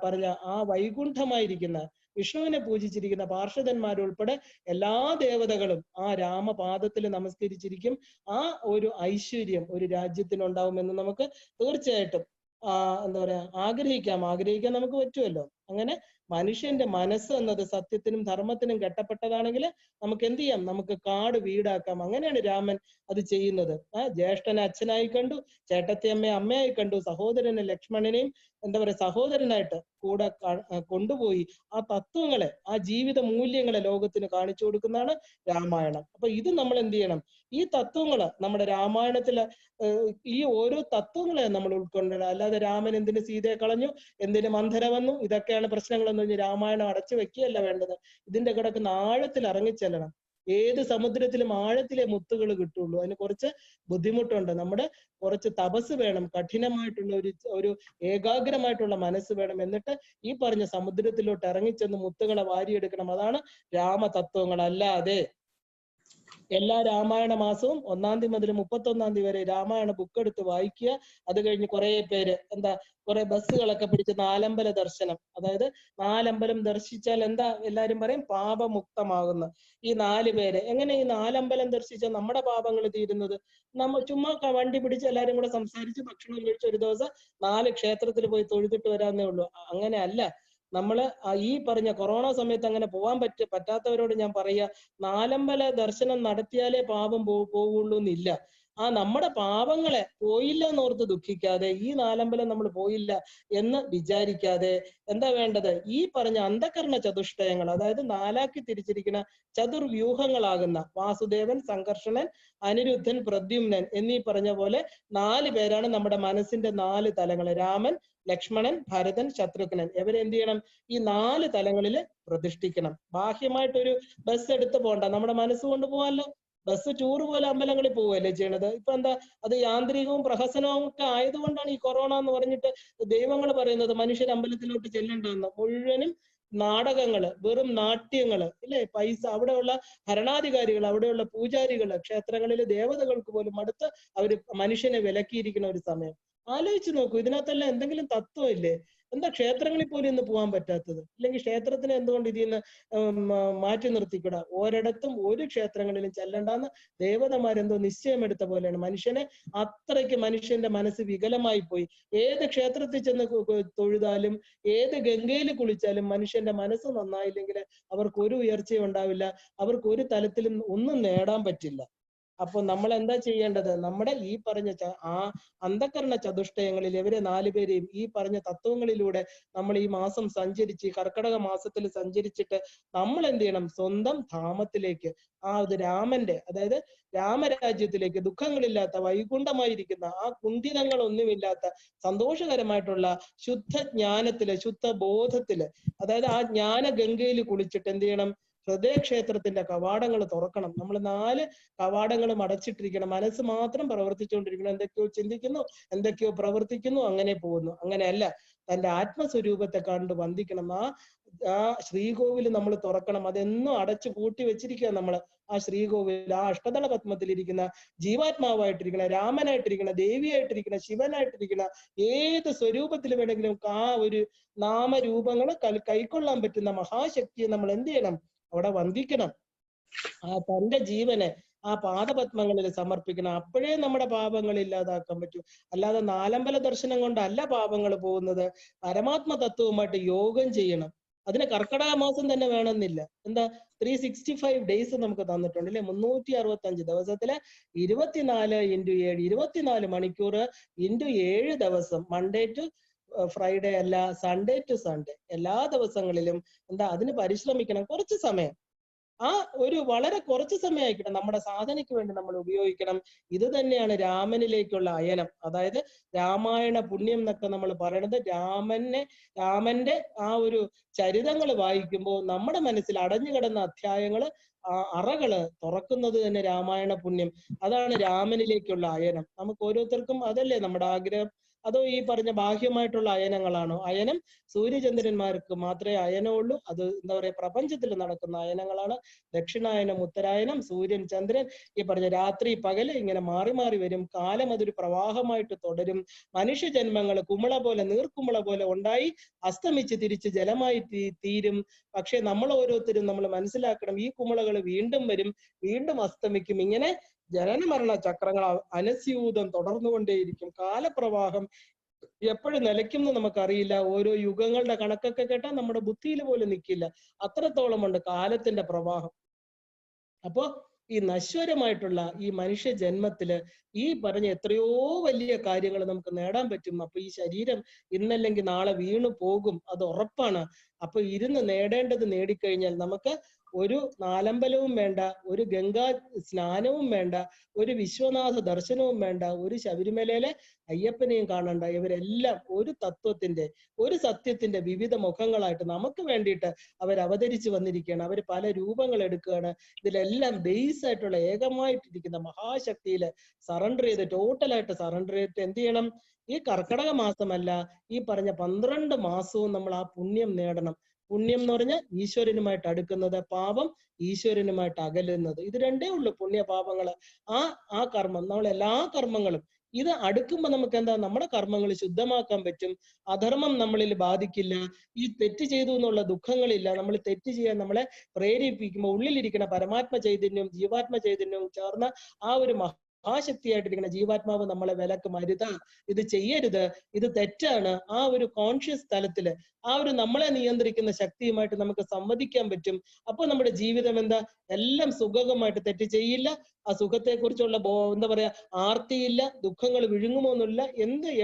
പറഞ്ഞ ആ വൈകുണ്ഠമായിരിക്കുന്ന വിഷ്ണുവിനെ പൂജിച്ചിരിക്കുന്ന പാർഷദന്മാരുൾപ്പെടെ എല്ലാ ദേവതകളും ആ രാമപാദത്തിൽ നമസ്കരിച്ചിരിക്കും. ആ ഒരു ഐശ്വര്യം ഒരു രാജ്യത്തിനുണ്ടാവുമെന്ന് നമുക്ക് തീർച്ചയായിട്ടും എന്താ പറയാ ആഗ്രഹിക്കാൻ നമുക്ക് പറ്റുമല്ലോ. അങ്ങനെ മനുഷ്യന്റെ മനസ്സ് എന്നത് സത്യത്തിനും ധർമ്മത്തിനും കെട്ടപ്പെട്ടതാണെങ്കിൽ നമുക്ക് എന്ത് ചെയ്യാം, നമുക്ക് കാട് വീടാക്കാം. അങ്ങനെയാണ് രാമൻ അത് ചെയ്യുന്നത്. ജ്യേഷ്ഠനെ അച്ഛനായി കണ്ടു, ചേട്ടത്തിയമ്മയെ അമ്മയായി കണ്ടു, സഹോദരനെ ലക്ഷ്മണനെയും എന്താ പറയാ സഹോദരനായിട്ട് കൂടെ കൊണ്ടുപോയി ആ തത്വങ്ങളെ, ആ ജീവിത മൂല്യങ്ങളെ ലോകത്തിന് കാണിച്ചു കൊടുക്കുന്നതാണ് രാമായണം. അപ്പൊ ഇത് നമ്മൾ എന്ത് ചെയ്യണം, ഈ തത്വങ്ങള് നമ്മുടെ രാമായണത്തിലെ ഈ ഓരോ തത്വങ്ങളെ നമ്മൾ ഉൾക്കൊണ്ടണം. അല്ലാതെ രാമൻ എന്തിന് സീതയെ കളഞ്ഞു, എന്തിന് മന്ധര വന്നു, ഇതൊക്കെയാണ് പ്രശ്നങ്ങളെന്ന് പറഞ്ഞ് രാമായണം അടച്ചു വെക്കുകയല്ല വേണ്ടത്. ഇതിന്റെ കിടക്കുന്ന ആഴത്തിൽ ഇറങ്ങിച്ചെല്ലണം. ഏത് സമുദ്രത്തിലും ആഴത്തിലെ മുത്തുകൾ കിട്ടുള്ളൂ. അതിന് കുറച്ച് ബുദ്ധിമുട്ടുണ്ട്. നമ്മുടെ കുറച്ച് തപസ് വേണം, കഠിനമായിട്ടുള്ള ഒരു ഏകാഗ്രമായിട്ടുള്ള മനസ്സ് വേണം. എന്നിട്ട് ഈ പറഞ്ഞ സമുദ്രത്തിലോട്ട് ഇറങ്ങിച്ചെന്ന് മുത്തുകളെ വാരിയെടുക്കണം. അതാണ് രാമതത്വങ്ങൾ. അല്ലാതെ എല്ലാ രാമായണ മാസവും 1-ാം തീയതി മുതൽ 31-ാം തീയതി വരെ രാമായണ ബുക്ക് എടുത്ത് വായിക്കുക. അത് കഴിഞ്ഞ് കുറെ പേര് കുറെ ബസ്സുകളൊക്കെ പിടിച്ച് നാലമ്പല ദർശനം, അതായത് 4 അമ്പലം ദർശിച്ചാൽ എന്താ എല്ലാരും പറയും, പാപമുക്തമാകുന്നു. ഈ 4 പേര് എങ്ങനെ ഈ 4 അമ്പലം ദർശിച്ചാൽ നമ്മുടെ പാപങ്ങൾ തീരുന്നത്? നമ്മൾ ചുമ്മാ വണ്ടി പിടിച്ച് എല്ലാരും കൂടെ സംസാരിച്ച് ഭക്ഷണം കഴിച്ച് ഒരു ദിവസം 4 ക്ഷേത്രത്തിൽ പോയി തൊഴുതിട്ട് വരാന്നേ ഉള്ളൂ. അങ്ങനെ അല്ല. നമ്മള് ഈ പറഞ്ഞ കൊറോണ സമയത്ത് അങ്ങനെ പോകാൻ പറ്റാത്തവരോട് ഞാൻ പറയാ, 4 അമ്പല ദർശനം നടത്തിയാലേ പാപം പോവുള്ളൂ എന്നില്ല. നമ്മുടെ പാപങ്ങളെ പോയില്ല എന്നോർത്ത് ദുഃഖിക്കാതെ, ഈ 4 അമ്പലം നമ്മൾ പോയില്ല എന്ന് വിചാരിക്കാതെ എന്താ വേണ്ടത്, ഈ പറഞ്ഞ അന്ധകരണ ചതുഷ്ടയങ്ങൾ, അതായത് 4ആക്കി തിരിച്ചിരിക്കുന്ന ചതുർവ്യൂഹങ്ങളാകുന്ന വാസുദേവൻ, സംഘർഷണൻ, അനിരുദ്ധൻ, പ്രദ്യുമ്നൻ എന്നീ പറഞ്ഞ പോലെ 4 പേരാണ് നമ്മുടെ മനസ്സിന്റെ 4 തലങ്ങൾ. രാമൻ, ലക്ഷ്മണൻ, ഭരതൻ, ശത്രുഘ്നൻ. ഇവരെന്ത് ചെയ്യണം, ഈ 4 തലങ്ങളിൽ പ്രതിഷ്ഠിക്കണം. ബാഹ്യമായിട്ടൊരു ബസ് എടുത്ത് പോകണ്ട, നമ്മുടെ മനസ്സുകൊണ്ട് പോകാമല്ലോ. ബസ് ടൂർ പോലെ അമ്പലങ്ങളിൽ പോവുകയല്ലേ ചെയ്യണത്. ഇപ്പൊ എന്താ, അത് യാന്ത്രികവും പ്രഹസനവും ഒക്കെ ആയതുകൊണ്ടാണ് ഈ കൊറോണ എന്ന് പറഞ്ഞിട്ട് ദൈവങ്ങൾ പറയുന്നത് മനുഷ്യർ അമ്പലത്തിലോട്ട് ചെല്ലണ്ടെന്ന്. മുഴുവനും നാടകങ്ങള്, വെറും നാട്യങ്ങള് ഇല്ലേ, പൈസ, അവിടെയുള്ള ഭരണാധികാരികൾ, അവിടെയുള്ള പൂജാരികള്, ക്ഷേത്രങ്ങളിലെ ദേവതകൾക്ക് പോലും അടുത്ത് അവര് മനുഷ്യനെ വിലക്കിയിരിക്കുന്ന ഒരു സമയം. ആലോചിച്ച് നോക്കൂ, ഇതിനകത്തെല്ലാം എന്തെങ്കിലും തത്വം ഇല്ലേ? എന്താ ക്ഷേത്രങ്ങളിൽ പോലും ഇന്ന് പോകാൻ പറ്റാത്തത്? അല്ലെങ്കിൽ ക്ഷേത്രത്തിനെ എന്തുകൊണ്ട് ഇതിൽ നിന്ന് മാറ്റി നിർത്തിക്കൂടാ? ഒരിടത്തും ഒരു ക്ഷേത്രങ്ങളിലും ചെല്ലണ്ടെന്ന് ദേവതമാരെന്തോ നിശ്ചയമെടുത്ത പോലെയാണ്. മനുഷ്യനെ അത്രയ്ക്ക് മനുഷ്യന്റെ മനസ്സ് വികലമായി പോയി. ഏത് ക്ഷേത്രത്തിൽ ചെന്ന് തൊഴുതാലും ഏത് ഗംഗയിൽ കുളിച്ചാലും മനുഷ്യന്റെ മനസ്സ് നന്നായില്ലെങ്കിൽ അവർക്ക് ഒരു ഉയർച്ചയും ഉണ്ടാവില്ല, അവർക്ക് ഒരു തലത്തിലും ഒന്നും നേടാൻ പറ്റില്ല. അപ്പൊ നമ്മൾ എന്താ ചെയ്യേണ്ടത്, നമ്മുടെ ഈ പറഞ്ഞ അന്ധകരണ ചതുഷ്ടയങ്ങളിൽ ഇവരെ 4 പേരെയും ഈ പറഞ്ഞ തത്വങ്ങളിലൂടെ നമ്മൾ ഈ മാസം സഞ്ചരിച്ച്, കർക്കടക മാസത്തിൽ സഞ്ചരിച്ചിട്ട് നമ്മൾ എന്ത് ചെയ്യണം, സ്വന്തം ധാമത്തിലേക്ക്, ഒരു രാമന്റെ, അതായത് രാമരാജ്യത്തിലേക്ക്, ദുഃഖങ്ങളില്ലാത്ത വൈകുണ്ഠമായിരിക്കുന്ന ആ കുണ്ഠിതങ്ങളൊന്നുമില്ലാത്ത സന്തോഷകരമായിട്ടുള്ള ശുദ്ധ ജ്ഞാനത്തില്, ശുദ്ധ ബോധത്തില്, അതായത് ആ ജ്ഞാന ഗംഗയിൽ കുളിച്ചിട്ട് എന്ത് ചെയ്യണം, ഹൃദയക്ഷേത്രത്തിന്റെ കവാടങ്ങൾ തുറക്കണം. നമ്മൾ 4 കവാടങ്ങളും അടച്ചിട്ടിരിക്കണം. മനസ്സ് മാത്രം പ്രവർത്തിച്ചുകൊണ്ടിരിക്കണം. എന്തൊക്കെയോ ചിന്തിക്കുന്നു, എന്തൊക്കെയോ പ്രവർത്തിക്കുന്നു, അങ്ങനെ പോകുന്നു. അങ്ങനെയല്ല, തന്റെ ആത്മസ്വരൂപത്തെ കണ്ട് വന്ദിക്കണം. ആ ശ്രീകോവിൽ നമ്മൾ തുറക്കണം. അതെന്നും അടച്ചു പൂട്ടി വെച്ചിരിക്കുക നമ്മൾ. ആ ശ്രീകോവിൽ, ആ അഷ്ടദള പത്മത്തിലിരിക്കുന്ന ജീവാത്മാവായിട്ടിരിക്കുന്ന, രാമനായിട്ടിരിക്കുന്ന, ദേവിയായിട്ടിരിക്കുന്ന, ശിവനായിട്ടിരിക്കുന്ന, ഏത് സ്വരൂപത്തിൽ വേണമെങ്കിലും ആ ഒരു നാമരൂപങ്ങൾ കൈക്കൊള്ളാൻ പറ്റുന്ന മഹാശക്തിയെ നമ്മൾ എന്ത് ചെയ്യണം, അവിടെ വന്ദിക്കണം. തന്റെ ജീവനെ ആ പാദപത്മങ്ങളിൽ സമർപ്പിക്കണം. അപ്പോഴേ നമ്മുടെ പാപങ്ങൾ ഇല്ലാതാക്കാൻ പറ്റൂ. അല്ലാതെ 4 അമ്പല ദർശനം കൊണ്ടല്ല പാപങ്ങൾ പോകുന്നത്. പരമാത്മ തത്വവുമായിട്ട് യോഗം ചെയ്യണം. അതിന് കർക്കടക മാസം തന്നെ വേണമെന്നില്ല. എന്താ, 365 ഡേയ്സ് നമുക്ക് തന്നിട്ടുണ്ട് അല്ലെ, 365 ദിവസത്തില് 24x7, 24 മണിക്കൂർ x7 ദിവസം, മൺഡേ ടു ഫ്രൈഡേ അല്ല, സൺഡേ ടു സൺഡേ, എല്ലാ ദിവസങ്ങളിലും എന്താ അതിന് പരിശ്രമിക്കണം. കുറച്ച് സമയം, വളരെ കുറച്ച് സമയം ആയിക്കണം, നമ്മുടെ സാധനയ്ക്ക് വേണ്ടി നമ്മൾ ഉപയോഗിക്കണം. ഇത് തന്നെയാണ് രാമനിലേക്കുള്ള അയനം. അതായത് രാമായണ പുണ്യം എന്നൊക്കെ നമ്മൾ പറയണത്, രാമന്റെ ആ ഒരു ചരിതങ്ങൾ വായിക്കുമ്പോൾ നമ്മുടെ മനസ്സിൽ അടഞ്ഞു കിടന്ന അധ്യായങ്ങള്, അറകള് തുറക്കുന്നത് തന്നെ രാമായണ പുണ്യം. അതാണ് രാമനിലേക്കുള്ള അയനം. നമുക്ക് ഓരോരുത്തർക്കും അതല്ലേ നമ്മുടെ ആഗ്രഹം. അതോ ഈ പറഞ്ഞ ബാഹ്യമായിട്ടുള്ള അയനങ്ങളാണോ? അയനം സൂര്യചന്ദ്രന്മാർക്ക് മാത്രമേ അയനമുള്ളൂ. അത് എന്താ പറയുക, പ്രപഞ്ചത്തിൽ നടക്കുന്ന അയനങ്ങളാണ്. ദക്ഷിണായനം, ഉത്തരായനം, സൂര്യൻ, ചന്ദ്രൻ, ഈ പറഞ്ഞ രാത്രി പകല് ഇങ്ങനെ മാറി മാറി വരും. കാലം അതൊരു പ്രവാഹമായിട്ട് തുടരും. മനുഷ്യജന്മങ്ങൾ കുമിള പോലെ, നീർക്കുമിള പോലെ ഉണ്ടായി അസ്തമിച്ച് തിരിച്ച് ജലമായി തീരും. പക്ഷെ നമ്മൾ ഓരോരുത്തരും നമ്മൾ മനസ്സിലാക്കണം, ഈ കുമിളകൾ വീണ്ടും വരും, വീണ്ടും അസ്തമിക്കും. ഇങ്ങനെ ജനന മരണ ചക്രങ്ങൾ അനസ്യൂതം തുടർന്നുകൊണ്ടേയിരിക്കും. കാലപ്രവാഹം എപ്പോഴും നിലയ്ക്കും നമുക്കറിയില്ല. ഓരോ യുഗങ്ങളുടെ കണക്കൊക്കെ കേട്ടാൽ നമ്മുടെ ബുദ്ധിയിൽ പോലും നിൽക്കില്ല. അത്രത്തോളം ഉണ്ട് കാലത്തിന്റെ പ്രവാഹം. അപ്പോ ഈ നശ്വരമായിട്ടുള്ള ഈ മനുഷ്യ ജന്മത്തില് ഈ പറഞ്ഞ എത്രയോ വലിയ കാര്യങ്ങൾ നമുക്ക് നേടാൻ പറ്റും. അപ്പൊ ഈ ശരീരം ഇന്നല്ലെങ്കിൽ നാളെ വീണു പോകും, അത് ഉറപ്പാണ്. അപ്പൊ ഇരുന്ന് നേടേണ്ടത് നേടിക്കഴിഞ്ഞാൽ നമുക്ക് ഒരു നാലമ്പലവും വേണ്ട, ഒരു ഗംഗാ സ്നാനവും വേണ്ട, ഒരു വിശ്വനാഥ ദർശനവും വേണ്ട, ഒരു ശബരിമലയിലെ അയ്യപ്പനെയും കാണണ്ട. ഇവരെല്ലാം ഒരു തത്വത്തിന്റെ, ഒരു സത്യത്തിന്റെ വിവിധ മുഖങ്ങളായിട്ട് നമുക്ക് വേണ്ടിയിട്ട് അവർ അവതരിച്ചു വന്നിരിക്കുകയാണ്. അവർ പല രൂപങ്ങൾ എടുക്കുകയാണ്. ഇതിലെല്ലാം ബേസ് ആയിട്ടുള്ള ഏകമായിട്ടിരിക്കുന്ന മഹാശക്തിയിൽ സറണ്ടർ ചെയ്ത്, ടോട്ടലായിട്ട് സറണ്ടർ ചെയ്തിട്ട് എന്ത് ചെയ്യണം? ഈ കർക്കടക മാസമല്ല, ഈ പറഞ്ഞ 12 മാസവും നമ്മൾ ആ പുണ്യം നേടണം. പുണ്യം എന്ന് പറഞ്ഞാൽ ഈശ്വരനുമായിട്ട് അടുക്കുന്നത്, പാപം ഈശ്വരനുമായിട്ട് അകലുന്നത്. ഇത് രണ്ടേ ഉള്ളൂ പുണ്യപാപങ്ങള്. ആ കർമ്മം, നമ്മൾ എല്ലാ കർമ്മങ്ങളും ഇത് അടുക്കുമ്പോൾ നമുക്ക് എന്താ, നമ്മുടെ കർമ്മങ്ങൾ ശുദ്ധമാക്കാൻ പറ്റും. അധർമ്മം നമ്മളിൽ ബാധിക്കില്ല. ഈ തെറ്റ് ചെയ്തു എന്നുള്ള ദുഃഖങ്ങളില്ല. നമ്മൾ തെറ്റ് ചെയ്യാൻ നമ്മളെ പ്രേരിപ്പിക്കുമ്പോൾ ഉള്ളിലിരിക്കുന്ന പരമാത്മ ചൈതന്യവും ജീവാത്മ ചൈതന്യവും ചേർന്ന ആ ഒരു മഹാശക്തിയായിട്ടിരിക്കുന്ന ജീവാത്മാവ് നമ്മളെ വിലക്കും, അരുതാ, ഇത് ചെയ്യരുത്, ഇത് തെറ്റാണ്. ആ ഒരു കോൺഷ്യസ് തലത്തില് ആ ഒരു നമ്മളെ നിയന്ത്രിക്കുന്ന ശക്തിയുമായിട്ട് നമുക്ക് സംവദിക്കാൻ പറ്റും. അപ്പൊ നമ്മുടെ ജീവിതം എന്താ, എല്ലാം സുഖകമായിട്ട്, തെറ്റ് ചെയ്യില്ല, ആ സുഖത്തെക്കുറിച്ചുള്ള എന്താ പറയാ ആർത്തിയില്ല, ദുഃഖങ്ങൾ വിഴുങ്ങുമോന്നില്ല.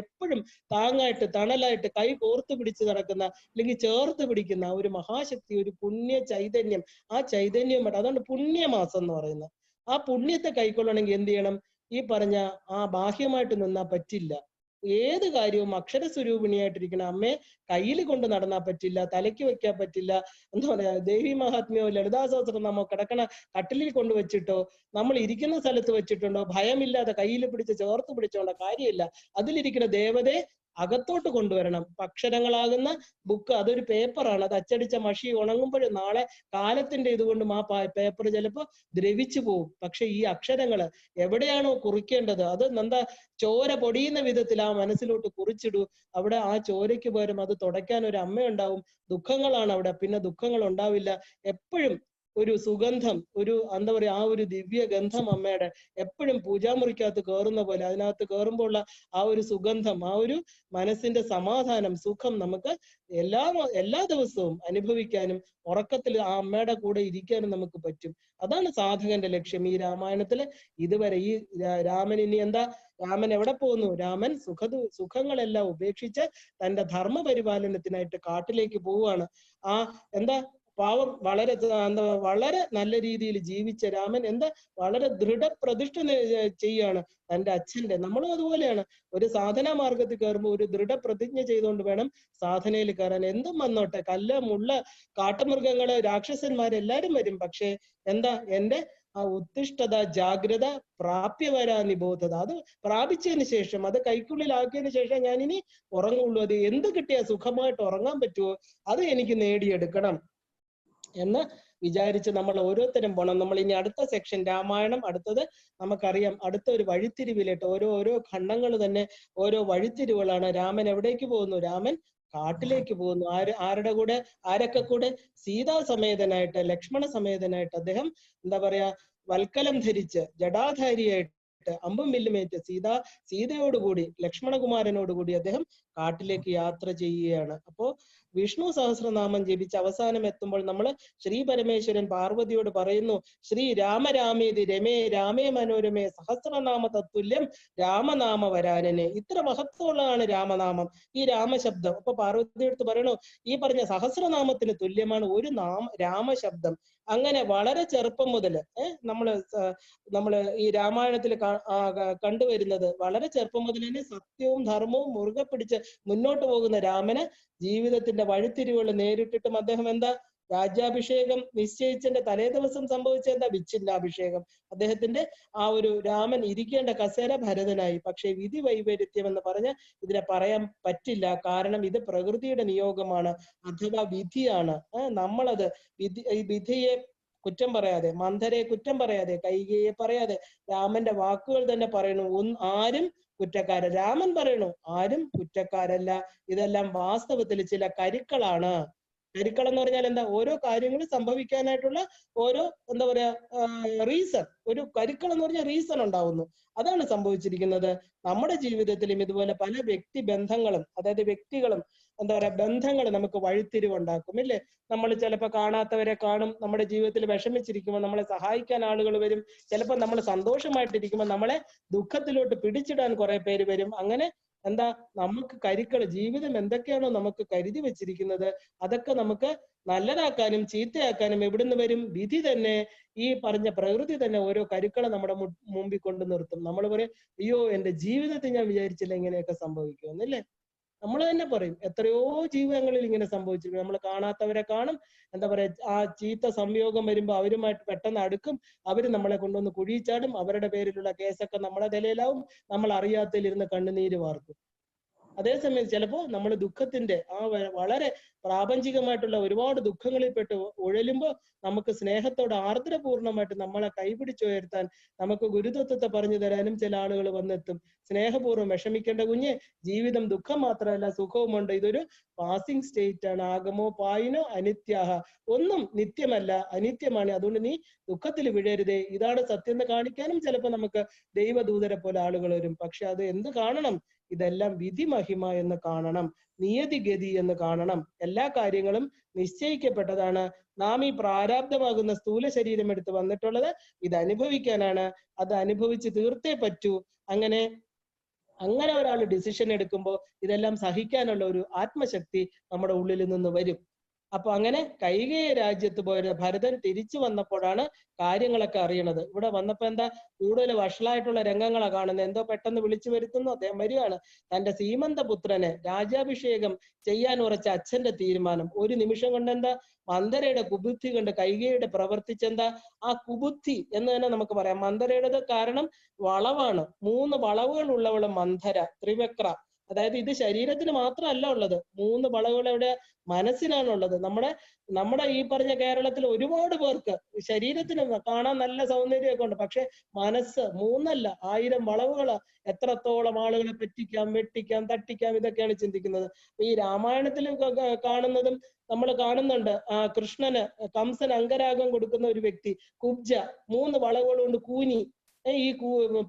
എപ്പോഴും താങ്ങായിട്ട് തണലായിട്ട് കൈ കോർത്ത് പിടിച്ച് നടക്കുന്ന, അല്ലെങ്കിൽ ചേർത്ത് പിടിക്കുന്ന ഒരു മഹാശക്തി, ഒരു പുണ്യ ചൈതന്യം. ആ ചൈതന്യമായിട്ട്, അതുകൊണ്ട് പുണ്യമാസം എന്ന് പറയുന്നത്. ആ പുണ്യത്തെ കൈക്കൊള്ളണമെങ്കിൽ എന്ത് ചെയ്യണം? ഈ പറഞ്ഞ ആ ബാഹ്യമായിട്ട് നിന്നാ പറ്റില്ല. ഏത് കാര്യവും അക്ഷരസ്വരൂപിണിയായിട്ടിരിക്കണം. അമ്മയെ കയ്യിൽ കൊണ്ട് നടന്നാൻ പറ്റില്ല, തലയ്ക്ക് വെക്കാൻ പറ്റില്ല. എന്താ പറയാ, ദേവി മഹാത്മ്യോ ലളിതാ സഹസ്രനാമോ കിടക്കണ കട്ടിലിൽ കൊണ്ടുവച്ചിട്ടോ നമ്മൾ ഇരിക്കുന്ന സ്ഥലത്ത് വെച്ചിട്ടുണ്ടോ ഭയമില്ലാതെ കയ്യിൽ പിടിച്ച് ചേർത്ത് പിടിച്ചോണ്ട കാര്യമില്ല. അതിലിരിക്കുന്ന ദേവതയെ അകത്തോട്ട് കൊണ്ടുവരണം. അക്ഷരങ്ങളാകുന്ന ബുക്ക് അതൊരു പേപ്പറാണ്. അത് അച്ചടിച്ച മഷി ഉണങ്ങുമ്പോഴും നാളെ കാലത്തിന്റെ ഇതുകൊണ്ടും ആ പേപ്പർ ചിലപ്പോൾ ദ്രവിച്ചു പോകും. പക്ഷെ ഈ അക്ഷരങ്ങള് എവിടെയാണോ കുറിക്കേണ്ടത് അത് എന്താ ചോര പൊടിയുന്ന വിധത്തിൽ ആ മനസ്സിലോട്ട് കുറിച്ചിടൂ. അവിടെ ആ ചോരയ്ക്ക് പകരം അത് തുടയ്ക്കാൻ ഒരു അമ്മയുണ്ടാവും. ദുഃഖങ്ങളാണ് അവിടെ, പിന്നെ ദുഃഖങ്ങൾ ഉണ്ടാവില്ല. എപ്പോഴും ഒരു സുഗന്ധം, ഒരു എന്താ പറയാ, ആ ഒരു ദിവ്യ ഗന്ധം അമ്മയുടെ എപ്പോഴും പൂജാമുറിക്കകത്ത് കയറുന്ന പോലെ, അതിനകത്ത് കയറുമ്പോൾ ഉള്ള ആ ഒരു സുഗന്ധം, ആ ഒരു മനസ്സിന്റെ സമാധാനം, സുഖം നമുക്ക് എല്ലാ ദിവസവും അനുഭവിക്കാനും ഉറക്കത്തിൽ ആ അമ്മയുടെ കൂടെ ഇരിക്കാനും നമുക്ക് പറ്റും. അതാണ് സാധകന്റെ ലക്ഷ്യം. ഈ രാമായണത്തില് ഇതുവരെ ഈ രാമൻ ഇനി എന്താ, രാമൻ എവിടെ പോകുന്നു? രാമൻ സുഖങ്ങളെല്ലാം ഉപേക്ഷിച്ച് തന്റെ ധർമ്മ പരിപാലനത്തിനായിട്ട് കാട്ടിലേക്ക് പോവുകയാണ്. ആ എന്താ പാവം വളരെ നല്ല രീതിയിൽ ജീവിച്ച രാമൻ എന്താ വളരെ ദൃഢപ്രതിഷ്ഠ ചെയ്യാണ് തന്റെ അച്ഛന്റെ. നമ്മളും അതുപോലെയാണ്. ഒരു സാധനാ മാർഗത്തിൽ കയറുമ്പോൾ ഒരു ദൃഢപ്രതിജ്ഞ ചെയ്തുകൊണ്ട് വേണം സാധനയിൽ കയറാൻ. എന്തും വന്നോട്ടെ, കല്ല് മുള്ള കാട്ടുമൃഗങ്ങള് രാക്ഷസന്മാരെല്ലാരും വരും. പക്ഷെ എന്താ, എന്റെ ആ ഉത്തിഷ്ഠത, ജാഗ്രത, പ്രാപ്യവരാ നിബോധത, അത് പ്രാപിച്ചതിന് ശേഷം, അത് കൈക്കുള്ളിലാക്കിയതിന് ശേഷം ഞാൻ ഇനി ഉറങ്ങുള്ളൂ. അത് എന്ത് കിട്ടിയാ സുഖമായിട്ട് ഉറങ്ങാൻ പറ്റുമോ അത് എനിക്ക് നേടിയെടുക്കണം എന്ന് വിചാരിച്ച് നമ്മൾ ഓരോരുത്തരും പോണം. നമ്മൾ ഇനി അടുത്ത സെക്ഷൻ രാമായണം, അടുത്തത് നമുക്കറിയാം അടുത്ത ഒരു വഴിത്തിരിവിലിട്ട് ഓരോ ഖണ്ഡങ്ങൾ തന്നെ ഓരോ വഴിത്തിരിവുകളാണ്. രാമൻ എവിടേക്ക് പോകുന്നു? രാമൻ കാട്ടിലേക്ക് പോകുന്നു. ആരുടെ കൂടെ? ആരൊക്കെ കൂടെ? സീതാസമേതനായിട്ട്, ലക്ഷ്മണ സമേതനായിട്ട് അദ്ദേഹം എന്താ പറയാ വൽക്കലം ധരിച്ച് ജടാധാരിയായിട്ട് അമ്പും വില്ലുമേറ്റ് സീതയോടുകൂടി ലക്ഷ്മണകുമാരനോടുകൂടി അദ്ദേഹം കാട്ടിലേക്ക് യാത്ര ചെയ്യുകയാണ്. അപ്പോ വിഷ്ണു സഹസ്രനാമം ജപിച്ച് അവസാനം എത്തുമ്പോൾ നമ്മൾ ശ്രീ പരമേശ്വരൻ പാർവതിയോട് പറയുന്നു, ശ്രീ രാമരാമേതി രമേ രാമേ മനോരമേ സഹസ്രനാമ തത്തുല്യം രാമനാമ വരാനനെ. ഇത്ര മഹത്വമുള്ളതാണ് രാമനാമം, ഈ രാമശബ്ദം. അപ്പൊ പാർവതി എടുത്ത് പറയണു, ഈ പറഞ്ഞ സഹസ്രനാമത്തിന് തുല്യമാണ് ഒരു രാമശബ്ദം. അങ്ങനെ വളരെ ചെറുപ്പം മുതൽ നമ്മള് ഈ രാമായണത്തിൽ കണ്ടുവരുന്നത് വളരെ ചെറുപ്പം മുതൽ തന്നെ സത്യവും ധർമ്മവും മുറുകെ പിടിച്ച് മുന്നോട്ട് പോകുന്ന രാമന് ജീവിതത്തിന്റെ വഴിത്തിരിവുകൾ നേരിട്ടിട്ടും അദ്ദേഹം എന്താ രാജ്യാഭിഷേകം നിശ്ചയിച്ചതിന്റെ തലേ ദിവസം സംഭവിച്ച എന്താ? വിച്ഛിന്നാഭിഷേകം. അദ്ദേഹത്തിന്റെ ആ ഒരു രാമൻ ഇരിക്കേണ്ട കസേര ഭരതനായി. പക്ഷേ വിധി വൈപരീത്യം എന്ന് പറഞ്ഞ ഇതിനെ പറയാൻ പറ്റില്ല. കാരണം ഇത് പ്രകൃതിയുടെ നിയോഗമാണ്, അഥവാ വിധിയാണ്. നമ്മളത് ഈ വിധിയെ കുറ്റം പറയാതെ, മന്ധരയെ കുറ്റം പറയാതെ, കൈകേയിയെ പറയാതെ, രാമന്റെ വാക്കുകൾ തന്നെ പറയണു, ആരും കുറ്റക്കാരൻ. രാമൻ പറയണു ആരും കുറ്റക്കാരല്ല, ഇതെല്ലാം വാസ്തവത്തിൽ ചില കരുക്കളാണ്. കരുക്കൾ എന്ന് പറഞ്ഞാൽ എന്താ? ഓരോ കാര്യങ്ങൾ സംഭവിക്കാനായിട്ടുള്ള ഓരോ എന്താ പറയാ റീസൺ. ഒരു കരുക്കൾ എന്ന് പറഞ്ഞാൽ റീസൺ ഉണ്ടാവുന്നു. അതാണ് സംഭവിച്ചിരിക്കുന്നത്. നമ്മുടെ ജീവിതത്തിലും ഇതുപോലെ പല വ്യക്തി ബന്ധങ്ങളും, അതായത് വ്യക്തികളും എന്താ പറയാ ബന്ധങ്ങൾ നമുക്ക് വഴിത്തിരിവുണ്ടാക്കും, ഇല്ലേ? നമ്മൾ ചിലപ്പോൾ കാണാത്തവരെ കാണും, നമ്മുടെ ജീവിതത്തിൽ വിഷമിച്ചിരിക്കുമ്പോൾ നമ്മളെ സഹായിക്കാൻ ആളുകൾ വരും. ചിലപ്പോൾ നമ്മൾ സന്തോഷമായിട്ടിരിക്കുമ്പോൾ നമ്മളെ ദുഃഖത്തിലോട്ട് പിടിച്ചിടാൻ കുറെ പേര് വരും. അങ്ങനെ എന്താ, നമുക്ക് കരുക്കൾ, ജീവിതം എന്തൊക്കെയാണോ നമുക്ക് കരുതി വെച്ചിരിക്കുന്നത് അതൊക്കെ നമുക്ക് നല്ലതാക്കാനും ചീത്തയാക്കാനും എവിടുന്ന് വരും? വിധി തന്നെ, ഈ പറഞ്ഞ പ്രകൃതി തന്നെ ഓരോ കരുക്കളെ നമ്മുടെ മുമ്പിൽ കൊണ്ട് നിർത്തും. നമ്മൾ പറയും, അയ്യോ എന്റെ ജീവിതത്തിൽ ഞാൻ വിചാരിച്ചില്ല ഇങ്ങനെയൊക്കെ സംഭവിക്കുമെന്നല്ലേ? നമ്മൾ തന്നെ പറയും, എത്രയോ ജീവിതങ്ങളിൽ ഇങ്ങനെ സംഭവിച്ചിരിക്കും. നമ്മൾ കാണാത്തവരെ കാണും, എന്താ പറയാ ആ ചീത്ത സംയോഗം വരുമ്പോൾ അവരുമായിട്ട് പെട്ടെന്ന് അടുക്കും, അവര് നമ്മളെ കൊണ്ടുവന്ന് കുഴിച്ചാടും, അവരുടെ പേരിലുള്ള കേസൊക്കെ നമ്മളെ നിലയിലാവും, നമ്മൾ അറിയാത്തതിലിരുന്ന് കണ്ണുനീര് വാർക്കും. അതേസമയം ചിലപ്പോൾ നമ്മൾ ദുഃഖത്തിന്റെ വളരെ പ്രാപഞ്ചികമായിട്ടുള്ള ഒരുപാട് ദുഃഖങ്ങളിൽപ്പെട്ട് ഉഴലുമ്പോൾ നമുക്ക് സ്നേഹത്തോടെ ആർദ്രപൂർണമായിട്ട് നമ്മളെ കൈപിടിച്ചുയർത്താൻ, നമുക്ക് ഗുരുതത്വത്തെ പറഞ്ഞു തരാനും ചില ആളുകൾ വന്നെത്തും. സ്നേഹപൂർവ്വം വിഷമിക്കേണ്ട കുഞ്ഞ്, ജീവിതം ദുഃഖം മാത്രമല്ല സുഖവുമുണ്ട്, ഇതൊരു പാസിംഗ് സ്റ്റേറ്റ് ആണ്. ആഗമോ പായിനോ അനിത്യാഹ, ഒന്നും നിത്യമല്ല, അനിത്യമാണ്. അതുകൊണ്ട് നീ ദുഃഖത്തിൽ വീഴരുതേ, ഇതാണ് സത്യം എന്ന് കാണിക്കാനും ചിലപ്പോൾ നമുക്ക് ദൈവദൂതരെ പോലെ ആളുകൾ വരും. പക്ഷെ അത് എന്ത് കാണണം? ഇതെല്ലാം വിധി മഹിമ എന്ന് കാണണം, നിയതിഗതി എന്ന് കാണണം. എല്ലാ കാര്യങ്ങളും നിശ്ചയിക്കപ്പെട്ടതാണ്. നാം ഈ പ്രാരാബ്ധമാകുന്ന സ്ഥൂല ശരീരം എടുത്ത് വന്നിട്ടുള്ളത് ഇത് അനുഭവിക്കാനാണ്. അത് അനുഭവിച്ച് തീർത്തേ പറ്റൂ. അങ്ങനെ ഒരാൾ ഡിസിഷൻ എടുക്കുമ്പോൾ ഇതെല്ലാം സഹിക്കാനുള്ള ഒരു ആത്മശക്തി നമ്മുടെ ഉള്ളിൽ നിന്ന് വരും. അപ്പൊ അങ്ങനെ കൈകേയ രാജ്യത്ത് പോയ ഭരതൻ തിരിച്ചു വന്നപ്പോഴാണ് കാര്യങ്ങളൊക്കെ അറിയണത്. ഇവിടെ വന്നപ്പോ എന്താ, കൂടുതൽ വഷളായിട്ടുള്ള രംഗങ്ങളാണ് കാണുന്നത്. എന്തോ പെട്ടെന്ന് വിളിച്ചു വരുത്തുന്നു, അദ്ദേഹം വരികയാണ്. തന്റെ സീമന്തപുത്രനെ രാജ്യാഭിഷേകം ചെയ്യാൻ ഉറച്ച അച്ഛന്റെ തീരുമാനം ഒരു നിമിഷം കൊണ്ട് എന്താ, മന്ധരയുടെ കുബുദ്ധി കൊണ്ട് കൈകേയിയുടെ പ്രവർത്തിച്ചെന്താ, ആ കുബുദ്ധി എന്ന് തന്നെ നമുക്ക് പറയാം. മന്ധരയുടേത് കാരണം വളവാണ്, 3 വളവുകൾ ഉള്ളവള് മന്ധര, ത്രിവക്ര. അതായത് ഇത് ശരീരത്തിന് മാത്രമല്ല ഉള്ളത്, 3 വളവുകൾ എവിടെ? മനസ്സിനാണുള്ളത്. നമ്മുടെ ഈ പറഞ്ഞ കേരളത്തിൽ ഒരുപാട് പേർക്ക് ശരീരത്തിന് കാണാൻ നല്ല സൗന്ദര്യമൊക്കെ ഉണ്ട്, പക്ഷെ മനസ്സ് 3 അല്ല 1000 വളവുകളാ. എത്രത്തോളം ആളുകളെ പറ്റിക്കാം, വെട്ടിക്കാം, തട്ടിക്കാം, ഇതൊക്കെയാണ് ചിന്തിക്കുന്നത്. ഈ രാമായണത്തിൽ കാണുന്നതും നമ്മൾ കാണുന്നുണ്ട്. കൃഷ്ണന് കംസൻ അംഗരാഗം കൊടുക്കുന്ന ഒരു വ്യക്തി കുബ്ജ 3 വളവുകൾ കൊണ്ട് കൂനി. ഈ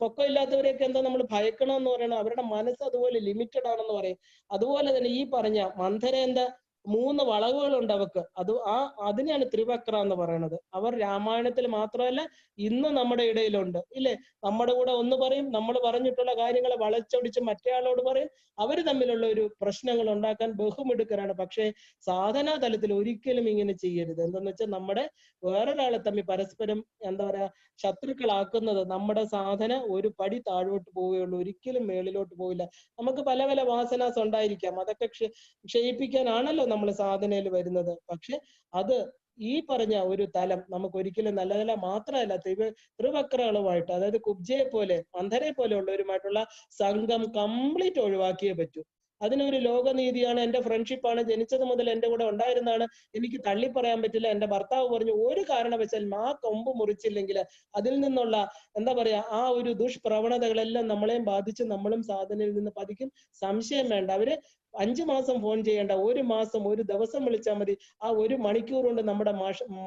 പൊക്കം ഇല്ലാത്തവരെയൊക്കെ എന്താ നമ്മൾ ഭയക്കണമെന്ന് പറയണം, അവരുടെ മനസ്സ് അതുപോലെ ലിമിറ്റഡ് ആണെന്ന് പറയും. അതുപോലെ തന്നെ ഈ പറഞ്ഞ മന്ധര എന്താ, 3 വളവുകളുണ്ട് അവക്ക്. അതിനെയാണ് ത്രിവക്ര എന്ന് പറയുന്നത്. അവർ രാമായണത്തിൽ മാത്രമല്ല ഇന്ന് നമ്മുടെ ഇടയിലുണ്ട്, ഇല്ലേ? നമ്മുടെ കൂടെ ഒന്ന് പറയും, നമ്മൾ പറഞ്ഞിട്ടുള്ള കാര്യങ്ങളെ വളച്ചൊടിച്ച് മറ്റേയാളോട് പറയും. അവര് തമ്മിലുള്ള ഒരു പ്രശ്നങ്ങൾ ഉണ്ടാക്കാൻ ബഹുമിടുക്കരാണ്. പക്ഷേ സാധനാ തലത്തിൽ ഒരിക്കലും ഇങ്ങനെ ചെയ്യരുത്. എന്തെന്ന് വെച്ചാൽ നമ്മുടെ വേറൊരാളെ തമ്മിൽ പരസ്പരം എന്താ പറയാ ശത്രുക്കളാക്കുന്നത് നമ്മുടെ സാധന ഒരു പടി താഴോട്ട് പോവുകയുള്ളൂ, ഒരിക്കലും മേളിലോട്ട് പോവില്ല. നമുക്ക് പല പല വാസനാസ് ഉണ്ടായിരിക്കാം, അതൊക്കെ ക്ഷയിപ്പിക്കാനാണല്ലോ നമ്മൾ സാധനയിൽ വരുന്നത്. പക്ഷെ അത് ഈ പറഞ്ഞ ഒരു തലം നമുക്ക് ഒരിക്കലും നല്ലതല്ല. മാത്രമല്ല ത്രിവക്രകളുമായിട്ട്, അതായത് കുബ്ജയെ പോലെ മന്ധരെ പോലെ ഉള്ളവരുമായിട്ടുള്ള സംഘം കംപ്ലീറ്റ് ഒഴിവാക്കിയേ പറ്റൂ. അതിനൊരു ലോകനീതിയാണ്. എന്റെ ഫ്രണ്ട്ഷിപ്പാണ്, ജനിച്ചത് മുതൽ എന്റെ കൂടെ ഉണ്ടായിരുന്നതാണ്, എനിക്ക് തള്ളി പറയാൻ പറ്റില്ല. എന്റെ ഭർത്താവ് പറഞ്ഞു ഒരു കാരണവശാലും ആ കൊമ്പ് മുറിച്ചില്ലെങ്കിൽ അതിൽ നിന്നുള്ള എന്താ പറയാ ആ ഒരു ദുഷ്പ്രവണതകളെല്ലാം നമ്മളെയും ബാധിച്ച് നമ്മളും സാധനയിൽ നിന്ന് പതിക്കും. സംശയം വേണ്ട. അവര് 5 മാസം ഫോൺ ചെയ്യേണ്ട, 1 മാസം 1 ദിവസം വിളിച്ചാൽ മതി. ആ 1 മണിക്കൂർ കൊണ്ട് നമ്മുടെ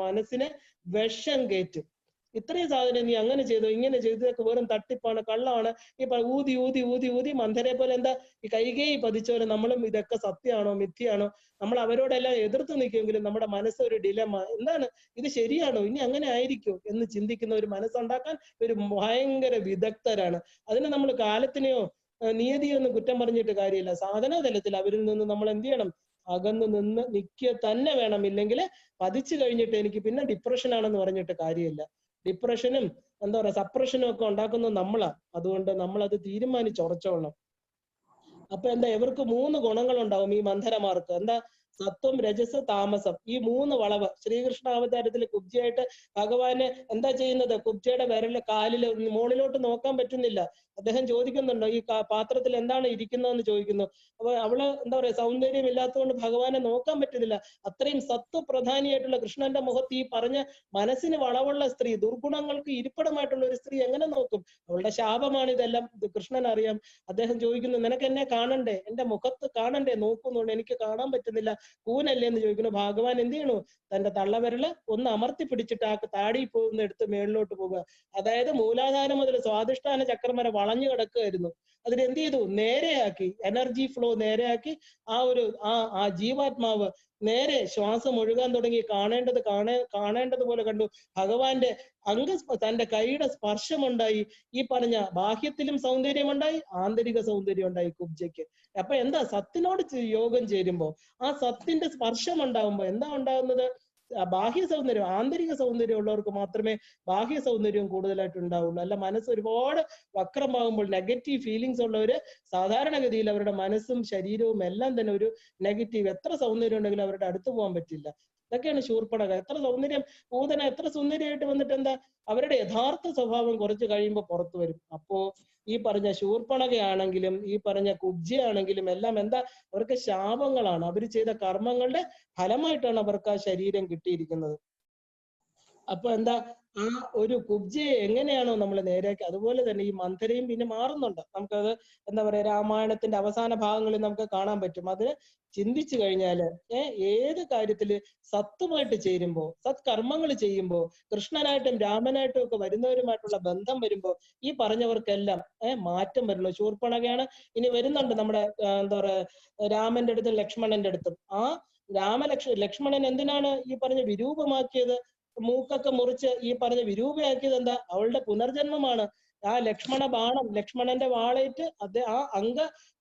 മനസ്സിനെ വിഷം കയറ്റും. ഇത്രയും സാധനം നീ അങ്ങനെ ചെയ്തോ, ഇങ്ങനെ ചെയ്തതൊക്കെ വെറും തട്ടിപ്പാണ്, കള്ളമാണ്. ഇപ്പൊ ഊതി ഊതി ഊതി ഊതി മന്ധരെ പോലെ എന്താ ഈ കൈകേയി പതിച്ചവരെ നമ്മളും ഇതൊക്കെ സത്യമാണോ മിഥ്യയാണോ, നമ്മൾ അവരോടെല്ലാം എതിർത്ത് നിൽക്കുമെങ്കിലും നമ്മുടെ മനസ്സൊരു ഡിലമ, എന്താണ് ഇത് ശരിയാണോ, ഇനി അങ്ങനെ ആയിരിക്കും എന്ന് ചിന്തിക്കുന്ന ഒരു മനസ്സുണ്ടാക്കാൻ ഒരു ഭയങ്കര വിദഗ്ധരാണ്. അതിന് നമ്മൾ കാലത്തിനെയോ നിയതിയൊന്നും കുറ്റം പറഞ്ഞിട്ട് കാര്യമില്ല. സാധനാ തലത്തിൽ അവരിൽ നിന്ന് നമ്മൾ എന്ത് ചെയ്യണം, അകന്ന് നിന്ന് നിൽക്കുക തന്നെ വേണം. ഇല്ലെങ്കിൽ പതിച്ചു കഴിഞ്ഞിട്ട് എനിക്ക് പിന്നെ ഡിപ്രഷൻ ആണെന്ന് പറഞ്ഞിട്ട് കാര്യമില്ല. ഡിപ്രഷനും എന്താ പറയാ സപ്രഷനും ഒക്കെ ഉണ്ടാക്കുന്നത് നമ്മളാ. അതുകൊണ്ട് നമ്മൾ അത് തീരുമാനിച്ചുറച്ചോളണം. അപ്പൊ എന്താ, ഇവർക്ക് 3 ഗുണങ്ങളുണ്ടാവും ഈ മന്ധരമാർക്ക്. എന്താ, സത്വം, രജസ്, താമസം, ഈ 3 വളവ് ശ്രീകൃഷ്ണ അവതാരത്തിൽ കുബ്ജയായിട്ട് ഭഗവാന് എന്താ ചെയ്യുന്നത്? കുബ്ജയുടെ വിരല് കാലില് മുകളിലോട്ട് നോക്കാൻ പറ്റുന്നില്ല. അദ്ദേഹം ചോദിക്കുന്നുണ്ടോ ഈ പാത്രത്തിൽ എന്താണ് ഇരിക്കുന്നതെന്ന് ചോദിക്കുന്നു. അപ്പൊ അവള് എന്താ പറയാ, സൗന്ദര്യം ഇല്ലാത്തതുകൊണ്ട് ഭഗവാനെ നോക്കാൻ പറ്റുന്നില്ല. അത്രയും സത്വപ്രധാനിയായിട്ടുള്ള കൃഷ്ണന്റെ മുഖത്ത് ഈ പറഞ്ഞ മനസ്സിന് വളവുള്ള സ്ത്രീ, ദുർഗുണങ്ങൾക്ക് ഇരിപ്പിടമായിട്ടുള്ള ഒരു സ്ത്രീ എങ്ങനെ നോക്കും? അവളുടെ ശാപമാണ് ഇതെല്ലാം. ഇത് കൃഷ്ണൻ അറിയാം. അദ്ദേഹം ചോദിക്കുന്നു, നിനക്ക് എന്നെ കാണണ്ടേ? എന്റെ മുഖത്ത് കാണണ്ടേ? നോക്കുന്നുണ്ട്, എനിക്ക് കാണാൻ പറ്റുന്നില്ല, കൂനല്ലേ എന്ന് ചോദിക്കുന്നു. ഭഗവാൻ എന്ത് ചെയ്യണു? തന്റെ തള്ളവിരല് ഒന്ന് അമർത്തി പിടിച്ചിട്ട് ആ താടി പോകുന്ന എടുത്ത് മേളിലോട്ട് പോകുക. അതായത് മൂലാധാരം മുതൽ സ്വാധിഷ്ഠാന ചക്രം വരെ വളഞ്ഞു കിടക്കുകയായിരുന്നു. അതിനെന്ത് ചെയ്തു? നേരെയാക്കി, എനർജി ഫ്ലോ നേരെയാക്കി. ആ ജീവാത്മാവ് നേരെ ശ്വാസം ഒഴുകാൻ തുടങ്ങി. കാണേണ്ടതുപോലെ കണ്ടു. ഭഗവാന്റെ തന്റെ കൈയുടെ സ്പർശമുണ്ടായി. ഈ പറഞ്ഞ ബാഹ്യത്തിലും സൗന്ദര്യമുണ്ടായി, ആന്തരിക സൗന്ദര്യം ഉണ്ടായി കുബ്ജയ്ക്ക്. അപ്പൊ എന്താ? സത്തിനോട് യോഗം ചേരുമ്പോ ആ സത്തിന്റെ സ്പർശം ഉണ്ടാവുമ്പോ എന്താ ഉണ്ടാവുന്നത്? ബാഹ്യ സൗന്ദര്യം, ആന്തരിക സൗന്ദര്യം ഉള്ളവർക്ക് മാത്രമേ ബാഹ്യ സൗന്ദര്യം കൂടുതലായിട്ട് ഉണ്ടാവുള്ളൂ. അല്ല, മനസ്സ് ഒരുപാട് വക്രമാകുമ്പോൾ, നെഗറ്റീവ് ഫീലിങ്സ് ഉള്ളവര് സാധാരണഗതിയിൽ അവരുടെ മനസ്സും ശരീരവും എല്ലാം തന്നെ ഒരു നെഗറ്റീവ്, എത്ര സൗന്ദര്യം ഉണ്ടെങ്കിലും അവരുടെ അടുത്ത് പോകാൻ പറ്റില്ല. ഇതൊക്കെയാണ് ശൂർപ്പണഖ. എത്ര സൗന്ദര്യം, പൂതന എത്ര സുന്ദരിയായിട്ട് വന്നിട്ട് എന്താ? അവരുടെ യഥാർത്ഥ സ്വഭാവം കുറച്ച് കഴിയുമ്പോൾ പുറത്തു വരും. അപ്പോ ഈ പറഞ്ഞ ശൂർപ്പണഖയാണെങ്കിലും ഈ പറഞ്ഞ കുബ്ജയാണെങ്കിലും എല്ലാം എന്താ? അവർക്ക് ശാപങ്ങളാണ്. അവർ ചെയ്ത കർമ്മങ്ങളുടെ ഫലമായിട്ടാണ് അവർക്ക് ആ ശരീരം കിട്ടിയിരിക്കുന്നത്. അപ്പൊ എന്താ? ആ ഒരു കുബ്ജയെ എങ്ങനെയാണോ നമ്മൾ നേരെയാക്കി, അതുപോലെ തന്നെ ഈ മന്ധരയും പിന്നെ മാറുന്നുണ്ട്. നമുക്കത് എന്താ പറയാ, രാമായണത്തിന്റെ അവസാന ഭാഗങ്ങളിൽ നമുക്ക് കാണാൻ പറ്റും. അത് ചിന്തിച്ചു കഴിഞ്ഞാല് ഏത് കാര്യത്തില് സത്വമായിട്ട് ചേരുമ്പോ, സത്കർമ്മങ്ങൾ ചെയ്യുമ്പോ, കൃഷ്ണനായിട്ടും രാമനായിട്ടും ഒക്കെ വരുന്നവരുമായിട്ടുള്ള ബന്ധം വരുമ്പോ ഈ പറഞ്ഞവർക്കെല്ലാം മാറ്റം വരുന്നു. ശൂർപ്പണഖയാണ് ഇനി വരുന്നുണ്ട് നമ്മുടെ എന്താ പറയാ, രാമന്റെ അടുത്തും ലക്ഷ്മണന്റെ അടുത്തും. ആ ലക്ഷ്മണൻ എന്തിനാണ് ഈ പറഞ്ഞ വിരൂപമാക്കിയത്? മൂക്കൊക്കെ മുറിച്ച് ഈ പറഞ്ഞ വിരൂപയാക്കിയത് എന്താ? അവളുടെ പുനർജന്മമാണ്. ആ ലക്ഷ്മണ ബാണം, ലക്ഷ്മണന്റെ വാളേറ്റ് ആ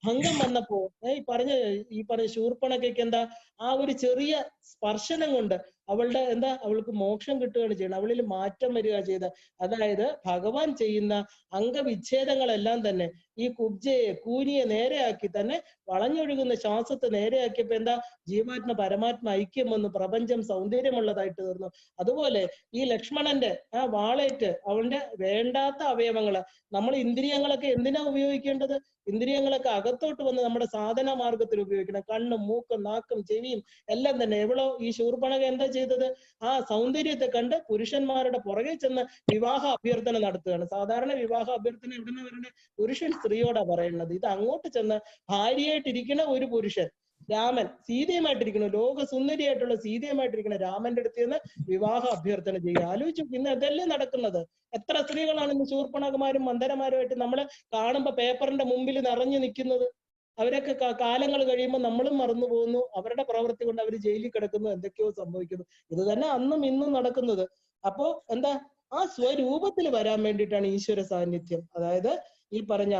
ഭംഗം വന്നപ്പോ ഈ പറഞ്ഞ ശൂർപ്പണഖയ്ക്ക് എന്താ? ആ ഒരു ചെറിയ സ്പർശനം കൊണ്ട് അവൾക്ക് മോക്ഷം കിട്ടുകയാണ് ചെയ്യുന്നത്. അവളിൽ മാറ്റം വരിക ചെയ്ത. അതായത് ഭഗവാൻ ചെയ്യുന്ന അംഗവിച്ഛേദങ്ങളെല്ലാം തന്നെ ഈ കുബ്ജയെ, കൂനിയെ നേരെയാക്കി, തന്നെ വളഞ്ഞൊഴുകുന്ന ശ്വാസത്തെ നേരെയാക്കിയപ്പോ എന്താ? ജീവാത്മ പരമാത്മ ഐക്യം വന്നു, പ്രപഞ്ചം സൗന്ദര്യമുള്ളതായിട്ട് തീർന്നു. അതുപോലെ ഈ ലക്ഷ്മണന്റെ ആ വാളേറ്റ് അവന്റെ വേണ്ടാത്ത അവയവങ്ങള്, നമ്മൾ ഇന്ദ്രിയങ്ങളൊക്കെ എന്തിനാ ഉപയോഗിക്കേണ്ടത്? ഇന്ദ്രിയങ്ങളൊക്കെ അകത്തോട്ട് വന്ന് നമ്മുടെ സാധന മാർഗത്തിൽ ഉപയോഗിക്കണം. കണ്ണും മൂക്കും നാക്കും ചെവിയും എല്ലാം തന്നെ. എവളോ ഈ ശൂർപ്പണഖ എന്താ ചെയ്തത്? ആ സൗന്ദര്യത്തെ കണ്ട് പുരുഷന്മാരുടെ പുറകെ ചെന്ന് വിവാഹ അഭ്യർത്ഥന നടത്തുകയാണ്. സാധാരണ വിവാഹ അഭ്യർത്ഥന എവിടുന്ന വരേണ്ട? പുരുഷൻ സ്ത്രീയോടാ പറയുന്നത്. ഇത് അങ്ങോട്ട് ചെന്ന് ഭാര്യയായിട്ടിരിക്കുന്ന ഒരു പുരുഷൻ, രാമൻ സീതയുമായിട്ടിരിക്കണം, ലോക സുന്ദരിയായിട്ടുള്ള സീതയുമായിട്ടിരിക്കണം, രാമന്റെ അടുത്ത് നിന്ന് വിവാഹ അഭ്യർത്ഥന ചെയ്യുക. ആലോചിച്ചു, ഇന്ന് അതല്ലേ നടക്കുന്നത്? എത്ര സ്ത്രീകളാണ് ഇന്ന് ശൂർപ്പണഖമാരും മന്ധരമാരുമായിട്ട് നമ്മൾ കാണുമ്പോ പേപ്പറിന്റെ മുമ്പിൽ നിറഞ്ഞു നിൽക്കുന്നത്? അവരൊക്കെ കാലങ്ങൾ കഴിയുമ്പോൾ നമ്മളും മറന്നു പോകുന്നു. അവരുടെ പ്രവൃത്തി കൊണ്ട് അവർ ജയിലിൽ കിടക്കുന്നു, എന്തൊക്കെയോ സംഭവിക്കുന്നു. ഇത് തന്നെ അന്നും ഇന്നും നടക്കുന്നത്. അപ്പോ എന്താ? ആ സ്വരൂപത്തിൽ വരാൻ വേണ്ടിയിട്ടാണ് ഈശ്വര സാന്നിധ്യം. അതായത് ഈ പറഞ്ഞ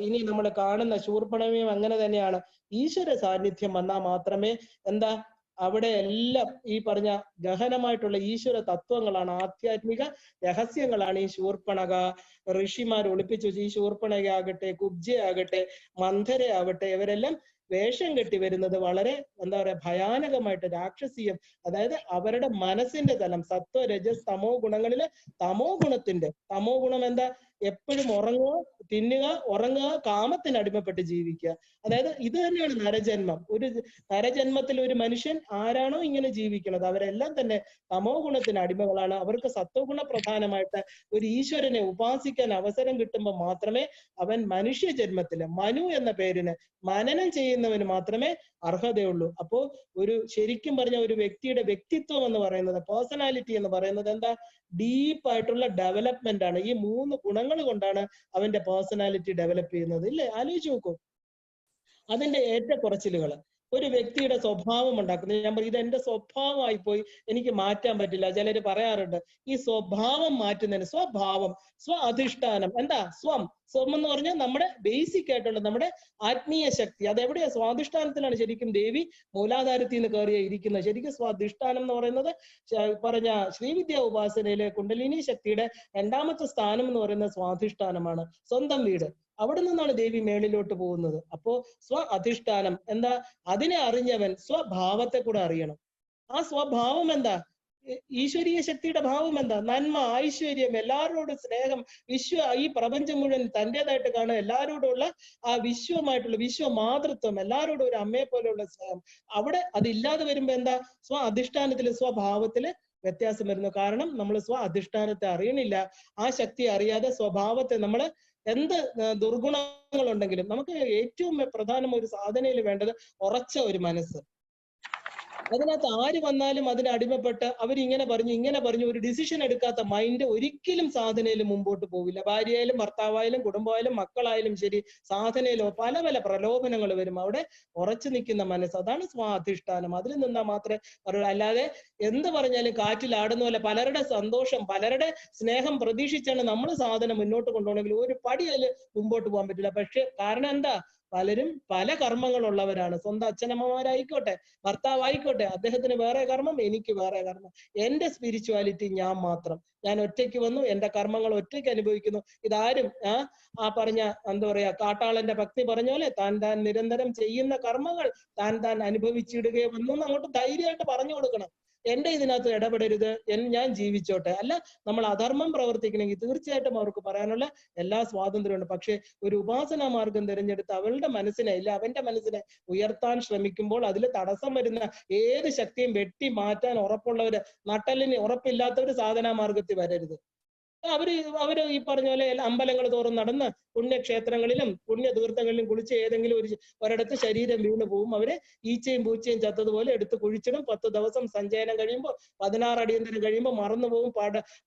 ഇനി നമ്മൾ കാണുന്ന ശൂർപ്പണഖയും അങ്ങനെ തന്നെയാണ്. ഈശ്വര സാന്നിധ്യം വന്നാൽ മാത്രമേ എന്താ? അവിടെ എല്ലാം ഈ പറഞ്ഞ ഗഹനമായിട്ടുള്ള ഈശ്വര തത്വങ്ങളാണ്, ആധ്യാത്മിക രഹസ്യങ്ങളാണ് ഈ ശൂർപ്പണഖ ഋഷിമാർ ഒളിപ്പിച്ചു വെച്ച്. ഈ ശൂർപ്പണഖയാകട്ടെ, കുബ്ജയാകട്ടെ, മന്ധരയാവട്ടെ, ഇവരെല്ലാം വേഷം കെട്ടി വരുന്നത് വളരെ എന്താ പറയാ, ഭയാനകമായിട്ട് രാക്ഷസീയം. അതായത് അവരുടെ മനസ്സിന്റെ തലം, സത്വ രജസ് തമോ ഗുണങ്ങളില് തമോ ഗുണം എന്താ? എപ്പോഴും ഉറങ്ങുക, തിന്നുക, ഉറങ്ങുക, കാമത്തിന് അടിമപ്പെട്ട് ജീവിക്കുക. അതായത് ഇത് തന്നെയാണ് നരജന്മം. ഒരു നരജന്മത്തിൽ ഒരു മനുഷ്യൻ ആരാണോ ഇങ്ങനെ ജീവിക്കുന്നത് അവരെല്ലാം തന്നെ തമോ ഗുണത്തിന് അടിമകളാണ്. അവർക്ക് സത്വഗുണ പ്രധാനമായിട്ട് ഒരു ഈശ്വരനെ ഉപാസിക്കാൻ അവസരം കിട്ടുമ്പോൾ മാത്രമേ അവൻ മനുഷ്യ ജന്മത്തില്, മനു എന്ന പേരിന് മനനം ചെയ്യുന്നവന് മാത്രമേ അർഹതയുള്ളൂ. അപ്പോ ശരിക്കും പറഞ്ഞ ഒരു വ്യക്തിയുടെ വ്യക്തിത്വം എന്ന് പറയുന്നത്, പേഴ്സണാലിറ്റി എന്ന് പറയുന്നത് എന്താ? ഡീപ്പായിട്ടുള്ള ഡെവലപ്മെന്റ് ആണ്. ഈ 3 ഗുണങ്ങൾ കൊണ്ടാണ് അവന്റെ പേഴ്സണാലിറ്റി ഡെവലപ്പ് ചെയ്യുന്നത്. ഇല്ലേ? ആലോചിച്ച് നോക്കൂ. അതിന്റെ ഏറ്റക്കുറച്ചിലുകൾ ഒരു വ്യക്തിയുടെ സ്വഭാവം ഉണ്ടാക്കുന്നത്. ഞാൻ പറയും, ഇത് എന്റെ സ്വഭാവമായി പോയി, എനിക്ക് മാറ്റാൻ പറ്റില്ല. ചിലര് പറയാറുണ്ട് ഈ സ്വഭാവം മാറ്റുന്നതിന്. സ്വഭാവം, അധിഷ്ഠാനം എന്താ? സ്വം എന്ന് പറഞ്ഞാൽ നമ്മുടെ ബേസിക് ആയിട്ടുള്ള നമ്മുടെ ആത്മീയ ശക്തി. അതെവിടെയാ? സ്വാധിഷ്ഠാനത്തിലാണ് ശരിക്കും ദേവി മൂലാധാരത്തിൽ നിന്ന് കയറിയ ഇരിക്കുന്നത്. ശരിക്കും സ്വാധിഷ്ഠാനം എന്ന് പറയുന്നത് പറഞ്ഞ ശ്രീവിദ്യ ഉപാസനയിലെ കുണ്ടലിനി ശക്തിയുടെ 2ാമത്തെ സ്ഥാനം എന്ന് പറയുന്നത് സ്വാധിഷ്ഠാനമാണ്, സ്വന്തം വീട്. അവിടെ നിന്നാണ് ദേവി മേളിലോട്ട് പോകുന്നത്. അപ്പോ അധിഷ്ഠാനം എന്താ? അതിനെ അറിഞ്ഞവൻ സ്വഭാവത്തെ കൂടെ അറിയണം. ആ സ്വഭാവം എന്താ? ഈശ്വരീയ ശക്തിയുടെ ഭാവം എന്താ? നന്മ, ഐശ്വര്യം, എല്ലാവരോടും സ്നേഹം, ഈ പ്രപഞ്ചം മുഴുവൻ തൻ്റെതായിട്ട് കാണുക, എല്ലാവരോടുള്ള ആ വിശ്വ മാതൃത്വം, എല്ലാവരോടും ഒരു അമ്മയെ പോലെയുള്ള സ്നേഹം. അവിടെ അതില്ലാതെ വരുമ്പോ എന്താ? അധിഷ്ഠാനത്തില് സ്വഭാവത്തില് വ്യത്യാസം വരുന്നു. കാരണം നമ്മൾ അധിഷ്ഠാനത്തെ അറിയണില്ല. ആ ശക്തി അറിയാതെ സ്വഭാവത്തെ നമ്മൾ എന്ത് ദുർഗുണങ്ങളുണ്ടെങ്കിലും നമുക്ക് ഏറ്റവും പ്രധാനം ഒരു സാധനയിൽ വേണ്ടത് ഉറച്ച ഒരു മനസ്സ്. അതിനകത്ത് ആര് വന്നാലും അതിന് അടിമപ്പെട്ട് അവരിങ്ങനെ പറഞ്ഞു ഒരു ഡിസിഷൻ എടുക്കാത്ത മൈൻഡ് ഒരിക്കലും സാധനയിൽ മുമ്പോട്ട് പോവില്ല. ഭാര്യയായാലും ഭർത്താവായാലും കുടുംബമായാലും മക്കളായാലും ശരി, സാധനയിലോ പല പല പ്രലോഭനങ്ങൾ വരും. അവിടെ ഉറച്ചു നിൽക്കുന്ന മനസ്സ്, അതാണ് സ്വാധിഷ്ഠാനം. അതിൽ നിന്നാൽ മാത്രമേ പറയുള്ളൂ. അല്ലാതെ എന്ത് പറഞ്ഞാലും കാറ്റിലാടുന്ന പോലെ പലരുടെ സന്തോഷം, പലരുടെ സ്നേഹം പ്രതീക്ഷിച്ചാണ് നമ്മൾ സാധനം മുന്നോട്ട് കൊണ്ടുപോകണമെങ്കിൽ ഒരു പടി അതിൽ മുമ്പോട്ട് പോകാൻ പറ്റില്ല. പക്ഷെ കാരണം എന്താ? പലരും പല കർമ്മങ്ങളുള്ളവരാണ്. സ്വന്തം അച്ഛനമ്മമാരായിക്കോട്ടെ, ഭർത്താവായിക്കോട്ടെ, അദ്ദേഹത്തിന് വേറെ കർമ്മം, എനിക്ക് വേറെ കർമ്മം. എന്റെ സ്പിരിച്വാലിറ്റി ഞാൻ മാത്രം. ഞാൻ ഒറ്റയ്ക്ക് വന്നു, എന്റെ കർമ്മങ്ങൾ ഒറ്റയ്ക്ക് അനുഭവിക്കുന്നു. ഇതാരും ആ പറഞ്ഞ എന്താ പറയാ, കാട്ടാളന്റെ ഭക്തി പറഞ്ഞ പോലെ താൻ നിരന്തരം ചെയ്യുന്ന കർമ്മങ്ങൾ താൻ അനുഭവിച്ചിടുകയോ വന്നു അങ്ങോട്ട് ധൈര്യമായിട്ട് പറഞ്ഞു കൊടുക്കണം. എന്റെ ഇതിനകത്ത് ഇടപെടരുത്, ഞാൻ ജീവിച്ചോട്ടെ. അല്ല, നമ്മൾ അധർമ്മം പ്രവർത്തിക്കണമെങ്കിൽ തീർച്ചയായിട്ടും അവർക്ക് പറയാനുള്ള എല്ലാ സ്വാതന്ത്ര്യമുണ്ട്. പക്ഷെ ഒരു ഉപാസനാ മാർഗം തിരഞ്ഞെടുത്ത് അവളുടെ മനസ്സിനെ ഇല്ല അവന്റെ മനസ്സിനെ ഉയർത്താൻ ശ്രമിക്കുമ്പോൾ അതിൽ തടസ്സം വരുന്ന ഏത് ശക്തിയും വെട്ടി മാറ്റാൻ ഉറപ്പുള്ളവര്, നട്ടലിന് ഉറപ്പില്ലാത്തവര് സാധനാ മാർഗത്തിൽ വരരുത്. അവര് ഈ പറഞ്ഞ പോലെ അമ്പലങ്ങൾ തോറും നടന്ന് പുണ്യക്ഷേത്രങ്ങളിലും പുണ്യതീർത്ഥങ്ങളിലും കുളിച്ച് ഏതെങ്കിലും ഒരിടത്ത് ശരീരം വീണു പോവും. അവര് ഈച്ചയും പൂച്ചയും ചത്തതുപോലെ എടുത്ത് കുഴിച്ചിടും. 10 ദിവസം സഞ്ചയനം കഴിയുമ്പോൾ 16 അടിയന്തരം കഴിയുമ്പോൾ മറന്നു പോകും.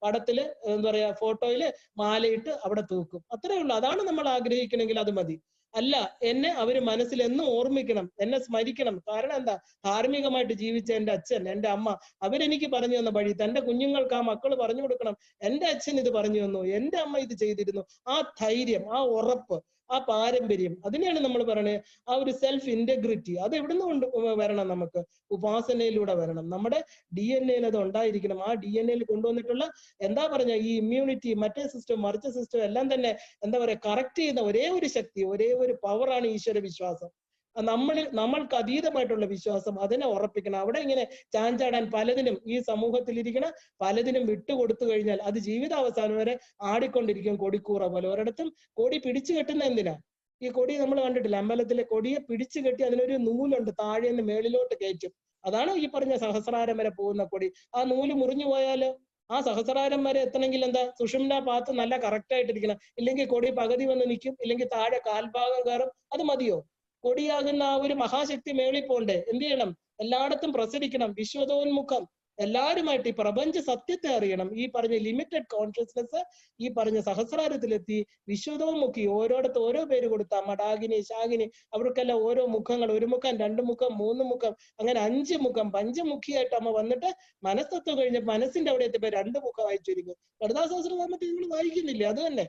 പടത്തില് എന്താ പറയാ, ഫോട്ടോയില് മാലയിട്ട് അവിടെ തൂക്കും. അത്രേ ഉള്ളൂ. അതാണ് നമ്മൾ ആഗ്രഹിക്കണമെങ്കിൽ അത് മതി. അല്ല, എന്നെ അവര് മനസ്സിൽ എന്നും ഓർമ്മിക്കണം, എന്നെ സ്മരിക്കണം. കാരണം എന്താ? ധാർമ്മികമായിട്ട് ജീവിച്ച എന്റെ അച്ഛൻ, എന്റെ അമ്മ, അവരെനിക്ക് പറഞ്ഞു തന്ന വഴി തന്റെ കുഞ്ഞുങ്ങൾക്ക് ആ മക്കള് പറഞ്ഞു കൊടുക്കണം. എന്റെ അച്ഛൻ ഇത് പറഞ്ഞു തന്നു, എന്റെ അമ്മ ഇത് ചെയ്തിരുന്നു. ആ ധൈര്യം, ആ ഉറപ്പ്, ആ പാരമ്പര്യം, അതിനെയാണ് നമ്മൾ പറയുന്നത് ആ ഒരു സെൽഫ് ഇന്റഗ്രിറ്റി. അത് എവിടുന്ന് കൊണ്ട് വരണം? നമുക്ക് ഉപാസനയിലൂടെ വരണം. നമ്മുടെ DNA അത് ഉണ്ടായിരിക്കണം. ആ DNA കൊണ്ടുവന്നിട്ടുള്ള എന്താ പറഞ്ഞ ഈ ഇമ്മ്യൂണിറ്റി, മറ്റേ സിസ്റ്റം മറിച്ച സിസ്റ്റം എല്ലാം തന്നെ എന്താ പറയാ കറക്റ്റ് ചെയ്യുന്ന ഒരേ ഒരു ശക്തി, ഒരേ ഒരു പവറാണ് ഈശ്വര വിശ്വാസം. നമ്മൾക്ക് അതീതമായിട്ടുള്ള വിശ്വാസം, അതിനെ ഉറപ്പിക്കണം. അവിടെ ഇങ്ങനെ ചാഞ്ചാടാൻ പലതിനും, ഈ സമൂഹത്തിലിരിക്കണ പലതിനും വിട്ടുകൊടുത്തു കഴിഞ്ഞാൽ അത് ജീവിതാവസാനം വരെ ആടിക്കൊണ്ടിരിക്കും കൊടിക്കൂറ പോലെ. ഒരിടത്തും കൊടി പിടിച്ചു കെട്ടുന്ന എന്തിനാ? ഈ കൊടി നമ്മൾ കണ്ടിട്ടില്ല, അമ്പലത്തിലെ കൊടിയെ പിടിച്ചു കെട്ടി അതിനൊരു നൂലുണ്ട്, താഴെ നിന്ന് മേളിലോട്ട് കയറ്റും. അതാണ് ഈ പറഞ്ഞ സഹസ്രാരം വരെ പോകുന്ന കൊടി. ആ നൂല് മുറിഞ്ഞു പോയാല് ആ സഹസ്രാരം വരെ എത്തണമെങ്കിൽ എന്താ? സുഷുമ്നാ പാത്ത് നല്ല കറക്റ്റ് ആയിട്ടിരിക്കണം. ഇല്ലെങ്കിൽ കൊടി പകുതി വന്ന് നിൽക്കും, ഇല്ലെങ്കിൽ താഴെ കാൽഭാഗം കയറും. അത് മതിയോ? കൊടിയാകുന്ന ആ ഒരു മഹാശക്തി മേളിൽ പോണ്ടേ? എന്ത് ചെയ്യണം? എല്ലായിടത്തും പ്രസരിക്കണം. വിശ്വതോന്മുഖം എല്ലാവരുമായിട്ട് ഈ പ്രപഞ്ച സത്യത്തെ അറിയണം. ഈ പറഞ്ഞ ലിമിറ്റഡ് കോൺഷ്യസ്നെസ് ഈ പറഞ്ഞ സഹസ്രാരത്തിലെത്തി വിശ്വതോന്മുഖി. ഓരോടത്ത് ഓരോ പേര് കൊടുത്ത മടാകിനി, ശാകിനി, അവർക്കെല്ലാം ഓരോ മുഖങ്ങൾ, 1 മുഖം, 2 മുഖം, 3 മുഖം, അങ്ങനെ 5 മുഖം, പഞ്ചമുഖിയായിട്ട് അമ്മ വന്നിട്ട് മനസ്തത്വം കഴിഞ്ഞ മനസ്സിന്റെ അവിടെ എത്തിയപ്പോ 2 മുഖം വായിച്ചിരിക്കും. ലളിതാ സഹസ്രനാമത്തിൽ നിങ്ങൾ വായിക്കുന്നില്ലേ? അത് തന്നെ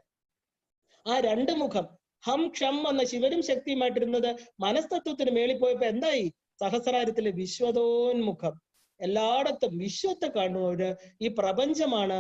ആ 2 മുഖം. ഹം ഷം എന്ന ശിവനും ശക്തിയുമായിട്ടിരുന്നത് മനസ്തത്വത്തിന് മേളിൽ പോയപ്പോ എന്തായി? സഹസ്രാരത്തിലെ വിശ്വതോന്മുഖം. എല്ലായിടത്തും വിശ്വത്തെ കാണുന്നവര് ഈ പ്രപഞ്ചമാണ്.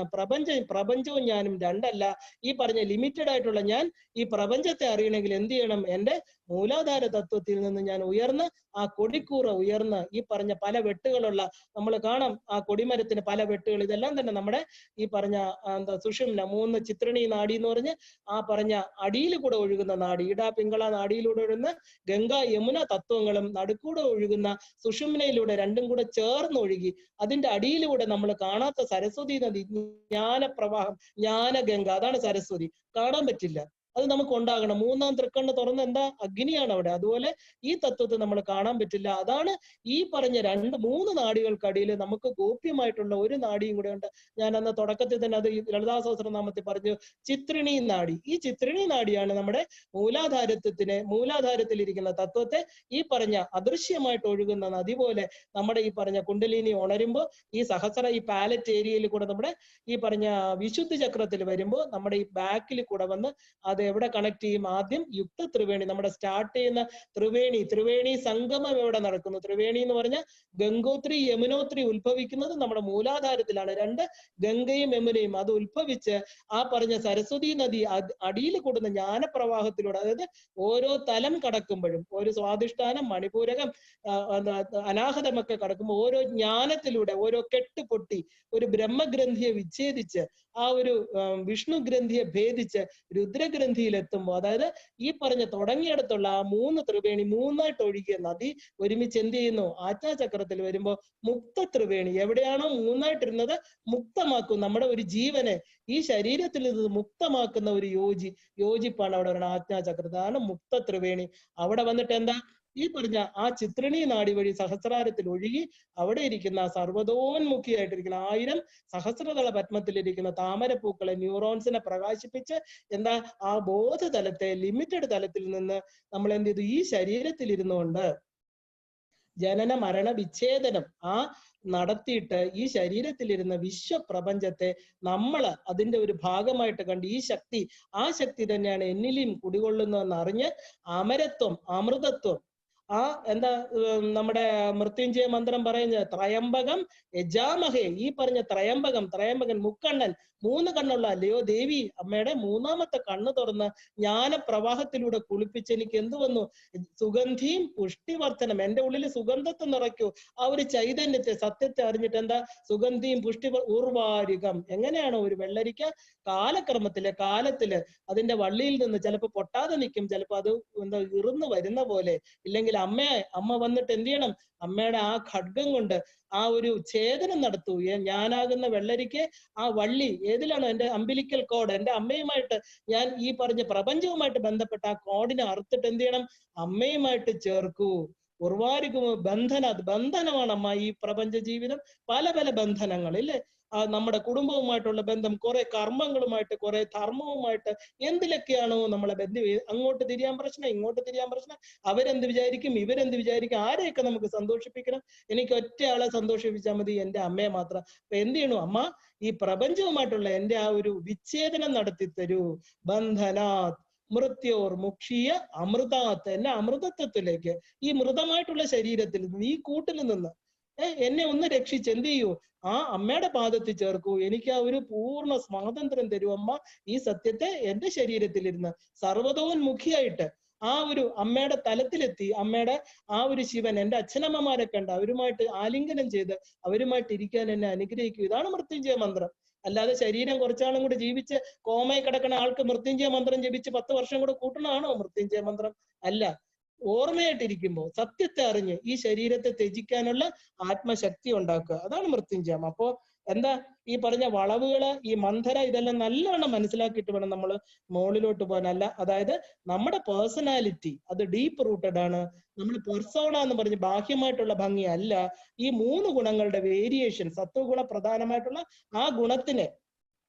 പ്രപഞ്ചവും ഞാനും രണ്ടല്ല. ഈ പറഞ്ഞ ലിമിറ്റഡ് ആയിട്ടുള്ള ഞാൻ ഈ പ്രപഞ്ചത്തെ അറിയണമെങ്കിൽ എന്ത് ചെയ്യണം? എന്റെ മൂലാധാര തത്വത്തിൽ നിന്ന് ഞാൻ ഉയർന്ന് ആ കൊടിക്കൂറ ഉയർന്ന് ഈ പറഞ്ഞ പല വെട്ടുകളുള്ള, നമ്മൾ കാണാം ആ കൊടിമരത്തിന് പല വെട്ടുകൾ. ഇതെല്ലാം തന്നെ നമ്മുടെ ഈ പറഞ്ഞ എന്താ സുഷുമ്ന 3 ചിത്രണി നാഡി എന്ന് പറഞ്ഞ് ആ പറഞ്ഞ അടിയിൽ കൂടെ ഒഴുകുന്ന നാഡി, ഇടാ പിങ്കള നാഡിയിലൂടെ ഒഴുകുന്ന ഗംഗാ യമുന തത്വങ്ങളും നടുക്കൂടെ ഒഴുകുന്ന സുഷുമ്നയിലൂടെ രണ്ടും കൂടെ ചേർന്ന് ഒഴുകി അതിന്റെ അടിയിലൂടെ നമ്മൾ കാണാത്ത സരസ്വതി നദി, ജ്ഞാനപ്രവാഹം, ജ്ഞാനഗംഗ, അതാണ് സരസ്വതി. കാണാൻ പറ്റില്ല, അത് നമുക്ക് ഉണ്ടാകണം. 3-ാം തൃക്കണ്ണ് തുറന്ന് എന്താ? അഗ്നിയാണ് അവിടെ. അതുപോലെ ഈ തത്വത്തെ നമ്മൾ കാണാൻ പറ്റില്ല. അതാണ് ഈ പറഞ്ഞ 2-3 നാഡികൾക്കടിയിൽ നമുക്ക് ഗോപ്യമായിട്ടുള്ള ഒരു നാഡിയും കൂടെ ഉണ്ട്. ഞാൻ അന്ന് തുടക്കത്തിൽ തന്നെ അത് ലളിതാ സഹസ്രനാമത്തിൽ പറഞ്ഞു, ചിത്രിണി നാഡി. ഈ ചിത്രിണി നാഡിയാണ് നമ്മുടെ മൂലാധാരത്തിലിരിക്കുന്ന തത്വത്തെ ഈ പറഞ്ഞ അദൃശ്യമായിട്ട് ഒഴുകുന്ന നദി പോലെ നമ്മുടെ ഈ പറഞ്ഞ കുണ്ടലിനി ഉണരുമ്പോൾ ഈ ഈ പാലറ്റ് ഏരിയയിൽ കൂടെ നമ്മുടെ ഈ പറഞ്ഞ വിശുദ്ധ ചക്രത്തിൽ വരുമ്പോൾ നമ്മുടെ ഈ ബാക്കിൽ കൂടെ വന്ന് അത് എവിടെ കണക്ട് ചെയ്യും? ആദ്യം യുക്ത ത്രിവേണി, നമ്മുടെ സ്റ്റാർട്ട് ചെയ്യുന്ന ത്രിവേണി സംഗമം എവിടെ നടക്കുന്നു? ത്രിവേണി എന്ന് പറഞ്ഞാൽ ഗംഗോത്രി യമുനോത്രി ഉത്ഭവിക്കുന്നത് നമ്മുടെ മൂലാധാരത്തിലാണ്. രണ്ട് ഗംഗയും യമുനയും അത് ഉത്ഭവിച്ച് ആ പറഞ്ഞ സരസ്വതി നദി അടിയിൽ കൂടുന്ന ജ്ഞാനപ്രവാഹത്തിലൂടെ, അതായത് ഓരോ തലം കടക്കുമ്പോഴും, ഒരു സ്വാധിഷ്ഠാനം, മണിപൂരകം, അനാഹതമൊക്കെ കടക്കുമ്പോൾ ഓരോ ജ്ഞാനത്തിലൂടെ ഓരോ കെട്ട് പൊട്ടി ഒരു ബ്രഹ്മഗ്രന്ഥിയെ വിച്ഛേദിച്ച് ആ ഒരു വിഷ്ണു ഗ്രന്ഥിയെ ഭേദിച്ച് രുദ്രഗ്രന്ഥിയിൽ എത്തുമ്പോൾ, അതായത് ഈ പറഞ്ഞ തുടങ്ങിയിടത്തുള്ള ആ മൂന്ന് ത്രിവേണി മൂന്നായിട്ട് ഒഴുകിയ നദി ഒരുമിച്ച് എന്ത് ചെയ്യുന്നു? ആജ്ഞാചക്രത്തിൽ വരുമ്പോൾ മുക്ത ത്രിവേണി എവിടെയാണോ മൂന്നായിട്ടിരുന്നത് മുക്തമാക്കും. നമ്മുടെ ഒരു ജീവനെ ഈ ശരീരത്തിൽ നിന്ന് മുക്തമാക്കുന്ന ഒരു യോജിപ്പാണ് അവിടെ പറയുന്നത്. ആജ്ഞാചക്രത്താണ് മുക്ത ത്രിവേണി. അവിടെ വന്നിട്ട് എന്താ ഈ പറഞ്ഞ ആ ചിത്രണി നാടി വഴി സഹസ്രാരത്തിൽ ഒഴുകി അവിടെ ഇരിക്കുന്ന സർവ്വതോന്മുഖിയായിട്ടിരിക്കുന്ന 1000 സഹസ്രതല പത്മത്തിലിരിക്കുന്ന താമരപ്പൂക്കളെ, ന്യൂറോൺസിനെ പ്രകാശിപ്പിച്ച് എന്താ ആ ബോധതലത്തെ ലിമിറ്റഡ് തലത്തിൽ നിന്ന് നമ്മൾ എന്ത് ചെയ്തു? ഈ ശരീരത്തിൽ ഇരുന്നുകൊണ്ട് ജനന മരണ വിച്ഛേദനം നടത്തിയിട്ട് ഈ ശരീരത്തിലിരുന്ന വിശ്വപ്രപഞ്ചത്തെ നമ്മൾ അതിന്റെ ഒരു ഭാഗമായിട്ട് കണ്ട് ആ ശക്തി തന്നെയാണ് എന്നിലും കുടികൊള്ളുന്നതെന്ന് അറിഞ്ഞ് അമരത്വം, അമൃതത്വം, എന്താ നമ്മുടെ മൃത്യുഞ്ജയ മന്ത്രം പറയുന്നത് ത്രയംബകം യജാമഹേ. ഈ പറഞ്ഞ ത്രയംബകൻ മുക്കണ്ണൻ, 3 കണ്ണുള്ള അല്ലയോ ദേവി, അമ്മയുടെ 3ാമത്തെ കണ്ണ് തുറന്ന് ജ്ഞാനപ്രവാഹത്തിലൂടെ കുളിപ്പിച്ച് എനിക്ക് എന്ത് വന്നു? സുഗന്ധിയും പുഷ്ടിവർദ്ധനം, എന്റെ ഉള്ളിൽ സുഗന്ധത്തെ നിറയ്ക്കൂ. ആ ഒരു ചൈതന്യത്തെ, സത്യത്തെ അറിഞ്ഞിട്ട് എന്താ സുഗന്ധിയും ഊർവാരികം. എങ്ങനെയാണോ ഒരു വെള്ളരിക്ക കാലത്തില് അതിന്റെ വള്ളിയിൽ നിന്ന് ചിലപ്പോൾ പൊട്ടാതെ നിൽക്കും, ചിലപ്പോൾ അത് എന്താ ഇറുന്ന് വരുന്ന പോലെ. ഇല്ലെങ്കിൽ അമ്മ വന്നിട്ട് എന്ത് ചെയ്യണം? അമ്മയുടെ ആ ഖഡ്ഗം കൊണ്ട് ആ ഒരു ഛേദനം നടത്തൂ. ഞാനാകുന്ന വെള്ളരിക്ക് ആ വള്ളി ഏതിലാണോ എന്റെ അംബിലിക്കൽ കോഡ്, എന്റെ അമ്മയുമായിട്ട് ഞാൻ ഈ പറഞ്ഞ പ്രപഞ്ചവുമായിട്ട് ബന്ധപ്പെട്ട ആ കോഡിനെ അറുത്തിട്ട് എന്ത് ചെയ്യണം? അമ്മയുമായിട്ട് ചേർക്കൂ. ഉർവാരികമോ ബന്ധനമാണ് അമ്മ. ഈ പ്രപഞ്ച ജീവിതം പല പല ബന്ധനങ്ങൾ ഇല്ലേ? നമ്മുടെ കുടുംബവുമായിട്ടുള്ള ബന്ധം, കുറെ കർമ്മങ്ങളുമായിട്ട്, കുറെ ധർമ്മവുമായിട്ട്, എന്തിലൊക്കെയാണോ നമ്മളെ ബന്ധം, അങ്ങോട്ട് തിരിയാൻ പ്രശ്നം, ഇങ്ങോട്ട് തിരിയാൻ പ്രശ്നം, അവരെന്ത് വിചാരിക്കും, ഇവരെന്ത് വിചാരിക്കും, ആരെയൊക്കെ നമുക്ക് സന്തോഷിപ്പിക്കണം? എനിക്ക് ഒറ്റയാളെ സന്തോഷിപ്പിച്ചാൽ മതി, എന്റെ അമ്മയെ മാത്രം. അപ്പൊ എന്ത് ചെയ്യണു? അമ്മ ഈ പ്രപഞ്ചവുമായിട്ടുള്ള എന്റെ ആ ഒരു വിച്ഛേദനം നടത്തി തരൂ. ബന്ധനാത് മൃത്യോർ മുക്ഷീയ അമൃതാത്ത്, എന്നെ അമൃതത്വത്തിലേക്ക്, ഈ മൃതമായിട്ടുള്ള ശരീരത്തിൽ നിന്ന്, ഈ കൂട്ടിൽ നിന്ന് എന്നെ ഒന്ന് രക്ഷിച്ച് എന്ത് ചെയ്യൂ? ആ അമ്മയുടെ പാദത്തിൽ ചേർക്കൂ. എനിക്ക് ആ ഒരു പൂർണ്ണ സ്വാതന്ത്ര്യം തരൂ അമ്മ. ഈ സത്യത്തെ എന്റെ ശരീരത്തിലിരുന്ന് സർവ്വതോന്മുഖിയായിട്ട് ആ ഒരു അമ്മയുടെ തലത്തിലെത്തി, അമ്മയുടെ ആ ഒരു ശിവൻ, എന്റെ അച്ഛനമ്മമാരെ കണ്ട് അവരുമായിട്ട് ആലിംഗനം ചെയ്ത് അവരുമായിട്ട് ഇരിക്കാൻ എന്നെ അനുഗ്രഹിക്കൂ. ഇതാണ് മൃത്യുഞ്ജയ മന്ത്രം. അല്ലാതെ ശരീരം കുറച്ചാളും കൂടെ ജീവിച്ച് കോമയിൽ കിടക്കുന്ന ആൾക്ക് മൃത്യുഞ്ജയ മന്ത്രം ജപിച്ച് 10 വർഷം കൂടെ കൂട്ടണമാണോ മൃത്യുഞ്ജയ മന്ത്രം? അല്ല. ഓർമ്മയായിട്ടിരിക്കുമ്പോൾ സത്യത്തെ അറിഞ്ഞ് ഈ ശരീരത്തെ ത്യജിക്കാനുള്ള ആത്മശക്തി ഉണ്ടാക്കുക, അതാണ് മൃത്യുഞ്ജയം. അപ്പോ എന്താ ഈ പറഞ്ഞ വളവുകള്, ഈ മന്ധര, ഇതെല്ലാം നല്ലവണ്ണം മനസ്സിലാക്കിയിട്ട് വേണം നമ്മൾ മുകളിലോട്ട് പോകാൻ. അതായത് നമ്മുടെ പേഴ്സണാലിറ്റി അത് ഡീപ്പ് റൂട്ടഡ് ആണ്. നമ്മൾ പെർസോണ എന്ന് പറഞ്ഞ് ബാഹ്യമായിട്ടുള്ള ഭംഗി അല്ല. ഈ 3 ഗുണങ്ങളുടെ വേരിയേഷൻ, സത്വഗുണ പ്രധാനമായിട്ടുള്ള ആ ഗുണത്തിനെ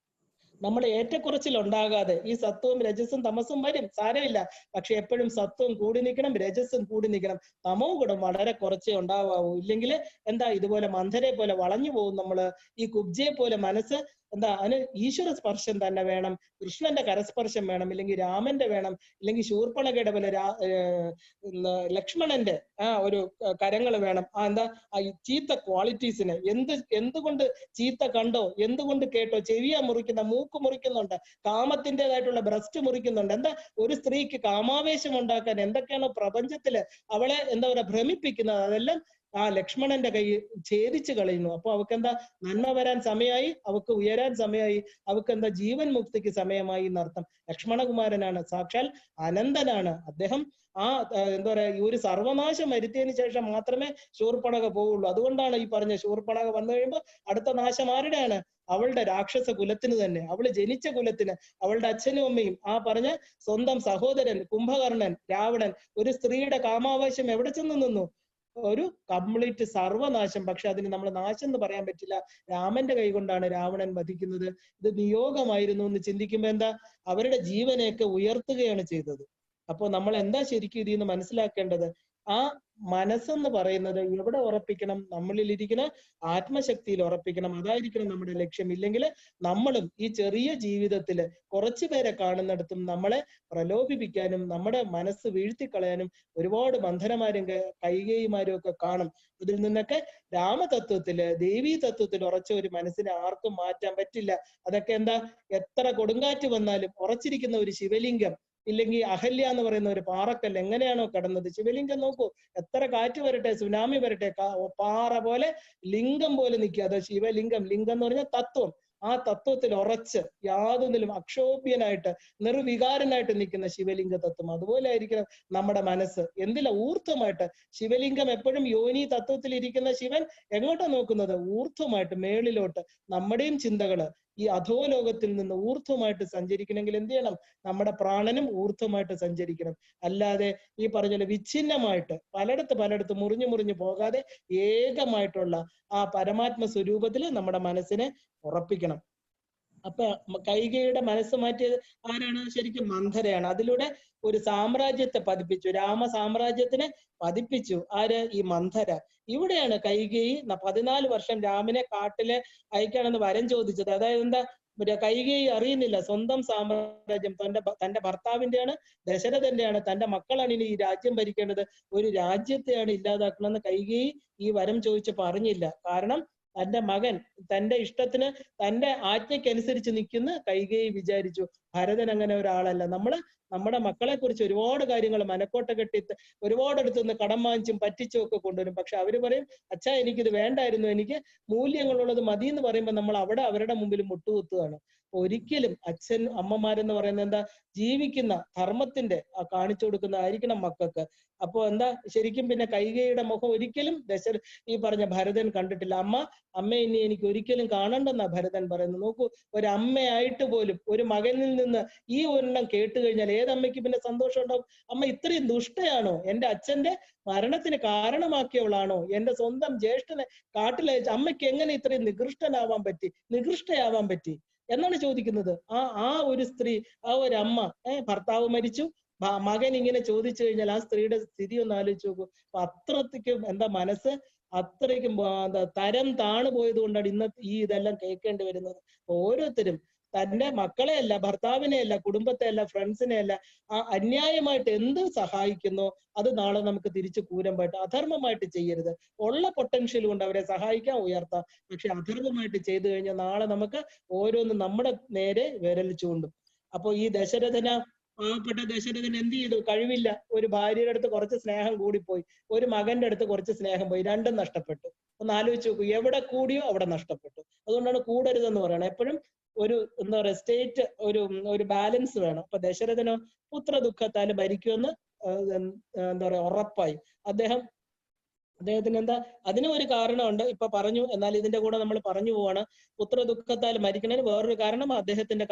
നമ്മൾ ഏറ്റക്കുറച്ചിൽ ഉണ്ടാകാതെ, ഈ സത്വവും രജസും തമസും വരും, സാരമില്ല, പക്ഷെ എപ്പോഴും സത്വം കൂടി നിൽക്കണം, രജസും കൂടി നിൽക്കണം. തമോ ഗുണം വളരെ കുറച്ചേ ഉണ്ടാവാവൂ. ഇല്ലെങ്കിൽ എന്താ ഇതുപോലെ മന്ധരെ പോലെ വളഞ്ഞു പോകും നമ്മള്. ഈ കുബ്ജയെ പോലെ മനസ്സ് എന്താ അതിന് ഈശ്വര സ്പർശം തന്നെ വേണം, കൃഷ്ണന്റെ കരസ്പർശം വേണം, ഇല്ലെങ്കിൽ രാമന്റെ വേണം, ഇല്ലെങ്കിൽ ശൂർപ്പണഖയുടെ പോലെ ലക്ഷ്മണന്റെ ഒരു കരങ്ങൾ വേണം. എന്താ ചീത്ത ക്വാളിറ്റീസിന് എന്തുകൊണ്ട് ചീത്ത കണ്ടോ, എന്തുകൊണ്ട് കേട്ടോ, ചെവിയ മുറിക്കുന്ന, മൂക്ക് മുറിക്കുന്നുണ്ട്, കാമത്തിൻ്റെതായിട്ടുള്ള ബ്രസ്റ്റ് മുറിക്കുന്നുണ്ട്. എന്താ ഒരു സ്ത്രീക്ക് കാമാവേശം ഉണ്ടാക്കാൻ എന്തൊക്കെയാണോ പ്രപഞ്ചത്തില് അവളെ എന്താ പറയുക ഭ്രമിപ്പിക്കുന്നത്, അതെല്ലാം ആ ലക്ഷ്മണന്റെ കൈ ഛേദിച്ചു കളയുന്നു. അപ്പൊ അവക്ക് എന്താ നന്മ വരാൻ സമയമായി, അവക്ക് ഉയരാൻ സമയമായി, അവക്ക് എന്താ ജീവൻ മുക്തിക്ക് സമയമായി എന്നർത്ഥം. ലക്ഷ്മണകുമാരനാണ്, സാക്ഷാൽ അനന്തനാണ് അദ്ദേഹം. എന്താ പറയാ ഈ ഒരു സർവനാശം വരുത്തിയതിനു ശേഷം മാത്രമേ ശൂർപ്പണഖ പോവുള്ളൂ. അതുകൊണ്ടാണ് ഈ പറഞ്ഞ ശൂർപ്പണഖ വന്നു കഴിയുമ്പോൾ അടുത്ത നാശം ആരുടെയാണ്? അവളുടെ രാക്ഷസ കുലത്തിന് തന്നെ, അവള് ജനിച്ച കുലത്തിന്, അവളുടെ അച്ഛനും അമ്മയും, ആ പറഞ്ഞ സ്വന്തം സഹോദരൻ കുംഭകർണൻ, രാവണൻ. ഒരു സ്ത്രീയുടെ കാമാവേശം എവിടെ ചെന്ന് നിന്നു? ഒരു കംപ്ലീറ്റ് സർവനാശം. പക്ഷെ അതിന് നമ്മൾ നാശം എന്ന് പറയാൻ പറ്റില്ല. രാമന്റെ കൈകൊണ്ടാണ് രാവണൻ വധിക്കുന്നത്. ഇത് നിയോഗമായിരുന്നു എന്ന് ചിന്തിക്കുമ്പോ എന്താ അവരുടെ ജീവനെയൊക്കെ ഉയർത്തുകയാണ് ചെയ്തത്. അപ്പൊ നമ്മൾ എന്താ ശരിക്കും ഇതിൽ നിന്ന് മനസ്സിലാക്കേണ്ടത്? ആ മനസ്സെന്ന് പറയുന്നത് എവിടെ ഉറപ്പിക്കണം? നമ്മളിലിരിക്കുന്ന ആത്മശക്തിയിൽ ഉറപ്പിക്കണം. അതായിരിക്കണം നമ്മുടെ ലക്ഷ്യം. ഇല്ലെങ്കിൽ നമ്മളും ഈ ചെറിയ ജീവിതത്തിൽ കുറച്ചു പേരെ കാണുന്നിടത്തും നമ്മളെ പ്രലോഭിപ്പിക്കാനും നമ്മുടെ മനസ്സ് വീഴ്ത്തിക്കളയാനും ഒരുപാട് ബന്ധനമാരും കൈകേയിമാരും ഒക്കെ കാണും. ഇതിൽ നിന്നൊക്കെ രാമതത്വത്തില് ദേവീ തത്വത്തിൽ ഉറച്ച ഒരു മനസ്സിനെ ആർക്കും മാറ്റാൻ പറ്റില്ല. അതൊക്കെ എന്താ, എത്ര കൊടുങ്കാറ്റ് വന്നാലും ഉറച്ചിരിക്കുന്ന ഒരു ശിവലിംഗം, ഇല്ലെങ്കിൽ അഹല്യ എന്ന് പറയുന്ന ഒരു പാറക്കല്ല് എങ്ങനെയാണോ കിടന്നത്, ശിവലിംഗം നോക്കൂ, എത്ര കാറ്റ് വരട്ടെ, സുനാമി വരട്ടെ, പാറ പോലെ ലിംഗം പോലെ നിൽക്കുക. അത് ശിവലിംഗം, ലിംഗം എന്ന് പറഞ്ഞാൽ തത്വം. ആ തത്വത്തിൽ ഉറച്ച് യാതൊന്നിലും അക്ഷോഭ്യനായിട്ട് നിർവികാരനായിട്ട് നിൽക്കുന്ന ശിവലിംഗ തത്വം. അതുപോലെ ആയിരിക്കണം നമ്മുടെ മനസ്സ്. എന്തില്ല, ഊർധ്വമായിട്ട്. ശിവലിംഗം എപ്പോഴും യോനി തത്വത്തിൽ ഇരിക്കുന്ന ശിവൻ എങ്ങോട്ടാ നോക്കുന്നത്? ഊർധ്വമായിട്ട്, മേളിലോട്ട്. നമ്മുടെയും ചിന്തകള് ഈ അധോലോകത്തിൽ നിന്ന് ഊർധ്വമായിട്ട് സഞ്ചരിക്കണമെങ്കിൽ എന്ത് ചെയ്യണം? നമ്മുടെ പ്രാണനും ഊർധ്വമായിട്ട് സഞ്ചരിക്കണം. അല്ലാതെ ഈ പറഞ്ഞ വിഛിന്നമായിട്ട് പലയിടത്ത് മുറിഞ്ഞു പോകാതെ ഏകമായിട്ടുള്ള ആ പരമാത്മ സ്വരൂപത്തിൽ നമ്മുടെ മനസ്സിനെ ഉറപ്പിക്കണം. അപ്പൊ കൈകേയിയുടെ മനസ്സ് മാറ്റിയത് ആരാണ്? ശരിക്കും മന്ധരയാണ്. അതിലൂടെ ഒരു സാമ്രാജ്യത്തെ പതിപ്പിച്ചു, രാമ സാമ്രാജ്യത്തിനെ പതിപ്പിച്ചു. ആര്? ഈ മന്ധര. ഇവിടെയാണ് കൈകേയി 14 വർഷം രാമനെ കാട്ടിലെ അയക്കാണെന്ന് വരം ചോദിച്ചത്. അതായത് എന്താ, കൈകേയി അറിയുന്നില്ല സ്വന്തം സാമ്രാജ്യം തന്റെ ഭർത്താവിന്റെയാണ്, ദശരഥന്റെയാണ്, തന്റെ മക്കളാണ് ഇനി ഈ രാജ്യം ഭരിക്കേണ്ടത്, ഒരു രാജ്യത്തെയാണ് ഇല്ലാതാക്കണമെന്ന് കൈകേയി ഈ വരം ചോദിച്ചപ്പോ അറിഞ്ഞില്ല. കാരണം തന്റെ മകൻ തന്റെ ഇഷ്ടത്തിന് തന്റെ ആജ്ഞയ്ക്കനുസരിച്ച് നിൽക്കുന്ന കൈകേയി വിചാരിച്ചു. ഭരതൻ അങ്ങനെ ഒരാളല്ല. നമ്മുടെ മക്കളെ കുറിച്ച് ഒരുപാട് കാര്യങ്ങൾ മനക്കോട്ട കെട്ടി ഒരുപാടടുത്ത് നിന്ന് കടം വാങ്ങിച്ചും പറ്റിച്ചും ഒക്കെ കൊണ്ടുവരും. പക്ഷെ അവര് പറയും, അച്ഛാ എനിക്കിത് വേണ്ടായിരുന്നു, എനിക്ക് മൂല്യങ്ങളുള്ളത് മതി എന്ന് പറയുമ്പോൾ നമ്മൾ അവിടെ അവരുടെ മുമ്പിൽ മുട്ടുകുത്തുകയാണ്. ഒരിക്കലും അച്ഛൻ അമ്മമാരെന്ന് പറയുന്നത് എന്താ, ജീവിക്കുന്ന ധർമ്മത്തിന്റെ കാണിച്ചു കൊടുക്കുന്നതായിരിക്കണം മക്കൾക്ക്. അപ്പൊ എന്താ ശരിക്കും പിന്നെ കൈകേയിയുടെ മുഖം ഒരിക്കലും ഈ പറഞ്ഞ ഭരതൻ കണ്ടിട്ടില്ല. അമ്മ ഇനി എനിക്ക് ഒരിക്കലും കാണണ്ടെന്നാ ഭരതൻ പറയുന്നത്. നോക്കൂ, ഒരമ്മയായിട്ട് പോലും ഒരു മകനിൽ നിന്ന് ഈ ഒരെണ്ണം കേട്ട് കഴിഞ്ഞാൽ ഏതമ്മയ്ക്ക് പിന്നെ സന്തോഷം ഉണ്ടാവും? അമ്മ ഇത്രയും ദുഷ്ടയാണോ? എന്റെ അച്ഛന്റെ മരണത്തിന് കാരണമാക്കിയവളാണോ? എന്റെ സ്വന്തം ജ്യേഷ്ഠനെ കാട്ടിലയച്ച അമ്മയ്ക്ക് എങ്ങനെ ഇത്രയും നികൃഷ്ടയാവാൻ പറ്റി എന്നാണ് ചോദിക്കുന്നത്. ആ ഒരു സ്ത്രീ, ആ ഒരു അമ്മ, ഭർത്താവ് മരിച്ചു, മകൻ ഇങ്ങനെ ചോദിച്ചു കഴിഞ്ഞാൽ ആ സ്ത്രീയുടെ സ്ഥിതി ഒന്ന് ആലോചിച്ച് നോക്കൂ. അപ്പൊ അത്രയ്ക്കും എന്താ മനസ്സ് അത്രയ്ക്കും തരം താണു പോയത് കൊണ്ടാണ് ഇന്ന് ഈ ഇതെല്ലാം കേൾക്കേണ്ടി വരുന്നത്. ഓരോരുത്തരും തന്റെ മക്കളെയല്ല, ഭർത്താവിനെയല്ല, കുടുംബത്തെയല്ല, ഫ്രണ്ട്സിനെയല്ല, ആ അന്യായമായിട്ട് എന്ത് സഹായിക്കുന്നോ അത് നാളെ നമുക്ക് തിരിച്ചു കൂരമ്പായിട്ട്. അധർമ്മമായിട്ട് ചെയ്യരുത്. ഉള്ള പൊട്ടൻഷ്യൽ കൊണ്ട് അവരെ സഹായിക്കാം, ഉയർത്താം. പക്ഷെ അധർമ്മമായിട്ട് ചെയ്തു കഴിഞ്ഞാൽ നാളെ നമുക്ക് ഓരോന്നും നമ്മുടെ നേരെ വിരൽ ചൂണ്ടും. അപ്പൊ ഈ പാവപ്പെട്ട ദശരഥൻ എന്ത് ചെയ്തു? കഴിവില്ല. ഒരു ഭാര്യയുടെ അടുത്ത് കുറച്ച് സ്നേഹം കൂടിപ്പോയി, ഒരു മകന്റെ അടുത്ത് കുറച്ച് സ്നേഹം പോയി, രണ്ടും നഷ്ടപ്പെട്ടു. ഒന്ന് ആലോചിച്ച് നോക്കൂ, എവിടെ കൂടിയോ അവിടെ നഷ്ടപ്പെട്ടു. അതുകൊണ്ടാണ് കൂടരുതെന്ന് പറയണത്. എപ്പോഴും ഒരു എന്താ പറയാ സ്റ്റേറ്റ് ഒരു ബാലൻസ് വേണം. അപ്പൊ ദശരഥനോ പുത്ര ദുഃഖത്താൽ ഭരിക്കുമെന്ന് എന്താ പറയാ ഉറപ്പായി. അദ്ദേഹത്തിന് എന്താ, അതിനും ഒരു കാരണമുണ്ട്, ഇപ്പൊ പറഞ്ഞു. എന്നാൽ ഇതിന്റെ കൂടെ നമ്മൾ പറഞ്ഞു പോവാണ്. പുത്ര ദുഃഖത്താൽ മരിക്കുന്നതിന് വേറൊരു കാരണം അദ്ദേഹത്തിന്റെ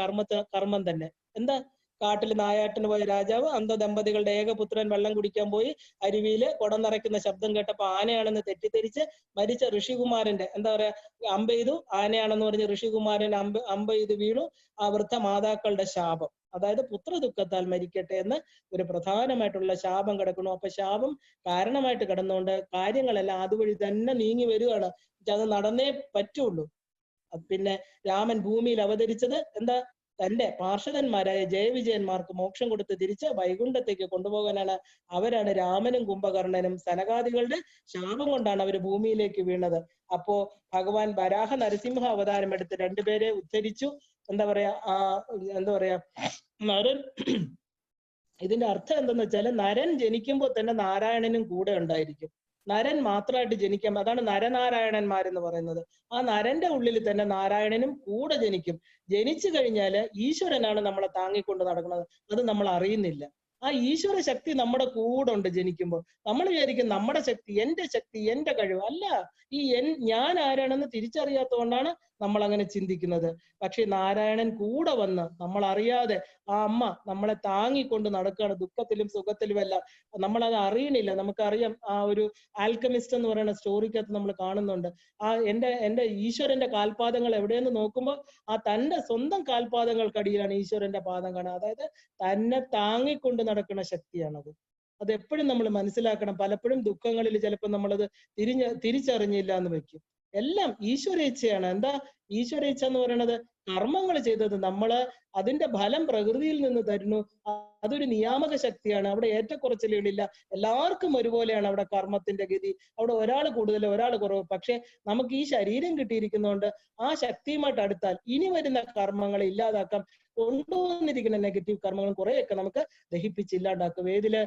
കർമ്മം തന്നെ. എന്താ, കാട്ടിൽ നായാട്ടിന് പോയ രാജാവ് അന്ധദമ്പതികളുടെ ഏകപുത്രൻ വെള്ളം കുടിക്കാൻ പോയി അരുവിയില് കുടം നിറയ്ക്കുന്ന ശബ്ദം കേട്ടപ്പോ ആനയാണെന്ന് തെറ്റിദ്ധരിച്ച് മരിച്ച ഋഷികുമാരന്റെ എന്താ പറയാ അമ്പെയ്തു, ആനയാണെന്ന് പറഞ്ഞ് ഋഷികുമാരൻ അമ്പെയ്ത് വീണു. ആ വൃദ്ധ മാതാക്കളുടെ ശാപം, അതായത് പുത്ര ദുഃഖത്താൽ മരിക്കട്ടെ എന്ന് ഒരു പ്രധാനമായിട്ടുള്ള ശാപം കിടക്കുന്നു. അപ്പൊ ശാപം കാരണമായിട്ട് കിടന്നുകൊണ്ട് കാര്യങ്ങളെല്ലാം അതുവഴി തന്നെ നീങ്ങി വരികയാണ്. അത് നടന്നേ പറ്റുള്ളൂ. പിന്നെ രാമൻ ഭൂമിയിൽ അവതരിച്ചത് എന്താ, തന്റെ പാർഷദന്മാരായ ജയവിജയന്മാർക്ക് മോക്ഷം കൊടുത്ത് തിരിച്ച് വൈകുണ്ഠത്തേക്ക് കൊണ്ടുപോകാനാണ്. അവരാണ് രാമനും കുംഭകർണനും. സനകാദികളുടെ ശാപം കൊണ്ടാണ് അവർ ഭൂമിയിലേക്ക് വീണത്. അപ്പോ ഭഗവാൻ വരാഹ നരസിംഹ അവതാരം എടുത്ത് രണ്ടുപേരെ ഉദ്ധരിച്ചു. എന്താ പറയാ നരൻ, ഇതിന്റെ അർത്ഥം എന്തെന്ന് വെച്ചാൽ നരൻ ജനിക്കുമ്പോൾ തന്നെ നാരായണനും കൂടെ ഉണ്ടായിരിക്കും. നരൻ മാത്രമായിട്ട് ജനിക്കാം, അതാണ് നരനാരായണന്മാരെന്ന് പറയുന്നത്. ആ നരന്റെ ഉള്ളിൽ തന്നെ നാരായണനും കൂടെ ജനിക്കും. ജനിച്ചു കഴിഞ്ഞാല് ഈശ്വരനാണ് നമ്മളെ താങ്ങിക്കൊണ്ട് നടക്കുന്നത്, അത് നമ്മൾ അറിയുന്നില്ല. ആ ഈശ്വര ശക്തി നമ്മുടെ കൂടെ ഉണ്ട് ജനിക്കുമ്പോൾ. നമ്മൾ വിചാരിക്കും നമ്മുടെ ശക്തി, എന്റെ കഴിവ്. അല്ല, ഞാൻ ആരാണെന്ന് തിരിച്ചറിയാത്തതുകൊണ്ടാണ് നമ്മൾ അങ്ങനെ ചിന്തിക്കുന്നത്. പക്ഷെ നാരായണൻ കൂടെ വന്ന് നമ്മൾ അറിയാതെ ആ അമ്മ നമ്മളെ താങ്ങിക്കൊണ്ട് നടക്കുകയാണ് ദുഃഖത്തിലും സുഖത്തിലും എല്ലാം. നമ്മളത് അറിയണില്ല. നമുക്കറിയാം ആ ഒരു ആൽക്കമിസ്റ്റ് എന്ന് പറയുന്ന സ്റ്റോറിക്കകത്ത് നമ്മൾ കാണുന്നുണ്ട്. ആ എന്റെ ഈശ്വരന്റെ കാൽപാദങ്ങൾ എവിടെയെന്ന് നോക്കുമ്പോൾ ആ തന്റെ സ്വന്തം കാൽപാദങ്ങൾക്കടിയിലാണ് ഈശ്വരന്റെ പാദം കാണുക. അതായത് തന്നെ താങ്ങിക്കൊണ്ട് നടക്കുന്ന ശക്തിയാണത്. അത് എപ്പോഴും നമ്മൾ മനസ്സിലാക്കണം. പലപ്പോഴും ദുഃഖങ്ങളിൽ ചിലപ്പോൾ നമ്മളത് തിരിച്ചറിഞ്ഞില്ല എന്ന് വെക്കും. എല്ലാം ഈശ്വരേച്ഛയാണ്. എന്താ ഈശ്വരേച്ഛ എന്ന് പറയുന്നത്? കർമ്മങ്ങൾ ചെയ്തത് നമ്മള് അതിന്റെ ഫലം പ്രകൃതിയിൽ നിന്ന് തരുന്നു. അതൊരു നിയാമക ശക്തിയാണ്. അവിടെ ഏറ്റക്കുറച്ചിലുകളില്ല. എല്ലാവർക്കും ഒരുപോലെയാണ് അവിടെ കർമ്മത്തിന്റെ ഗതി. അവിടെ ഒരാൾ കൂടുതൽ ഒരാൾ കുറവ്. പക്ഷെ നമുക്ക് ഈ ശരീരം കിട്ടിയിരിക്കുന്നതുകൊണ്ട് ആ ശക്തിയുമായിട്ട് അടുത്താൽ ഇനി വരുന്ന കർമ്മങ്ങളെ ഇല്ലാതാക്കാം. കൊണ്ടുവന്നിരിക്കുന്ന നെഗറ്റീവ് കർമ്മങ്ങൾ കുറെയൊക്കെ നമുക്ക് ദഹിപ്പിച്ചില്ലാണ്ടാക്കും. ഏതില്?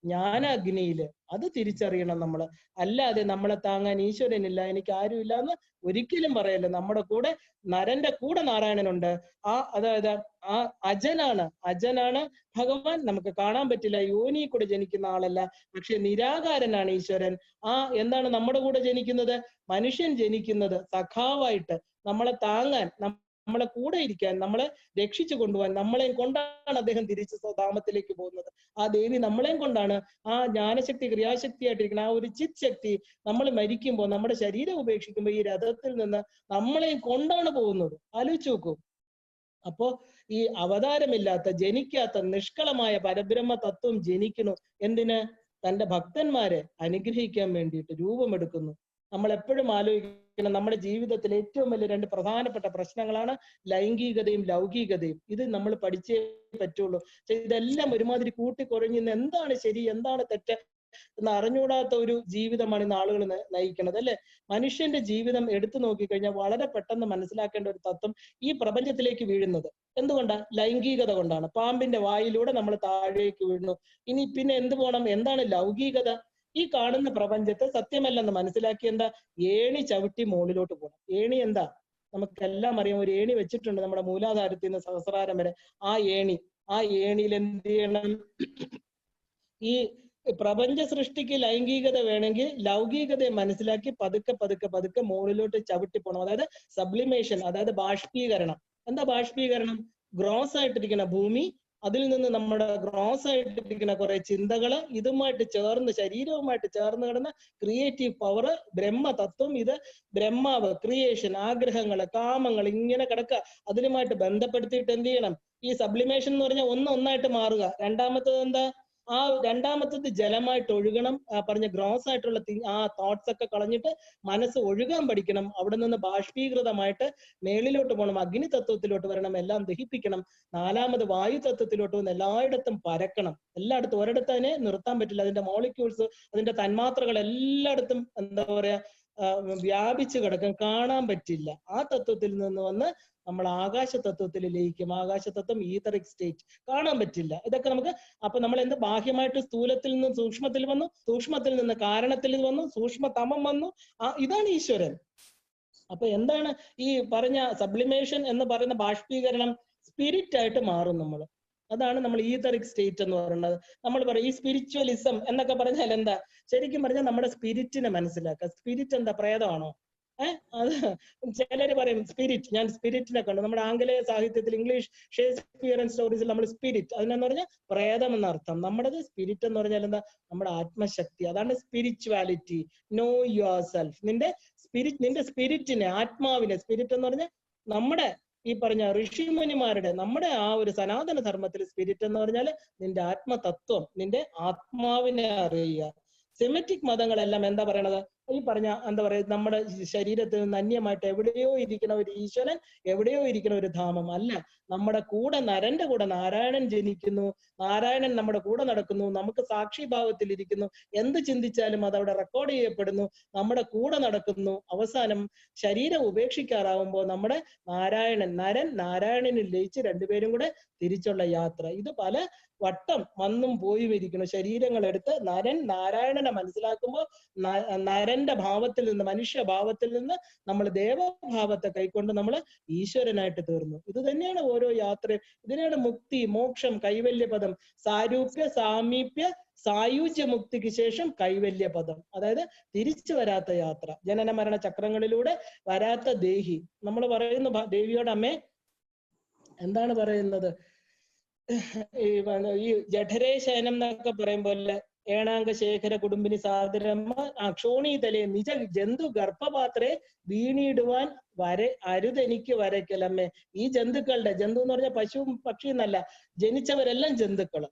ജ്ഞാനാഗ്നിയില്. അത് തിരിച്ചറിയണം നമ്മള്. അല്ലാതെ നമ്മളെ താങ്ങാൻ ഈശ്വരനില്ല, എനിക്ക് ആരുമില്ല എന്ന് ഒരിക്കലും പറയല്ല. നമ്മുടെ കൂടെ നരന്റെ കൂടെ നാരായണനുണ്ട്. അതായത് ആ അജനാണ് ഭഗവാൻ. നമുക്ക് കാണാൻ പറ്റില്ല, യോനി കൂടെ ജനിക്കുന്ന ആളല്ല. പക്ഷെ നിരാകാരനാണ് ഈശ്വരൻ. എന്താണ് നമ്മുടെ കൂടെ ജനിക്കുന്നത്? മനുഷ്യൻ ജനിക്കുന്നത് സഖാവായിട്ട്, നമ്മളെ താങ്ങാൻ, നമ്മളെ കൂടെ ഇരിക്കാൻ, നമ്മളെ രക്ഷിച്ചു കൊണ്ടുപോകാൻ. നമ്മളെയും കൊണ്ടാണ് അദ്ദേഹം തിരിച്ച് സ്വധാമത്തിലേക്ക് പോകുന്നത്. ആ ദേവി നമ്മളെയും കൊണ്ടാണ്. ആ ജ്ഞാനശക്തി ക്രിയാശക്തിയായിട്ടിരിക്കുന്ന ആ ഒരു ചിത് ശക്തി നമ്മൾ മരിക്കുമ്പോൾ, നമ്മുടെ ശരീരം ഉപേക്ഷിക്കുമ്പോൾ ഈ രഥത്തിൽ നിന്ന് നമ്മളെയും കൊണ്ടാണ് പോകുന്നത്. ആലോചിച്ച് നോക്കൂ. അപ്പോ ഈ അവതാരമില്ലാത്ത, ജനിക്കാത്ത നിഷ്കളമായ പരബ്രഹ്മ തത്വം ജനിക്കുന്നു. എന്തിന്? തന്റെ ഭക്തന്മാരെ അനുഗ്രഹിക്കാൻ വേണ്ടിയിട്ട് രൂപമെടുക്കുന്നു. നമ്മൾ എപ്പോഴും ആലോചിക്കണം, നമ്മുടെ ജീവിതത്തിൽ ഏറ്റവും വലിയ രണ്ട് പ്രധാനപ്പെട്ട പ്രശ്നങ്ങളാണ് ലൈംഗികതയും ലൗകികതയും. ഇത് നമ്മൾ പഠിച്ചേ പറ്റുള്ളൂ. ഇതെല്ലാം ഒരുമാതിരി കൂട്ടിക്കുറഞ്ഞ് എന്താണ് ശരി എന്താണ് തെറ്റ് എന്ന് അറിഞ്ഞുകൂടാത്ത ഒരു ജീവിതമാണ് ഇന്ന് ആളുകൾ നയിക്കുന്നത്, അല്ലെ? മനുഷ്യന്റെ ജീവിതം എടുത്തു നോക്കിക്കഴിഞ്ഞാൽ വളരെ പെട്ടെന്ന് മനസ്സിലാക്കേണ്ട ഒരു തത്വം, ഈ പ്രപഞ്ചത്തിലേക്ക് വീഴുന്നത് എന്തുകൊണ്ടാ? ലൈംഗികത കൊണ്ടാണ്. പാമ്പിന്റെ വായിലൂടെ നമ്മൾ താഴേക്ക് വീഴുന്നു. ഇനി പിന്നെ എന്ത് പോകണം? എന്താണ് ലൗകികത? ഈ കാണുന്ന പ്രപഞ്ചത്തെ സത്യമല്ലെന്ന് മനസ്സിലാക്കി എന്താ? ഏണി ചവിട്ടി മുകളിലോട്ട് പോകണം. ഏണി എന്താ? നമുക്കെല്ലാം അറിയാം. ഒരു ഏണി വെച്ചിട്ടുണ്ട് നമ്മുടെ മൂലാധാരത്തിൽ നിന്ന് സഹസ്രാരം വരെ. ആ ഏണിയിൽ എന്ത് ചെയ്യണം? ഈ പ്രപഞ്ച സൃഷ്ടിക്ക് ലൈംഗികത വേണമെങ്കിൽ ലൗകികതയെ മനസ്സിലാക്കി പതുക്കെ പതുക്കെ പതുക്കെ മുകളിലോട്ട് ചവിട്ടി പോകണം. അതായത് സബ്ലിമേഷൻ, അതായത് ബാഷ്പീകരണം. എന്താ ബാഷ്പീകരണം? ഗ്രോസ് ആയിട്ടിരിക്കുന്ന ഭൂമി, അതിൽ നിന്ന് നമ്മുടെ ഗ്രോസ് ആയിട്ടിരിക്കുന്ന കുറെ ചിന്തകള് ഇതുമായിട്ട് ചേർന്ന്, ശരീരവുമായിട്ട് ചേർന്ന് കിടന്ന ക്രിയേറ്റീവ് പവർ, ബ്രഹ്മതത്വം, ഇത് ബ്രഹ്മാവ്, ക്രിയേഷൻ, ആഗ്രഹങ്ങള്, കാമങ്ങൾ ഇങ്ങനെ കിടക്കുക. അതിലുമായിട്ട് ബന്ധപ്പെടുത്തിയിട്ട് എന്ത് ചെയ്യണം? ഈ സബ്ലിമേഷൻ എന്ന് പറഞ്ഞാൽ ഒന്നായിട്ട് മാറുക. രണ്ടാമത്തത് എന്താ? രണ്ടാമത്തത് ജലമായിട്ട് ഒഴുകണം. പറഞ്ഞ ഗ്രോസ് ആയിട്ടുള്ള ആ തോട്ട്സ് ഒക്കെ കളഞ്ഞിട്ട് മനസ്സ് ഒഴുകാൻ പഠിക്കണം. അവിടെ നിന്ന് ബാഷ്പീകൃതമായിട്ട് മേളിലോട്ട് പോകണം, അഗ്നി തത്വത്തിലോട്ട് വരണം, എല്ലാം ദഹിപ്പിക്കണം. നാലാമത് വായു തത്വത്തിലോട്ട് വന്ന് എല്ലായിടത്തും പരക്കണം. എല്ലായിടത്തും ഒരിടത്ത് അതിനെ നിർത്താൻ പറ്റില്ല. അതിന്റെ മോളിക്യൂൾസ്, അതിന്റെ തന്മാത്രകൾ എല്ലായിടത്തും എന്താ പറയാ വ്യാപിച്ചു കിടക്കും, കാണാൻ പറ്റില്ല. ആ തത്വത്തിൽ നിന്ന് വന്ന് നമ്മൾ ആകാശ തത്വത്തിൽ ലയിക്കും. ആകാശ തത്വം ഈതറിക് സ്റ്റേറ്റ്, കാണാൻ പറ്റില്ല. ഇതൊക്കെ നമുക്ക് അപ്പൊ നമ്മൾ എന്ത്? ബാഹ്യമായിട്ട് സ്ഥൂലത്തിൽ നിന്ന് സൂക്ഷ്മത്തിൽ വന്നു, സൂക്ഷ്മത്തിൽ നിന്ന് കാരണത്തിൽ വന്നു, സൂക്ഷ്മതമം വന്നു. ഇതാണ് ഈശ്വരൻ. അപ്പൊ എന്താണ് ഈ പറഞ്ഞ സബ്ലിമേഷൻ എന്ന് പറയുന്ന ബാഷ്പീകരണം? സ്പിരിറ്റ് ആയിട്ട് മാറും നമ്മൾ. അതാണ് നമ്മൾ ഈതറിക് സ്റ്റേറ്റ് എന്ന് പറയുന്നത്. നമ്മൾ പറയും ഈ സ്പിരിച്വലിസം എന്നൊക്കെ പറഞ്ഞാൽ എന്താ? ശരിക്കും പറഞ്ഞാൽ നമ്മുടെ സ്പിരിറ്റിനെ മനസ്സിലാക്കുക. സ്പിരിറ്റ് എന്താ? പ്രേതമാണോ? അത് ചിലര് പറയും സ്പിരിറ്റ്. ഞാൻ സ്പിരിറ്റിനെ കണ്ടു. നമ്മുടെ ആംഗലേയ സാഹിത്യത്തിൽ, ഇംഗ്ലീഷ് ഷേക്സ്പിയറൻ സ്റ്റോറീസിൽ നമ്മൾ സ്പിരിറ്റ്, അതിനെന്ന് പറഞ്ഞാൽ പ്രേതം എന്നർത്ഥം. നമ്മുടേത് സ്പിരിറ്റ് എന്ന് പറഞ്ഞാൽ എന്താ? നമ്മുടെ ആത്മശക്തി. അതാണ് സ്പിരിച്വാലിറ്റി. No your self. നിന്റെ സ്പിരിറ്റിനെ, ആത്മാവിനെ. സ്പിരിറ്റ് എന്ന് പറഞ്ഞാൽ നമ്മുടെ ഈ പറഞ്ഞ ഋഷിമുനിമാരുടെ, നമ്മുടെ ആ ഒരു സനാതന ധർമ്മത്തിൽ സ്പിരിറ്റ് എന്ന് പറഞ്ഞാൽ നിന്റെ ആത്മതത്വം, നിന്റെ ആത്മാവിനെ അറിയുക. സെമിറ്റിക് മതങ്ങളെല്ലാം എന്താ പറയണത്? ഈ പറഞ്ഞ എന്താ പറയുക, നമ്മുടെ ശരീരത്തിൽ നിന്ന് അന്യമായിട്ട് എവിടെയോ ഇരിക്കുന്ന ഒരു ഈശ്വരൻ, എവിടെയോ ഇരിക്കുന്ന ഒരു ധാമം അല്ല. നമ്മുടെ കൂടെ നരന്റെ കൂടെ നാരായണൻ ജനിക്കുന്നു, നാരായണൻ നമ്മുടെ കൂടെ നടക്കുന്നു, നമുക്ക് സാക്ഷിഭാവത്തിൽ ഇരിക്കുന്നു. എന്ത് ചിന്തിച്ചാലും അത് അവിടെ റെക്കോർഡ് ചെയ്യപ്പെടുന്നു, നമ്മുടെ കൂടെ നടക്കുന്നു. അവസാനം ശരീരം ഉപേക്ഷിക്കാറാവുമ്പോൾ നമ്മുടെ നരൻ നാരായണനിൽ ലയിച്ച് രണ്ടുപേരും കൂടെ തിരിച്ചുള്ള യാത്ര. ഇത് പല വട്ടം വന്നും പോയും ഇരിക്കുന്നു. ശരീരങ്ങൾ എടുത്ത് നരൻ നാരായണനെ മനസ്സിലാക്കുമ്പോൾ നരൻ നരന്റെ ഭാവത്തിൽ നിന്ന്, മനുഷ്യഭാവത്തിൽ നിന്ന് നമ്മൾ ദേവഭാവത്തെ കൈക്കൊണ്ട് നമ്മൾ ഈശ്വരനായിട്ട് തീർന്നു. ഇത് തന്നെയാണ് ഓരോ യാത്രയും. ഇതിനാണ് മുക്തി, മോക്ഷം, കൈവല്യപദം. സാരൂപ്യ, സാമീപ്യ, സായുജ്യ മുക്തിക്ക് ശേഷം കൈവല്യപദം. അതായത് തിരിച്ചു വരാത്ത യാത്ര, ജനന മരണ ചക്രങ്ങളിലൂടെ വരാത്ത ദേഹി. നമ്മൾ പറയുന്നു ദേവിയോട്, അമ്മേ എന്താണ് പറയുന്നത്, ഈ ജഠരേ ശയനം എന്നൊക്കെ പറയുമ്പോലെ ഏണാങ്ക ശേഖര കുടുംബിനി സാദരമ്മ അക്ഷോണീതലെ നിജ ജന്തു ഗർഭപാത്രേ വീണിടുവാൻ അരുതെനിക്ക് വരയ്ക്കലമ്മേ. ഈ ജന്തുക്കളുടെ, ജന്തു എന്ന് പറഞ്ഞാൽ പശുവും പക്ഷി എന്നല്ല, ജനിച്ചവരെല്ലാം ജന്തുക്കള്,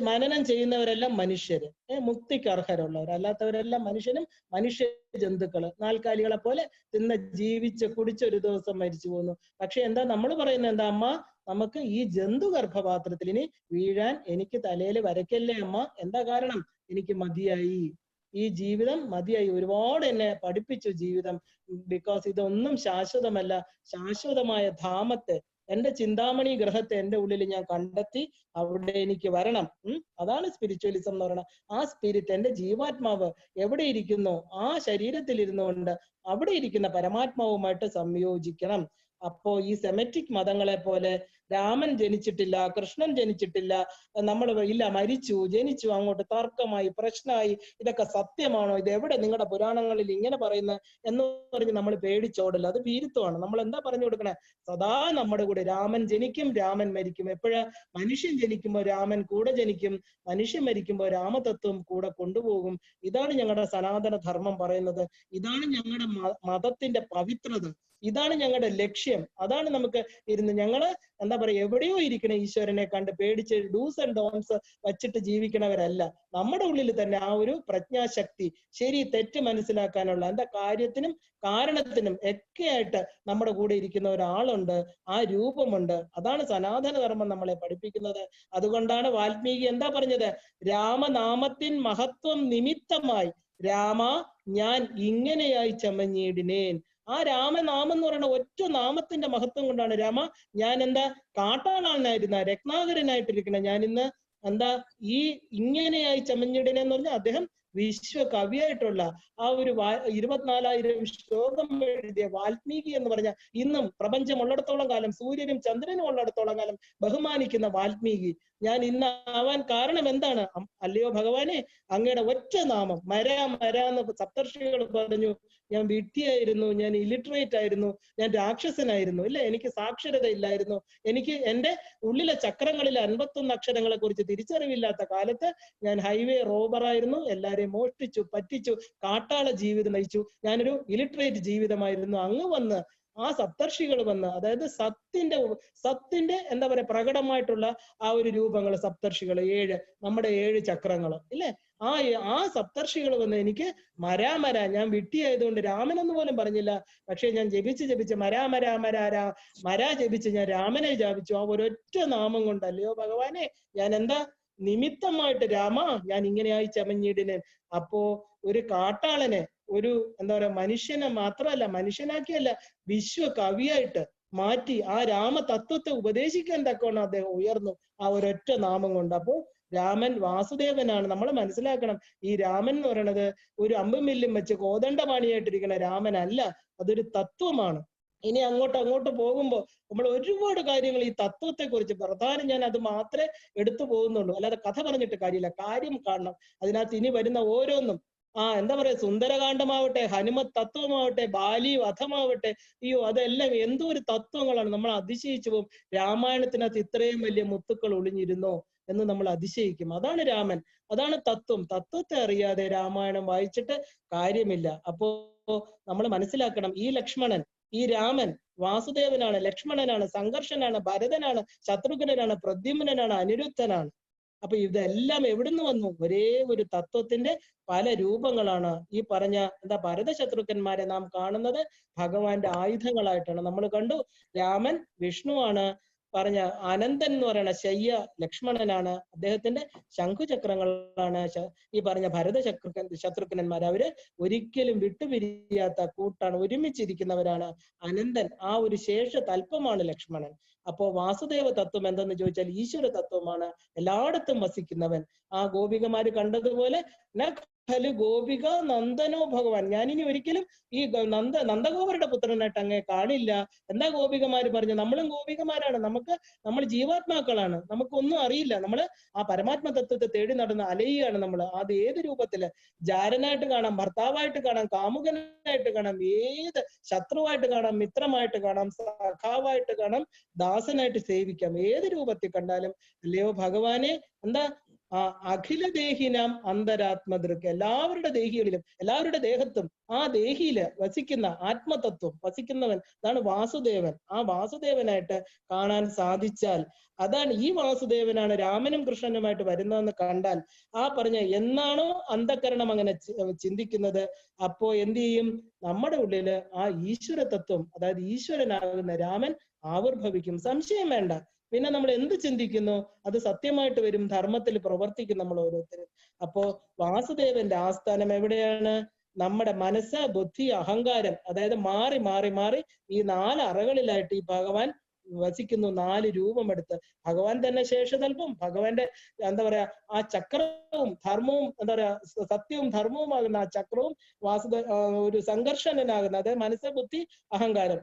മനനം ചെയ്യുന്നവരെല്ലാം മനുഷ്യര്, മുക്തിക്ക് അർഹരുള്ളവർ, അല്ലാത്തവരെല്ലാം മനുഷ്യനും മനുഷ്യ ജന്തുക്കള്, നാൽക്കാലികളെ പോലെ തിന്ന് ജീവിച്ച് കുടിച്ച് ഒരു ദിവസം മരിച്ചു പോകുന്നു. പക്ഷെ എന്താ നമ്മൾ പറയുന്നത്, എന്താ അമ്മ, നമുക്ക് ഈ ജന്തു ഗർഭപാത്രത്തിൽ ഇനി വീഴാൻ എനിക്ക് തലയിൽ വരയ്ക്കല്ലേ അമ്മ. എന്താ കാരണം, എനിക്ക് മതിയായി, ഈ ജീവിതം മതിയായി, ഒരുപാട് എന്നെ പഠിപ്പിച്ചു ജീവിതം. ബിക്കോസ് ഇതൊന്നും ശാശ്വതമല്ല. ശാശ്വതമായ ധാമത്തെ, എന്റെ ചിന്താമണി ഗ്രഹത്തെ എന്റെ ഉള്ളിൽ ഞാൻ കണ്ടെത്തി, അവിടെ എനിക്ക് വരണം. അതാണ് സ്പിരിച്വലിസം എന്ന് പറയുന്നത്. ആ സ്പിരിറ്റ്, എന്റെ ജീവാത്മാവ് എവിടെ ഇരിക്കുന്നു, ആ ശരീരത്തിൽ ഇരുന്നുകൊണ്ട് അവിടെ ഇരിക്കുന്ന പരമാത്മാവുമായിട്ട് സംയോജിക്കണം. അപ്പോ ഈ സെമറ്റിക് മതങ്ങളെ പോലെ രാമൻ ജനിച്ചിട്ടില്ല, കൃഷ്ണൻ ജനിച്ചിട്ടില്ല, നമ്മൾ ഇല്ല മരിച്ചു, ജനിച്ചു, അങ്ങോട്ട് തർക്കമായി, പ്രശ്നമായി, ഇതൊക്കെ സത്യമാണോ, ഇത് എവിടെ നിങ്ങളുടെ പുരാണങ്ങളിൽ ഇങ്ങനെ പറയുന്നത് എന്ന് പറഞ്ഞ് നമ്മൾ പേടിച്ചോടില്ല. അത് ഭീരുത്വമാണ്. നമ്മൾ എന്താ പറഞ്ഞു കൊടുക്കണേ, സദാ നമ്മുടെ കൂടെ രാമൻ ജനിക്കും, രാമൻ മരിക്കും. എപ്പോഴാ, മനുഷ്യൻ ജനിക്കുമ്പോൾ രാമൻ കൂടെ ജനിക്കും, മനുഷ്യൻ മരിക്കുമ്പോൾ രാമതത്വം കൂടെ കൊണ്ടുപോകും. ഇതാണ് ഞങ്ങളുടെ സനാതന ധർമ്മം പറയുന്നത്. ഇതാണ് ഞങ്ങളുടെ മതത്തിന്റെ പവിത്രത. ഇതാണ് ഞങ്ങളുടെ ലക്ഷ്യം. അതാണ് നമുക്ക് ഇരുന്ന് ഞങ്ങള് എന്താ പറയുക, എവിടെയോ ഇരിക്കണ ഈശ്വരനെ കണ്ട് പേടിച്ച് ഡൂസ് ആൻഡ് ഡോൺസ് വച്ചിട്ട് ജീവിക്കണവരല്ല. നമ്മുടെ ഉള്ളിൽ തന്നെ ആ ഒരു പ്രജ്ഞാശക്തി, ശരി തെറ്റ് മനസ്സിലാക്കാനുള്ള, എന്താ കാര്യത്തിനും കാരണത്തിനും ഒക്കെ ആയിട്ട് നമ്മുടെ കൂടെ ഇരിക്കുന്ന ഒരാളുണ്ട്, ആ രൂപമുണ്ട്. അതാണ് സനാതന ധർമ്മം നമ്മളെ പഠിപ്പിക്കുന്നത്. അതുകൊണ്ടാണ് വാൽമീകി എന്താ പറഞ്ഞത്, രാമനാമത്തിൻ മഹത്വം നിമിത്തമായി രാമ ഞാൻ ഇങ്ങനെയായി ചമഞ്ഞിടിനേൻ. ആ രാമനാമം എന്ന് പറയുന്ന ഒറ്റ നാമത്തിന്റെ മഹത്വം കൊണ്ടാണ് രാമ ഞാൻ എന്താ കാട്ടാളനായിരുന്ന, രത്നാകരനായിട്ടിരിക്കണ ഞാൻ ഇന്ന് എന്താ ഈ ഇങ്ങനെയായി ചമഞ്ഞിടനെന്ന് പറഞ്ഞാൽ അദ്ദേഹം വിശ്വകവിയായിട്ടുള്ള ആ ഒരു 24,000 ശ്ലോകം എഴുതിയ വാൽമീകി എന്ന് പറഞ്ഞ, ഇന്നും പ്രപഞ്ചം ഉള്ളിടത്തോളം കാലം, സൂര്യനും ചന്ദ്രനും ഉള്ളിടത്തോളം കാലം ബഹുമാനിക്കുന്ന വാൽമീകി ഞാൻ ഇന്നാവാൻ കാരണം എന്താണ്? അല്ലയോ ഭഗവാനെ, അങ്ങയുടെ ഒറ്റ നാമം. എന്ന് സപ്തർഷികൾ പറഞ്ഞു. ഞാൻ വിഡ്ഢിയായിരുന്നു, ഞാൻ ഇലിറ്ററേറ്റ് ആയിരുന്നു, ഞാൻ രാക്ഷസനായിരുന്നു, ഇല്ല എനിക്ക് സാക്ഷരത ഇല്ലായിരുന്നു, എനിക്ക് എൻ്റെ ഉള്ളിലെ ചക്രങ്ങളിലെ 51 അക്ഷരങ്ങളെ കുറിച്ച് തിരിച്ചറിവില്ലാത്ത കാലത്ത് ഞാൻ ഹൈവേ റോബറായിരുന്നു, എല്ലാരെയും മോഷ്ടിച്ചു, പറ്റിച്ചു, കാട്ടാള ജീവിതം നയിച്ചു, ഞാനൊരു ഇലിറ്ററേറ്റ് ജീവിതമായിരുന്നു. അങ്ങ് വന്ന് ആ സപ്തർഷികൾ വന്ന്, അതായത് സത്തിന്റെ എന്താ പറയാ പ്രകടമായിട്ടുള്ള ആ ഒരു രൂപങ്ങൾ, സപ്തർഷികൾ 7, നമ്മുടെ 7 ചക്രങ്ങൾ ഇല്ലേ, ആ സപ്തർഷികൾ വന്ന് എനിക്ക് ഞാൻ വിട്ടിയായതുകൊണ്ട് രാമനെന്ന് പോലും പറഞ്ഞില്ല, പക്ഷെ ഞാൻ ജപിച്ച് മരാ ജപിച്ച് ഞാൻ രാമനെ ജപിച്ചു. ആ ഒരൊറ്റ നാമം കൊണ്ട്, അല്ലയോ ഭഗവാനെ ഞാൻ എന്താ നിമിത്തമായിട്ട് രാമ ഞാൻ ഇങ്ങനെയായി ചമഞ്ഞിടിനെ. അപ്പോ ഒരു കാട്ടാളനെ, ഒരു എന്താ പറയാ മനുഷ്യനെ മാത്രമല്ല, മനുഷ്യനാക്കിയല്ല, വിശ്വകവിയായിട്ട് മാറ്റി ആ രാമ തത്വത്തെ ഉപദേശിക്കാൻ തക്കവണ്ണം അദ്ദേഹം ഉയർന്നു ആ ഒരൊറ്റ നാമം കൊണ്ട്. അപ്പോ രാമൻ വാസുദേവനാണ്. നമ്മൾ മനസ്സിലാക്കണം, ഈ രാമൻ എന്ന് പറയുന്നത് ഒരു അമ്പും വില്ലും വെച്ച് കോദണ്ഡപാണിയായിട്ടിരിക്കുന്ന രാമനല്ല, അതൊരു തത്വമാണ്. ഇനി അങ്ങോട്ട് പോകുമ്പോൾ നമ്മൾ ഒരുപാട് കാര്യങ്ങൾ ഈ തത്വത്തെ കുറിച്ച്, പ്രധാനം ഞാൻ അത് മാത്രമേ എടുത്തു പോകുന്നുള്ളൂ, അല്ലാതെ കഥ പറഞ്ഞിട്ട് കാര്യമില്ല. കാര്യം കാണണം. അതിനകത്ത് ഇനി വരുന്ന ഓരോന്നും എന്താ പറയാ, സുന്ദരകാന്ഡമാവട്ടെ, ഹനുമത് തത്വമാവട്ടെ, ബാലി വധമാവട്ടെ, അയ്യോ അതെല്ലാം എന്തോ ഒരു തത്വങ്ങളാണ്. നമ്മൾ അതിശയിച്ചു പോകും. രാമായണത്തിനകത്ത് ഇത്രയും വലിയ മുത്തുക്കൾ ഒളിഞ്ഞിരുന്നോ എന്ന് നമ്മൾ അതിശയിക്കും. അതാണ് രാമൻ, അതാണ് തത്വം. തത്വത്തെ അറിയാതെ രാമായണം വായിച്ചിട്ട് കാര്യമില്ല. അപ്പോ നമ്മൾ മനസ്സിലാക്കണം, ഈ ലക്ഷ്മണൻ, ഈ രാമൻ വാസുദേവനാണ്, ലക്ഷ്മണനാണ്, സംഘർഷനാണ്, ഭരതനാണ്, ശത്രുഘ്നനാണ്, പ്രദ്യുമ്നനാണ്, അനിരുദ്ധനാണ്. അപ്പൊ ഇതെല്ലാം എവിടുന്ന് വന്നു? ഒരേ ഒരു തത്വത്തിന്റെ പല രൂപങ്ങളാണ്. ഈ പറഞ്ഞ എന്താ ഭരത ശത്രുഘ്നന്മാരെ നാം കാണുന്നത് ഭഗവാന്റെ ആയുധങ്ങളായിട്ടാണ്. നമ്മൾ കണ്ടു, രാമൻ വിഷ്ണുവാണ്, പറഞ്ഞ അനന്തൻ എന്ന് പറയുന്ന ശയ്യ ലക്ഷ്മണനാണ്, അദ്ദേഹത്തിന്റെ ശംഖുചക്രങ്ങളാണ് ഈ പറഞ്ഞ ഭരത ശത്രുഘ്നന്മാർ. അവര് ഒരിക്കലും വിട്ടുപിരിയാത്ത കൂട്ടാണ്, ഒരുമിച്ചിരിക്കുന്നവരാണ്. അനന്തൻ ആ ഒരു ശേഷ തൽപ്പമാണ് ലക്ഷ്മണൻ. അപ്പോ വാസുദേവ തത്വം എന്തെന്ന് ചോദിച്ചാൽ ഈശ്വര തത്വമാണ്, എല്ലായിടത്തും വസിക്കുന്നവൻ. ആ ഗോപികമാര് കണ്ടതുപോലെ ഖലു ഗോപിക നന്ദനോ ഭഗവാൻ, ഞാനിനി ഒരിക്കലും ഈ നന്ദഗോപരുടെ പുത്രനായിട്ട് അങ്ങേ കാണില്ല. എന്താ ഗോപികമാര് പറഞ്ഞു? നമ്മളും ഗോപികമാരാണ്, നമ്മൾ ജീവാത്മാക്കളാണ്, നമുക്കൊന്നും അറിയില്ല. നമ്മള് ആ പരമാത്മ തത്വത്തെ തേടി നടന്ന് അലയുകയാണ് നമ്മൾ. അത് ഏത് രൂപത്തില്, ജാരനായിട്ട് കാണാം, ഭർത്താവായിട്ട് കാണാം, കാമുകനായിട്ട് കാണാം, ഏത് ശത്രുവായിട്ട് കാണാം, മിത്രമായിട്ട് കാണാം, സഖാവായിട്ട് കാണാം, ദാസനായിട്ട് സേവിക്കാം, ഏത് രൂപത്തിൽ കണ്ടാലും. അല്ലയോ ഭഗവാനെ, എന്താ അഖില ദേഹിനാം അന്തരാത്മദൃക്, എല്ലാവരുടെ ദേഹികളിലും എല്ലാവരുടെ ദേഹത്തും ആ ദേഹിയില് വസിക്കുന്ന ആത്മതത്വം വസിക്കുന്നവൻ, അതാണ് വാസുദേവൻ. ആ വാസുദേവനായിട്ട് കാണാൻ സാധിച്ചാൽ, അതാണ് ഈ വാസുദേവനാണ് രാമനും കൃഷ്ണനുമായിട്ട് വരുന്നതെന്ന് കണ്ടാൽ, ആ പറഞ്ഞ എന്നാണോ അന്ധകരണം അങ്ങനെ ചിന്തിക്കുന്നത്, അപ്പോ എന്ത് ചെയ്യും? നമ്മുടെ ഉള്ളില് ആ ഈശ്വര തത്വം, അതായത് ഈശ്വരനാകുന്ന രാമൻ ആവിർഭവിക്കും. സംശയം വേണ്ട. പിന്നെ നമ്മൾ എന്ത് ചിന്തിക്കുന്നു അത് സത്യമായിട്ട് വരും, ധർമ്മത്തിൽ പ്രവർത്തിക്കും നമ്മൾ ഓരോരുത്തരും. അപ്പോ വാസുദേവന്റെ ആസ്ഥാനം എവിടെയാണ്? നമ്മുടെ മനസ്സ്, ബുദ്ധി, അഹങ്കാരം, അതായത് മാറി മാറി മാറി ഈ 4 അറകളിലായിട്ട് ഈ ഭഗവാൻ വസിക്കുന്നു. 4 രൂപമെടുത്ത് ഭഗവാൻ തന്നെ ശേഷതൽപ്പം, ഭഗവാന്റെ എന്താ പറയാ ആ ചക്രവും ധർമ്മവും, എന്താ പറയാ സത്യവും ധർമ്മവുമാകുന്ന ആ ചക്രവും ഒരു സംഘർഷനാകുന്ന, അതായത് മനസ്സ്, ബുദ്ധി, അഹങ്കാരം,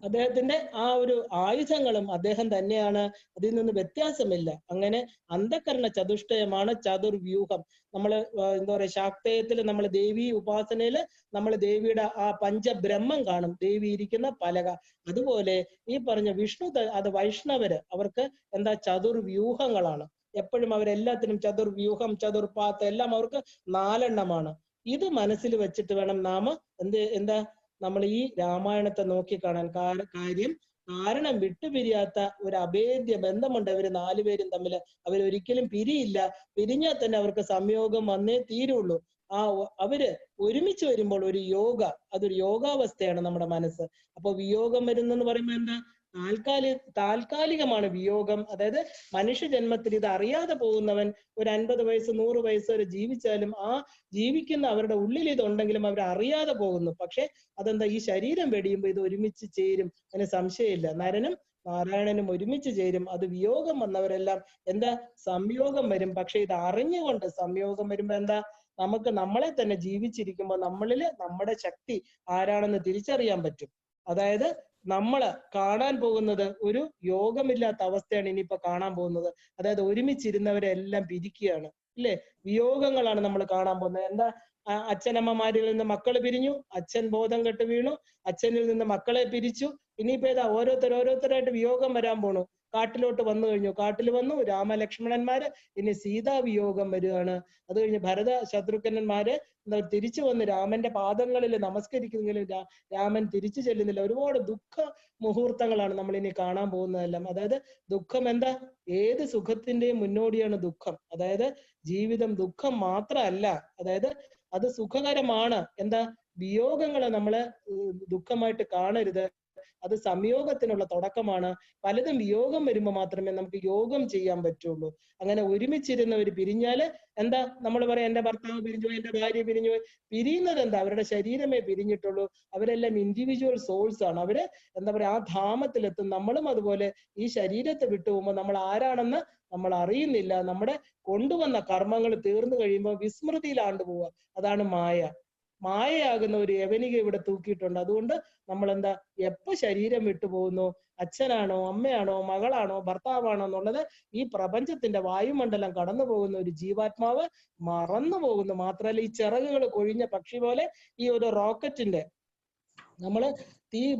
അദ്ദേഹത്തിന്റെ ആ ഒരു ആയുധങ്ങളും അദ്ദേഹം തന്നെയാണ്. അതിൽ നിന്ന് വ്യത്യാസമില്ല. അങ്ങനെ അന്ധകരണ ചതുഷ്ടയമാണ് ചതുർവ്യൂഹം. നമ്മള് എന്താ പറയാ ശാക്തേയത്തില്, നമ്മൾ ദേവി ഉപാസനയില് നമ്മൾ ദേവിയുടെ ആ പഞ്ചബ്രഹ്മം കാണും, ദേവി ഇരിക്കുന്ന പലക. അതുപോലെ ഈ പറഞ്ഞ വിഷ്ണു, അത് വൈഷ്ണവര്, അവർക്ക് എന്താ ചതുർവ്യൂഹങ്ങളാണ്. എപ്പോഴും അവരെല്ലാത്തിനും ചതുർവ്യൂഹം, ചതുർപാത്ത് എല്ലാം അവർക്ക് 4 എണ്ണമാണ്. ഇത് മനസ്സിൽ വെച്ചിട്ട് വേണം നാം എന്താ നമ്മൾ ഈ രാമായണത്തെ നോക്കിക്കാണാൻ. കാര്യം, കാരണം വിട്ടുപിരിയാത്ത ഒരു അഭേദ്യ ബന്ധമുണ്ട് ഇവര് 4 പേരും തമ്മിൽ. അവരൊരിക്കലും പിരിയില്ല. പിരിഞ്ഞാൽ തന്നെ അവർക്ക് സംയോഗം വന്നേ തീരുള്ളൂ. അവര് ഒരുമിച്ച് വരുമ്പോൾ ഒരു യോഗ, അതൊരു യോഗാവസ്ഥയാണ് നമ്മുടെ മനസ്സ്. അപ്പൊ വിയോഗം വരുന്നെന്ന് പറയുമ്പോൾ എന്താ? താൽക്കാലികമാണ് വിയോഗം. അതായത് മനുഷ്യ ജന്മത്തിൽ ഇത് അറിയാതെ പോകുന്നവൻ ഒരു 50 വയസ്സ് 100 വയസ്സ് വരെ ജീവിച്ചാലും ആ ജീവിക്കുന്ന അവരുടെ ഉള്ളിൽ ഇതുണ്ടെങ്കിലും അവർ അറിയാതെ പോകുന്നു. പക്ഷെ അതെന്താ? ഈ ശരീരം വെടിയുമ്പോൾ ഇത് ഒരുമിച്ച് ചേരും, അതിന് സംശയമില്ല. നരനും നാരായണനും ഒരുമിച്ച് ചേരും. അത് വിയോഗം വന്നവരെല്ലാം എന്താ? സംയോഗം വരും. പക്ഷെ ഇത് അറിഞ്ഞുകൊണ്ട് സംയോഗം വരുമ്പോ എന്താ? നമുക്ക് നമ്മളെ തന്നെ ജീവിച്ചിരിക്കുമ്പോൾ നമ്മളില് നമ്മുടെ ശക്തി ആരാണെന്ന് തിരിച്ചറിയാൻ പറ്റും. അതായത് നമ്മള് കാണാൻ പോകുന്നത് ഒരു യോഗമില്ലാത്ത അവസ്ഥയാണ് ഇനിയിപ്പോ കാണാൻ പോകുന്നത്. അതായത് ഒരുമിച്ചിരുന്നവരെല്ലാം പിരിക്കുകയാണ്, ഇല്ലേ? വിയോഗങ്ങളാണ് നമ്മൾ കാണാൻ പോകുന്നത്. എന്താ? അച്ഛനമ്മമാരിൽ നിന്ന് മക്കള് പിരിഞ്ഞു, അച്ഛൻ ബോധം കെട്ട് വീണു, അച്ഛനിൽ നിന്ന് മക്കളെ പിരിച്ചു. ഇനിയിപ്പോ ഏതാ? ഓരോരുത്തരായിട്ട് വിയോഗം വരാൻ പോണു. കാട്ടിലോട്ട് വന്നു കഴിഞ്ഞു, കാട്ടിൽ വന്നു രാമലക്ഷ്മണന്മാര്, ഇനി സീതാവിയോഗം വരികയാണ്. അത് കഴിഞ്ഞ് ഭരത ശത്രുഘ്നന്മാര് തിരിച്ചു വന്ന് രാമന്റെ പാദങ്ങളിൽ നമസ്കരിക്കുന്നെങ്കിലും രാമൻ തിരിച്ചു ചെല്ലുന്നില്ല. ഒരുപാട് ദുഃഖ മുഹൂർത്തങ്ങളാണ് നമ്മൾ ഇനി കാണാൻ പോകുന്നതെല്ലാം. അതായത് ദുഃഖം എന്താ? ഏത് സുഖത്തിന്റെയും മുന്നോടിയാണ് ദുഃഖം. അതായത് ജീവിതം ദുഃഖം മാത്രമല്ല, അതായത് അത് സുഖകരമാണ്. എന്താ? വിയോഗങ്ങളെ നമ്മള് ദുഃഖമായിട്ട് കാണരുത്, അത് സംയോഗത്തിനുള്ള തുടക്കമാണ്. പലതും വിയോഗം വരുമ്പോൾ മാത്രമേ നമുക്ക് യോഗം ചെയ്യാൻ പറ്റുള്ളൂ. അങ്ങനെ ഒരുമിച്ചിരുന്നവർ പിരിഞ്ഞാല് എന്താ? നമ്മൾ പറയാം എന്റെ ഭർത്താവ് പിരിഞ്ഞു, എന്റെ ഭാര്യ പിരിഞ്ഞു. പിരിയുന്നത് എന്താ? അവരുടെ ശരീരമേ പിരിഞ്ഞിട്ടുള്ളൂ. അവരെല്ലാം ഇൻഡിവിജ്വൽ സോൾസ് ആണ്. അവര് എന്താ പറയാ ആ ധാമത്തിലെത്തും. നമ്മളും അതുപോലെ ഈ ശരീരത്തെ വിട്ടുപോകുമ്പോൾ നമ്മൾ ആരാണെന്ന് നമ്മൾ അറിയുന്നില്ല. നമ്മുടെ കൊണ്ടുവന്ന കർമ്മങ്ങൾ തീർന്നു കഴിയുമ്പോൾ വിസ്മൃതിയിലാണ്ട് പോവുക. അതാണ് മായ. മായയാകുന്ന ഒരു യവനിക ഇവിടെ തൂക്കിയിട്ടുണ്ട്. അതുകൊണ്ട് നമ്മൾ എന്താ? എപ്പോ ശരീരം വിട്ടുപോകുന്നു, അച്ഛനാണോ അമ്മയാണോ മകളാണോ ഭർത്താവാണോ എന്നുള്ളത് ഈ പ്രപഞ്ചത്തിന്റെ വായുമണ്ഡലം കടന്നു പോകുന്ന ഒരു ജീവാത്മാവ് മറന്നു പോകുന്നു. മാത്രമല്ല ഈ ചിറകുകൾ കൊഴിഞ്ഞ പക്ഷി പോലെ ഈ ഒരു റോക്കറ്റിന്റെ, നമ്മള്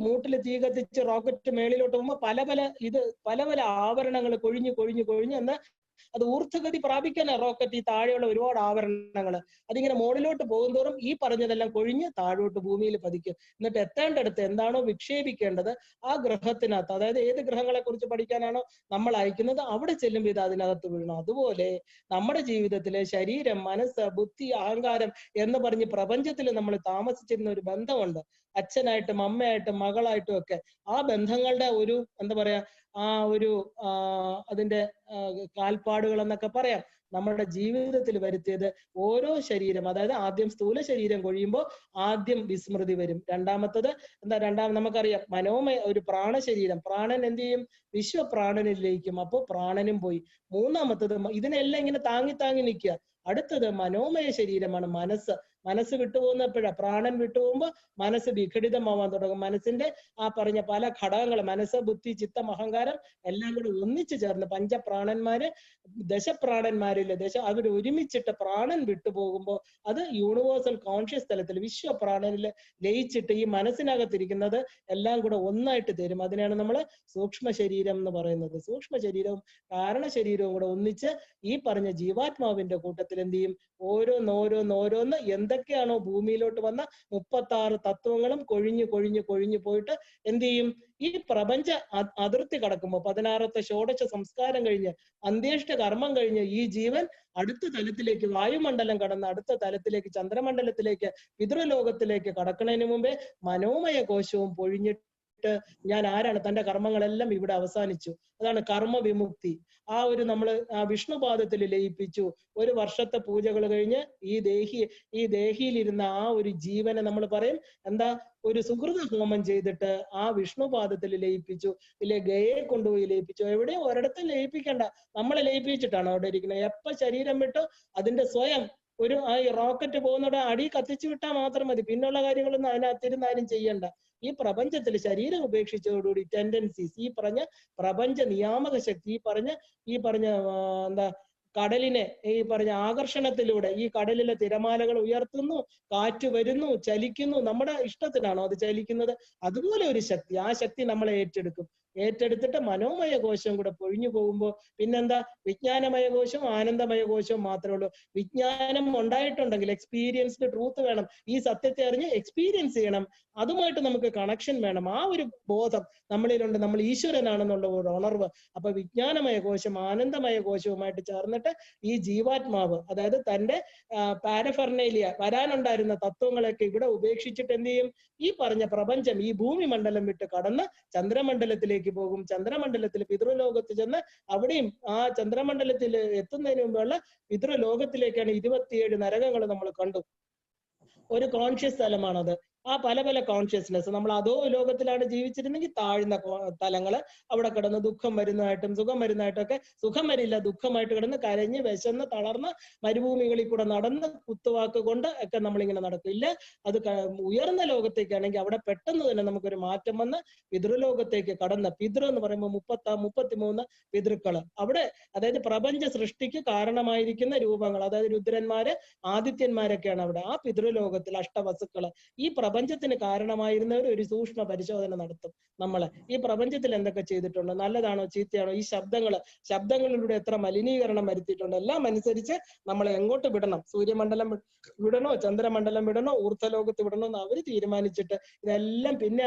മൂട്ടില് തീ കത്തിച്ച് റോക്കറ്റ് മേളിലോട്ട് പോകുമ്പോൾ പല പല ആവരണങ്ങൾ കൊഴിഞ്ഞ് എന്നാ അത് ഊർധ്വഗതി പ്രാപിക്കാനാ റോക്കറ്റ് ഈ താഴെയുള്ള ഒരുപാട് ആവരണങ്ങൾ. അതിങ്ങനെ മുകളിലോട്ട് പോകുന്തോറും ഈ പറഞ്ഞതെല്ലാം കൊഴിഞ്ഞ് താഴോട്ട് ഭൂമിയിൽ പതിക്കും. എന്നിട്ട് എത്തേണ്ടടുത്ത് എന്താണോ വിക്ഷേപിക്കേണ്ടത് ആ ഗ്രഹത്തിനകത്ത്, അതായത് ഏത് ഗ്രഹങ്ങളെ കുറിച്ച് പഠിക്കാനാണോ നമ്മൾ അയക്കുന്നത് അവിടെ ചെല്ലുമ്പോൾ ഇത് അതിനകത്ത് വീഴണം. അതുപോലെ നമ്മുടെ ജീവിതത്തിലെ ശരീരം, മനസ്സ്, ബുദ്ധി, അഹങ്കാരം എന്ന് പറഞ്ഞ് പ്രപഞ്ചത്തിൽ നമ്മൾ താമസിച്ചിരുന്ന ഒരു ബന്ധമുണ്ട്. അച്ഛനായിട്ടും അമ്മയായിട്ടും മകളായിട്ടും ഒക്കെ. ആ ബന്ധങ്ങളുടെ ഒരു എന്താ പറയാ അതിന്റെ കാൽപ്പാടുകൾ എന്നൊക്കെ പറയാം നമ്മുടെ ജീവിതത്തിൽ വരുത്തിയത്. ഓരോ ശരീരം, അതായത് ആദ്യം സ്ഥൂല ശരീരം കൊഴിയുമ്പോൾ ആദ്യം വിസ്മൃതി വരും. രണ്ടാമത്തത് നമുക്കറിയാം മനോമയ ഒരു പ്രാണശരീരം. പ്രാണൻ എന്ത് ചെയ്യും? വിശ്വപ്രാണനിൽ ലയിക്കും. അപ്പോൾ പ്രാണനും പോയി. മൂന്നാമത്തത് ഇതിനെല്ലാം ഇങ്ങനെ താങ്ങി നിൽക്കുക. അടുത്തത് മനോമയ ശരീരമാണ് മനസ്സ്. മനസ്സ് വിട്ടുപോകുന്നപ്പോഴാ, പ്രാണൻ വിട്ടുപോകുമ്പോ മനസ്സ് വിഘടിതമാവാൻ തുടങ്ങും. മനസ്സിന്റെ ആ പറഞ്ഞ പല ഘടകങ്ങൾ, മനസ്സ്, ബുദ്ധി, ചിത്തം, അഹങ്കാരം എല്ലാം കൂടെ ഒന്നിച്ചു ചേർന്ന് പഞ്ചപ്രാണന്മാര്, ദശപ്രാണന്മാരില്ല, അവർ ഒരുമിച്ചിട്ട് പ്രാണൻ വിട്ടുപോകുമ്പോൾ അത് യൂണിവേഴ്സൽ കോൺഷ്യസ് തലത്തിൽ വിശ്വപ്രാണനിൽ ലയിച്ചിട്ട് ഈ മനസ്സിനകത്തിരിക്കുന്നത് എല്ലാം കൂടെ ഒന്നായിട്ട് തരും. അതിനാണ് നമ്മൾ സൂക്ഷ്മ ശരീരം എന്ന് പറയുന്നത്. സൂക്ഷ്മ ശരീരവും കാരണ ശരീരവും കൂടെ ഒന്നിച്ച് ഈ പറഞ്ഞ ജീവാത്മാവിന്റെ കൂട്ടത്തിൽ എന്ത് ചെയ്യും? ഓരോന്നോരോന്നോരോന്ന് എന്തൊക്കെയാണോ ഭൂമിയിലോട്ട് വന്ന 36 തത്വങ്ങളും കൊഴിഞ്ഞു കൊഴിഞ്ഞു കൊഴിഞ്ഞു പോയിട്ട് എന്ത് ചെയ്യും? ഈ പ്രപഞ്ച അതിർത്തി കടക്കുമ്പോൾ 16ത്തെ ഷോഡശ സംസ്കാരം കഴിഞ്ഞ് അന്ത്യേഷ്ട കർമ്മം കഴിഞ്ഞ് ഈ ജീവൻ അടുത്ത തലത്തിലേക്ക്, വായുമണ്ഡലം കടന്ന് അടുത്ത തലത്തിലേക്ക്, ചന്ദ്രമണ്ഡലത്തിലേക്ക്, പിതൃലോകത്തിലേക്ക് കടക്കുന്നതിന് മുമ്പേ മനോമയ കോശവും പൊഴിഞ്ഞിട്ട് ഞാൻ ആരാണ്, തന്റെ കർമ്മങ്ങളെല്ലാം ഇവിടെ അവസാനിച്ചു. അതാണ് കർമ്മ വിമുക്തി. ആ ഒരു നമ്മള് ആ വിഷ്ണുപാദത്തിൽ ലയിപ്പിച്ചു. ഒരു വർഷത്തെ പൂജകൾ കഴിഞ്ഞ് ഈ ദേഹിയിലിരുന്ന ആ ഒരു ജീവനെ നമ്മൾ പറയും എന്താ, ഒരു സുഹൃത ഹോമം ചെയ്തിട്ട് ആ വിഷ്ണുപാദത്തിൽ ലയിപ്പിച്ചു. ഇല്ലേ, ഗയയെ കൊണ്ടുപോയി ലയിപ്പിച്ചു. എവിടെയും ഒരിടത്തും ലയിപ്പിക്കണ്ട, നമ്മളെ ലയിപ്പിച്ചിട്ടാണ് അവിടെ ഇരിക്കുന്നത്. എപ്പ ശരീരം വിട്ടോ അതിന്റെ സ്വയം ഒരു ആ റോക്കറ്റ് പോകുന്നവിടെ അടി കത്തിച്ചു വിട്ടാൽ മാത്രം മതി. പിന്നുള്ള കാര്യങ്ങളൊന്നും അതിനകത്തിരുന്നാലും ചെയ്യണ്ട. ഈ പ്രപഞ്ചത്തിൽ ശരീരം ഉപേക്ഷിച്ചതോടുകൂടി ടെൻഡൻസീസ്, ഈ പറഞ്ഞ പ്രപഞ്ച നിയാമക ശക്തി, ഈ പറഞ്ഞ എന്താ കടലിനെ ഈ പറഞ്ഞ ആകർഷണത്തിലൂടെ ഈ കടലിലെ തിരമാലകൾ ഉയർത്തുന്നു, കാറ്റ് വരുന്നു, ചലിക്കുന്നു. നമ്മുടെ ഇഷ്ടത്തിനാണോ അത് ചലിക്കുന്നത്? അതുപോലെ ഒരു ശക്തി, ആ ശക്തി നമ്മളെ ഏറ്റെടുത്തിട്ട് മനോമയ കോശം കൂടെ പൊഴിഞ്ഞു പോകുമ്പോൾ പിന്നെന്താ, വിജ്ഞാനമയ കോശവും ആനന്ദമയ കോശവും മാത്രമേ ഉള്ളൂ. വിജ്ഞാനം ഉണ്ടായിട്ടുണ്ടെങ്കിൽ എക്സ്പീരിയൻസ്ഡ് ട്രൂത്ത് വേണം. ഈ സത്യത്തെ അറിഞ്ഞ് എക്സ്പീരിയൻസ് ചെയ്യണം. അതുമായിട്ട് നമുക്ക് കണക്ഷൻ വേണം. ആ ഒരു ബോധം നമ്മളിലുണ്ട്, നമ്മൾ ഈശ്വരനാണെന്നുള്ള ഒരു ഉണർവ്. അപ്പൊ വിജ്ഞാനമയ കോശം ആനന്ദമയ കോശവുമായിട്ട് ചേർന്നിട്ട് ഈ ജീവാത്മാവ്, അതായത് തന്റെ പാരഫെർനേലിയ വരാനുണ്ടായിരുന്ന തത്വങ്ങളൊക്കെ ഇവിടെ ഉപേക്ഷിച്ചിട്ട് എന്ത് ചെയ്യും? ഈ പറഞ്ഞ പ്രപഞ്ചം, ഈ ഭൂമി മണ്ഡലം വിട്ട് കടന്ന് ചന്ദ്രമണ്ഡലത്തിലേക്ക് പോകും. ചന്ദ്രമണ്ഡലത്തിൽ പിതൃലോകത്ത് ചെന്ന് അവിടെയും ആ ചന്ദ്രമണ്ഡലത്തിൽ എത്തുന്നതിന് മുമ്പുള്ള പിതൃലോകത്തിലേക്കാണ് 27 നരകങ്ങൾ നമ്മൾ കണ്ടു. ഒരു കോൺഷ്യസ് തലമാണത്. ആ പല പല കോൺഷ്യസ്നെസ്, നമ്മൾ അതോ ലോകത്തിലാണ് ജീവിച്ചിരുന്നെങ്കിൽ താഴ്ന്ന തലങ്ങള് അവിടെ കിടന്ന് ദുഃഖം വരുന്നതായിട്ടും സുഖം വരുന്നതായിട്ടൊക്കെ, സുഖം വരില്ല, ദുഃഖമായിട്ട് കിടന്ന് കരഞ്ഞ് വിശന്ന് തളർന്ന് മരുഭൂമികളിൽ കൂടെ നടന്ന് കുത്തുവാക്ക് കൊണ്ട് ഒക്കെ നമ്മളിങ്ങനെ നടക്കില്ല. അത് ഉയർന്ന ലോകത്തേക്കാണെങ്കിൽ അവിടെ പെട്ടെന്ന് തന്നെ നമുക്കൊരു മാറ്റം വന്ന് പിതൃലോകത്തേക്ക് കടന്ന്, പിതൃ എന്ന് പറയുമ്പോൾ 33 പിതൃക്കള് അവിടെ, അതായത് പ്രപഞ്ച സൃഷ്ടിക്ക് കാരണമായിരിക്കുന്ന രൂപങ്ങൾ, അതായത് രുദ്രന്മാര്, ആദിത്യന്മാരൊക്കെയാണ് അവിടെ. ആ പിതൃലോകത്തിൽ അഷ്ടവസുക്കള്, ഈ പ്രപഞ്ചത്തിന് കാരണമായിരുന്നവർ ഒരു സൂക്ഷ്മ പരിശോധന നടത്തും. നമ്മള് ഈ പ്രപഞ്ചത്തിൽ എന്തൊക്കെ ചെയ്തിട്ടുണ്ട്, നല്ലതാണോ ചീത്തയാണോ, ഈ ശബ്ദങ്ങളിലൂടെ എത്ര മലിനീകരണം വരുത്തിയിട്ടുണ്ട്, എല്ലാം അനുസരിച്ച് നമ്മളെ എങ്ങോട്ട് വിടണം, സൂര്യമണ്ഡലം വിടണോ, ചന്ദ്രമണ്ഡലം വിടണോ, ഊർധ്വലോകത്ത് വിടണോ എന്ന് അവര് തീരുമാനിച്ചിട്ട് ഇതെല്ലാം. പിന്നെ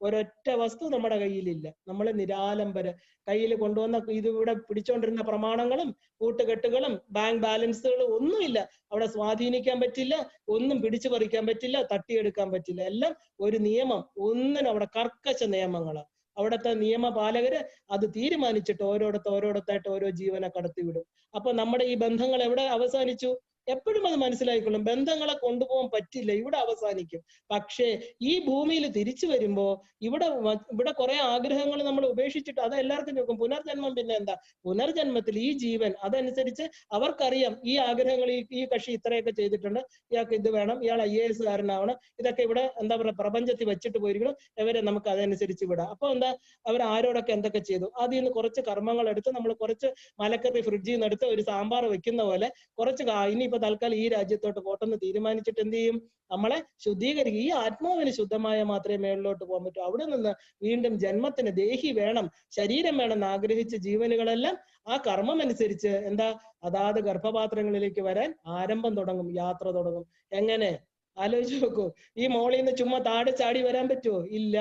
ഒരൊറ്റ വസ്തു നമ്മുടെ കയ്യിലില്ല, നമ്മള് നിരാലംബര്. കയ്യിൽ കൊണ്ടുവന്ന ഇതിവിടെ പിടിച്ചോണ്ടിരുന്ന പ്രമാണങ്ങളും കൂട്ടുകെട്ടുകളും ബാങ്ക് ബാലൻസുകളും ഒന്നുമില്ല. അവിടെ സ്വാധീനിക്കാൻ പറ്റില്ല, ഒന്നും പിടിച്ചു പറിക്കാൻ പറ്റില്ല, തട്ടിയെടുക്കാൻ പറ്റില്ല. എല്ലാം ഒരു നിയമം, ഒന്നിനും അവിടെ കർക്കശ നിയമങ്ങളാണ്. അവിടുത്തെ നിയമപാലകര് അത് തീരുമാനിച്ചിട്ട് ഓരോടത്തായിട്ട് ഓരോ ജീവനെ കടത്തിവിടും. അപ്പൊ നമ്മുടെ ഈ ബന്ധങ്ങൾ എവിടെ അവസാനിച്ചു? എപ്പോഴും അത് മനസ്സിലായിക്കൊള്ളും, ബന്ധങ്ങളെ കൊണ്ടുപോകാൻ പറ്റില്ല, ഇവിടെ അവസാനിക്കും. പക്ഷേ ഈ ഭൂമിയിൽ തിരിച്ചു വരുമ്പോ ഇവിടെ കുറെ ആഗ്രഹങ്ങൾ നമ്മൾ ഉപേക്ഷിച്ചിട്ട്, അത് എല്ലാവർക്കും ചോദിക്കും പുനർജന്മം. പിന്നെ എന്താ പുനർജന്മത്തിൽ ഈ ജീവൻ അതനുസരിച്ച് അവർക്കറിയാം, ഈ ആഗ്രഹങ്ങൾ ഈ കക്ഷി ഇത്രയൊക്കെ ചെയ്തിട്ടുണ്ട്, ഇയാൾക്ക് ഇത് വേണം, ഇയാൾ IAS കാരനാവണം, ഇതൊക്കെ ഇവിടെ എന്താ പറയുക പ്രപഞ്ചത്തിൽ വെച്ചിട്ട് പോയിരിക്കണം, ഇവരെ നമുക്ക് അതനുസരിച്ച് വിടാം. അപ്പൊ എന്താ, അവർ ആരോടൊക്കെ എന്തൊക്കെ ചെയ്തു, അതിൽ നിന്ന് കുറച്ച് കർമ്മങ്ങൾ എടുത്ത് നമ്മൾ കുറച്ച് മലക്കറി ഫ്രിഡ്ജിൽ നിന്ന് എടുത്ത് ഒരു സാമ്പാർ വെക്കുന്ന പോലെ കുറച്ച് ഇനിയിപ്പോ തൽക്കാലം ഈ രാജ്യത്തോട്ട് പോട്ടെന്ന് തീരുമാനിച്ചിട്ട് എന്ത് ചെയ്യും, നമ്മളെ ശുദ്ധീകരിക്കും. ഈ ആത്മാവിന് ശുദ്ധമായ മാത്രമേ മേളിലോട്ട് പോകാൻ പറ്റൂ. അവിടെ നിന്ന് വീണ്ടും ജന്മത്തിന് ദേഹി വേണം, ശരീരം വേണമെന്ന് ആഗ്രഹിച്ച ജീവനുകളെല്ലാം ആ കർമ്മം അനുസരിച്ച് എന്താ, അതാത് ഗർഭപാത്രങ്ങളിലേക്ക് വരാൻ ആരംഭം തുടങ്ങും, യാത്ര തുടങ്ങും. എങ്ങനെ ആലോചിച്ച് നോക്കൂ. ഈ മോളിൽ നിന്ന് ചുമ്മാ താഴെ ചാടി വരാൻ പറ്റുമോ? ഇല്ല.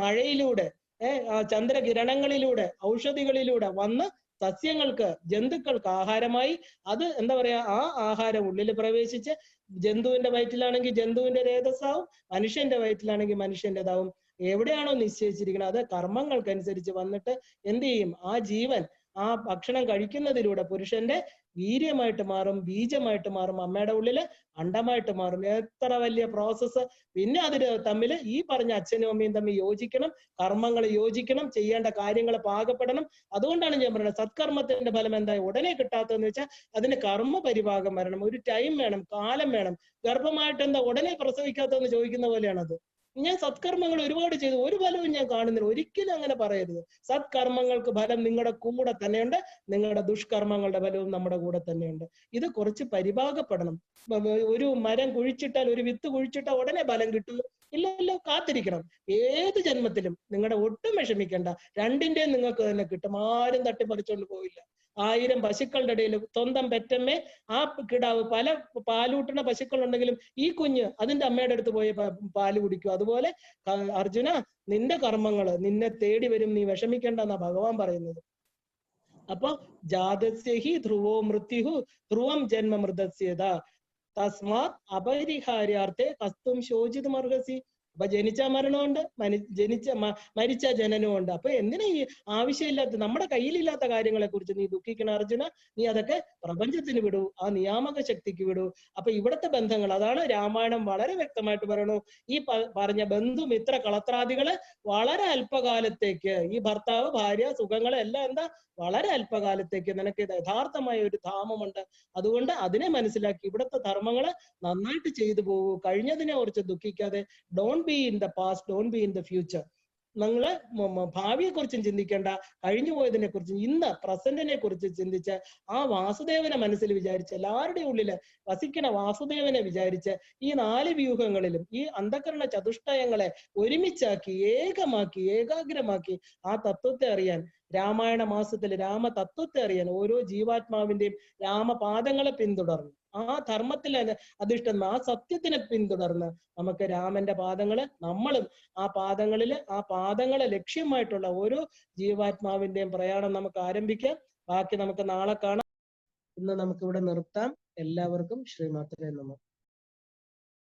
മഴയിലൂടെ ചന്ദ്രകിരണങ്ങളിലൂടെ ഔഷധികളിലൂടെ വന്ന് സസ്യങ്ങൾക്ക് ജന്തുക്കൾക്ക് ആഹാരമായി, അത് എന്താ പറയാ, ആ ആഹാരം ഉള്ളിൽ പ്രവേശിച്ച് ജന്തുവിന്റെ വയറ്റിലാണെങ്കിൽ ജന്തുവിന്റെ രേതസ്സാവും, മനുഷ്യന്റെ വയറ്റിലാണെങ്കിൽ മനുഷ്യന്റേതാവും. എവിടെയാണോ നിശ്ചയിച്ചിരിക്കുന്നത് അത് കർമ്മങ്ങൾക്കനുസരിച്ച് വന്നിട്ട് എന്ത് ചെയ്യും, ആ ജീവൻ ആ ഭക്ഷണം കഴിക്കുന്നതിലൂടെ പുരുഷന്റെ വീര്യമായിട്ട് മാറും, ബീജമായിട്ട് മാറും, അമ്മയുടെ ഉള്ളില് അണ്ടമായിട്ട് മാറും. എത്ര വലിയ പ്രോസസ്സ്. പിന്നെ അതിന് തമ്മിൽ ഈ പറഞ്ഞ അച്ഛനും അമ്മയും തമ്മിൽ യോജിക്കണം, കർമ്മങ്ങൾ യോജിക്കണം, ചെയ്യേണ്ട കാര്യങ്ങൾ പാകപ്പെടണം. അതുകൊണ്ടാണ് ഞാൻ പറയുന്നത് സത്കർമ്മത്തിന്റെ ഫലം എന്താ ഉടനെ കിട്ടാത്തതെന്ന് വെച്ചാൽ അതിന് കർമ്മ പരിഭാഗം വരണം, ഒരു ടൈം വേണം, കാലം വേണം. ഗർഭമായിട്ട് എന്താ ഉടനെ പ്രസവിക്കാത്തതെന്ന് ചോദിക്കുന്ന പോലെയാണത്. ഞാൻ സത്കർമ്മങ്ങൾ ഒരുപാട് ചെയ്തു, ഒരു ഫലവും ഞാൻ കാണുന്നില്ല. ഒരിക്കലും അങ്ങനെ പറയരുത്. സത്കർമ്മങ്ങൾക്ക് ഫലം നിങ്ങളുടെ കൂടെ തന്നെയുണ്ട്, നിങ്ങളുടെ ദുഷ്കർമ്മങ്ങളുടെ ഫലവും നമ്മുടെ കൂടെ തന്നെയുണ്ട്. ഇത് കുറച്ച് പരിഭാഗപ്പെടണം. ഒരു മരം കുഴിച്ചിട്ടാൽ, ഒരു വിത്ത് കുഴിച്ചിട്ടാൽ ഉടനെ ഫലം കിട്ടും? ഇല്ലല്ലോ, കാത്തിരിക്കണം. ഏത് ജന്മത്തിലും നിങ്ങളുടെ ഒട്ടും വിഷമിക്കേണ്ട, രണ്ടിന്റെയും നിങ്ങൾക്ക് തന്നെ കിട്ടും. ആരും തട്ടിപ്പറിച്ചോണ്ട് പോവില്ല. 1000 പശുക്കളുടെ ഇടയിൽ സ്വന്തം പെറ്റമ്മേ ആ കിടാവ്, പല പാലൂട്ടുന്ന പശുക്കളുണ്ടെങ്കിലും ഈ കുഞ്ഞ് അതിന്റെ അമ്മയുടെ അടുത്ത് പോയി പാല് കുടിക്കും. അതുപോലെ അർജുന, നിന്റെ കർമ്മങ്ങള് നിന്നെ തേടി വരും, നീ വിഷമിക്കേണ്ടെന്നാ ഭഗവാൻ പറയുന്നത്. അപ്പൊ ജാതസ്യഹി ധ്രുവോ മൃത്യുഹു ധ്രുവം ജന്മ മൃതസ്യത തസ്മാത് അപരിഹാര്യാർത്ഥേ കസ്തും ശോചിതുമർഹസി. അപ്പൊ ജനിച്ച മരണമുണ്ട്, മരിച്ച ജനനമുണ്ട്. അപ്പൊ എന്തിനാ ഈ ആവശ്യമില്ലാത്ത, നമ്മുടെ കയ്യിലില്ലാത്ത കാര്യങ്ങളെ കുറിച്ച് നീ ദുഃഖിക്കണം അർജുന? നീ അതൊക്കെ പ്രപഞ്ചത്തിന് വിടൂ, ആ നിയാമക ശക്തിക്ക് വിടൂ. അപ്പൊ ഇവിടുത്തെ ബന്ധങ്ങൾ, അതാണ് രാമായണം വളരെ വ്യക്തമായിട്ട് പറയണു. ഈ പറഞ്ഞ ബന്ധുമിത്ര കളത്രാദികള് വളരെ അല്പകാലത്തേക്ക്, ഈ ഭർത്താവ് ഭാര്യ സുഖങ്ങളെ എല്ലാം എന്താ വളരെ അല്പകാലത്തേക്ക്, നിനക്ക് യഥാർത്ഥമായ ഒരു ധാമമുണ്ട്. അതുകൊണ്ട് അതിനെ മനസ്സിലാക്കി ഇവിടുത്തെ ധർമ്മങ്ങള് നന്നായിട്ട് ചെയ്തു പോകൂ. കഴിഞ്ഞതിനെ കുറിച്ച് ദുഃഖിക്കാതെ, don't be in the past, don't be in the future. നിങ്ങള് ഭാവിയെ കുറിച്ചും ചിന്തിക്കേണ്ട, കഴിഞ്ഞു പോയതിനെ കുറിച്ചും, ഇന്ന് പ്രസന്റിനെ കുറിച്ച് ചിന്തിച്ച് ആ വാസുദേവനെ മനസ്സിൽ വിചാരിച്ച്, എല്ലാവരുടെയും ഉള്ളില് വസിക്കണ വാസുദേവനെ വിചാരിച്ച് ഈ 4 വ്യൂഹങ്ങളിലും ഈ അന്ധകരണ ചതുഷ്ടയങ്ങളെ ഒരുമിച്ചാക്കി, ഏകമാക്കി, ഏകാഗ്രമാക്കി ആ തത്വത്തെ അറിയാൻ, രാമായണ മാസത്തിൽ രാമതത്വത്തെ അറിയാൻ ഓരോ ജീവാത്മാവിന്റെയും രാമപാദങ്ങളെ പിന്തുടർന്ന്, ആ ധർമ്മത്തിൽ അധിഷ്ഠിതം, ആ സത്യത്തിനെ പിന്തുടർന്ന് നമുക്ക് രാമന്റെ പാദങ്ങള്, നമ്മളും ആ പാദങ്ങളെ ലക്ഷ്യമായിട്ടുള്ള ഓരോ ജീവാത്മാവിന്റെയും പ്രയാണം നമുക്ക് ആരംഭിക്കാം. ബാക്കി നമുക്ക് നാളെ കാണാം. ഇന്ന് നമുക്ക് ഇവിടെ നിർത്താം. എല്ലാവർക്കും ശ്രീമാത്രേ നമഃ.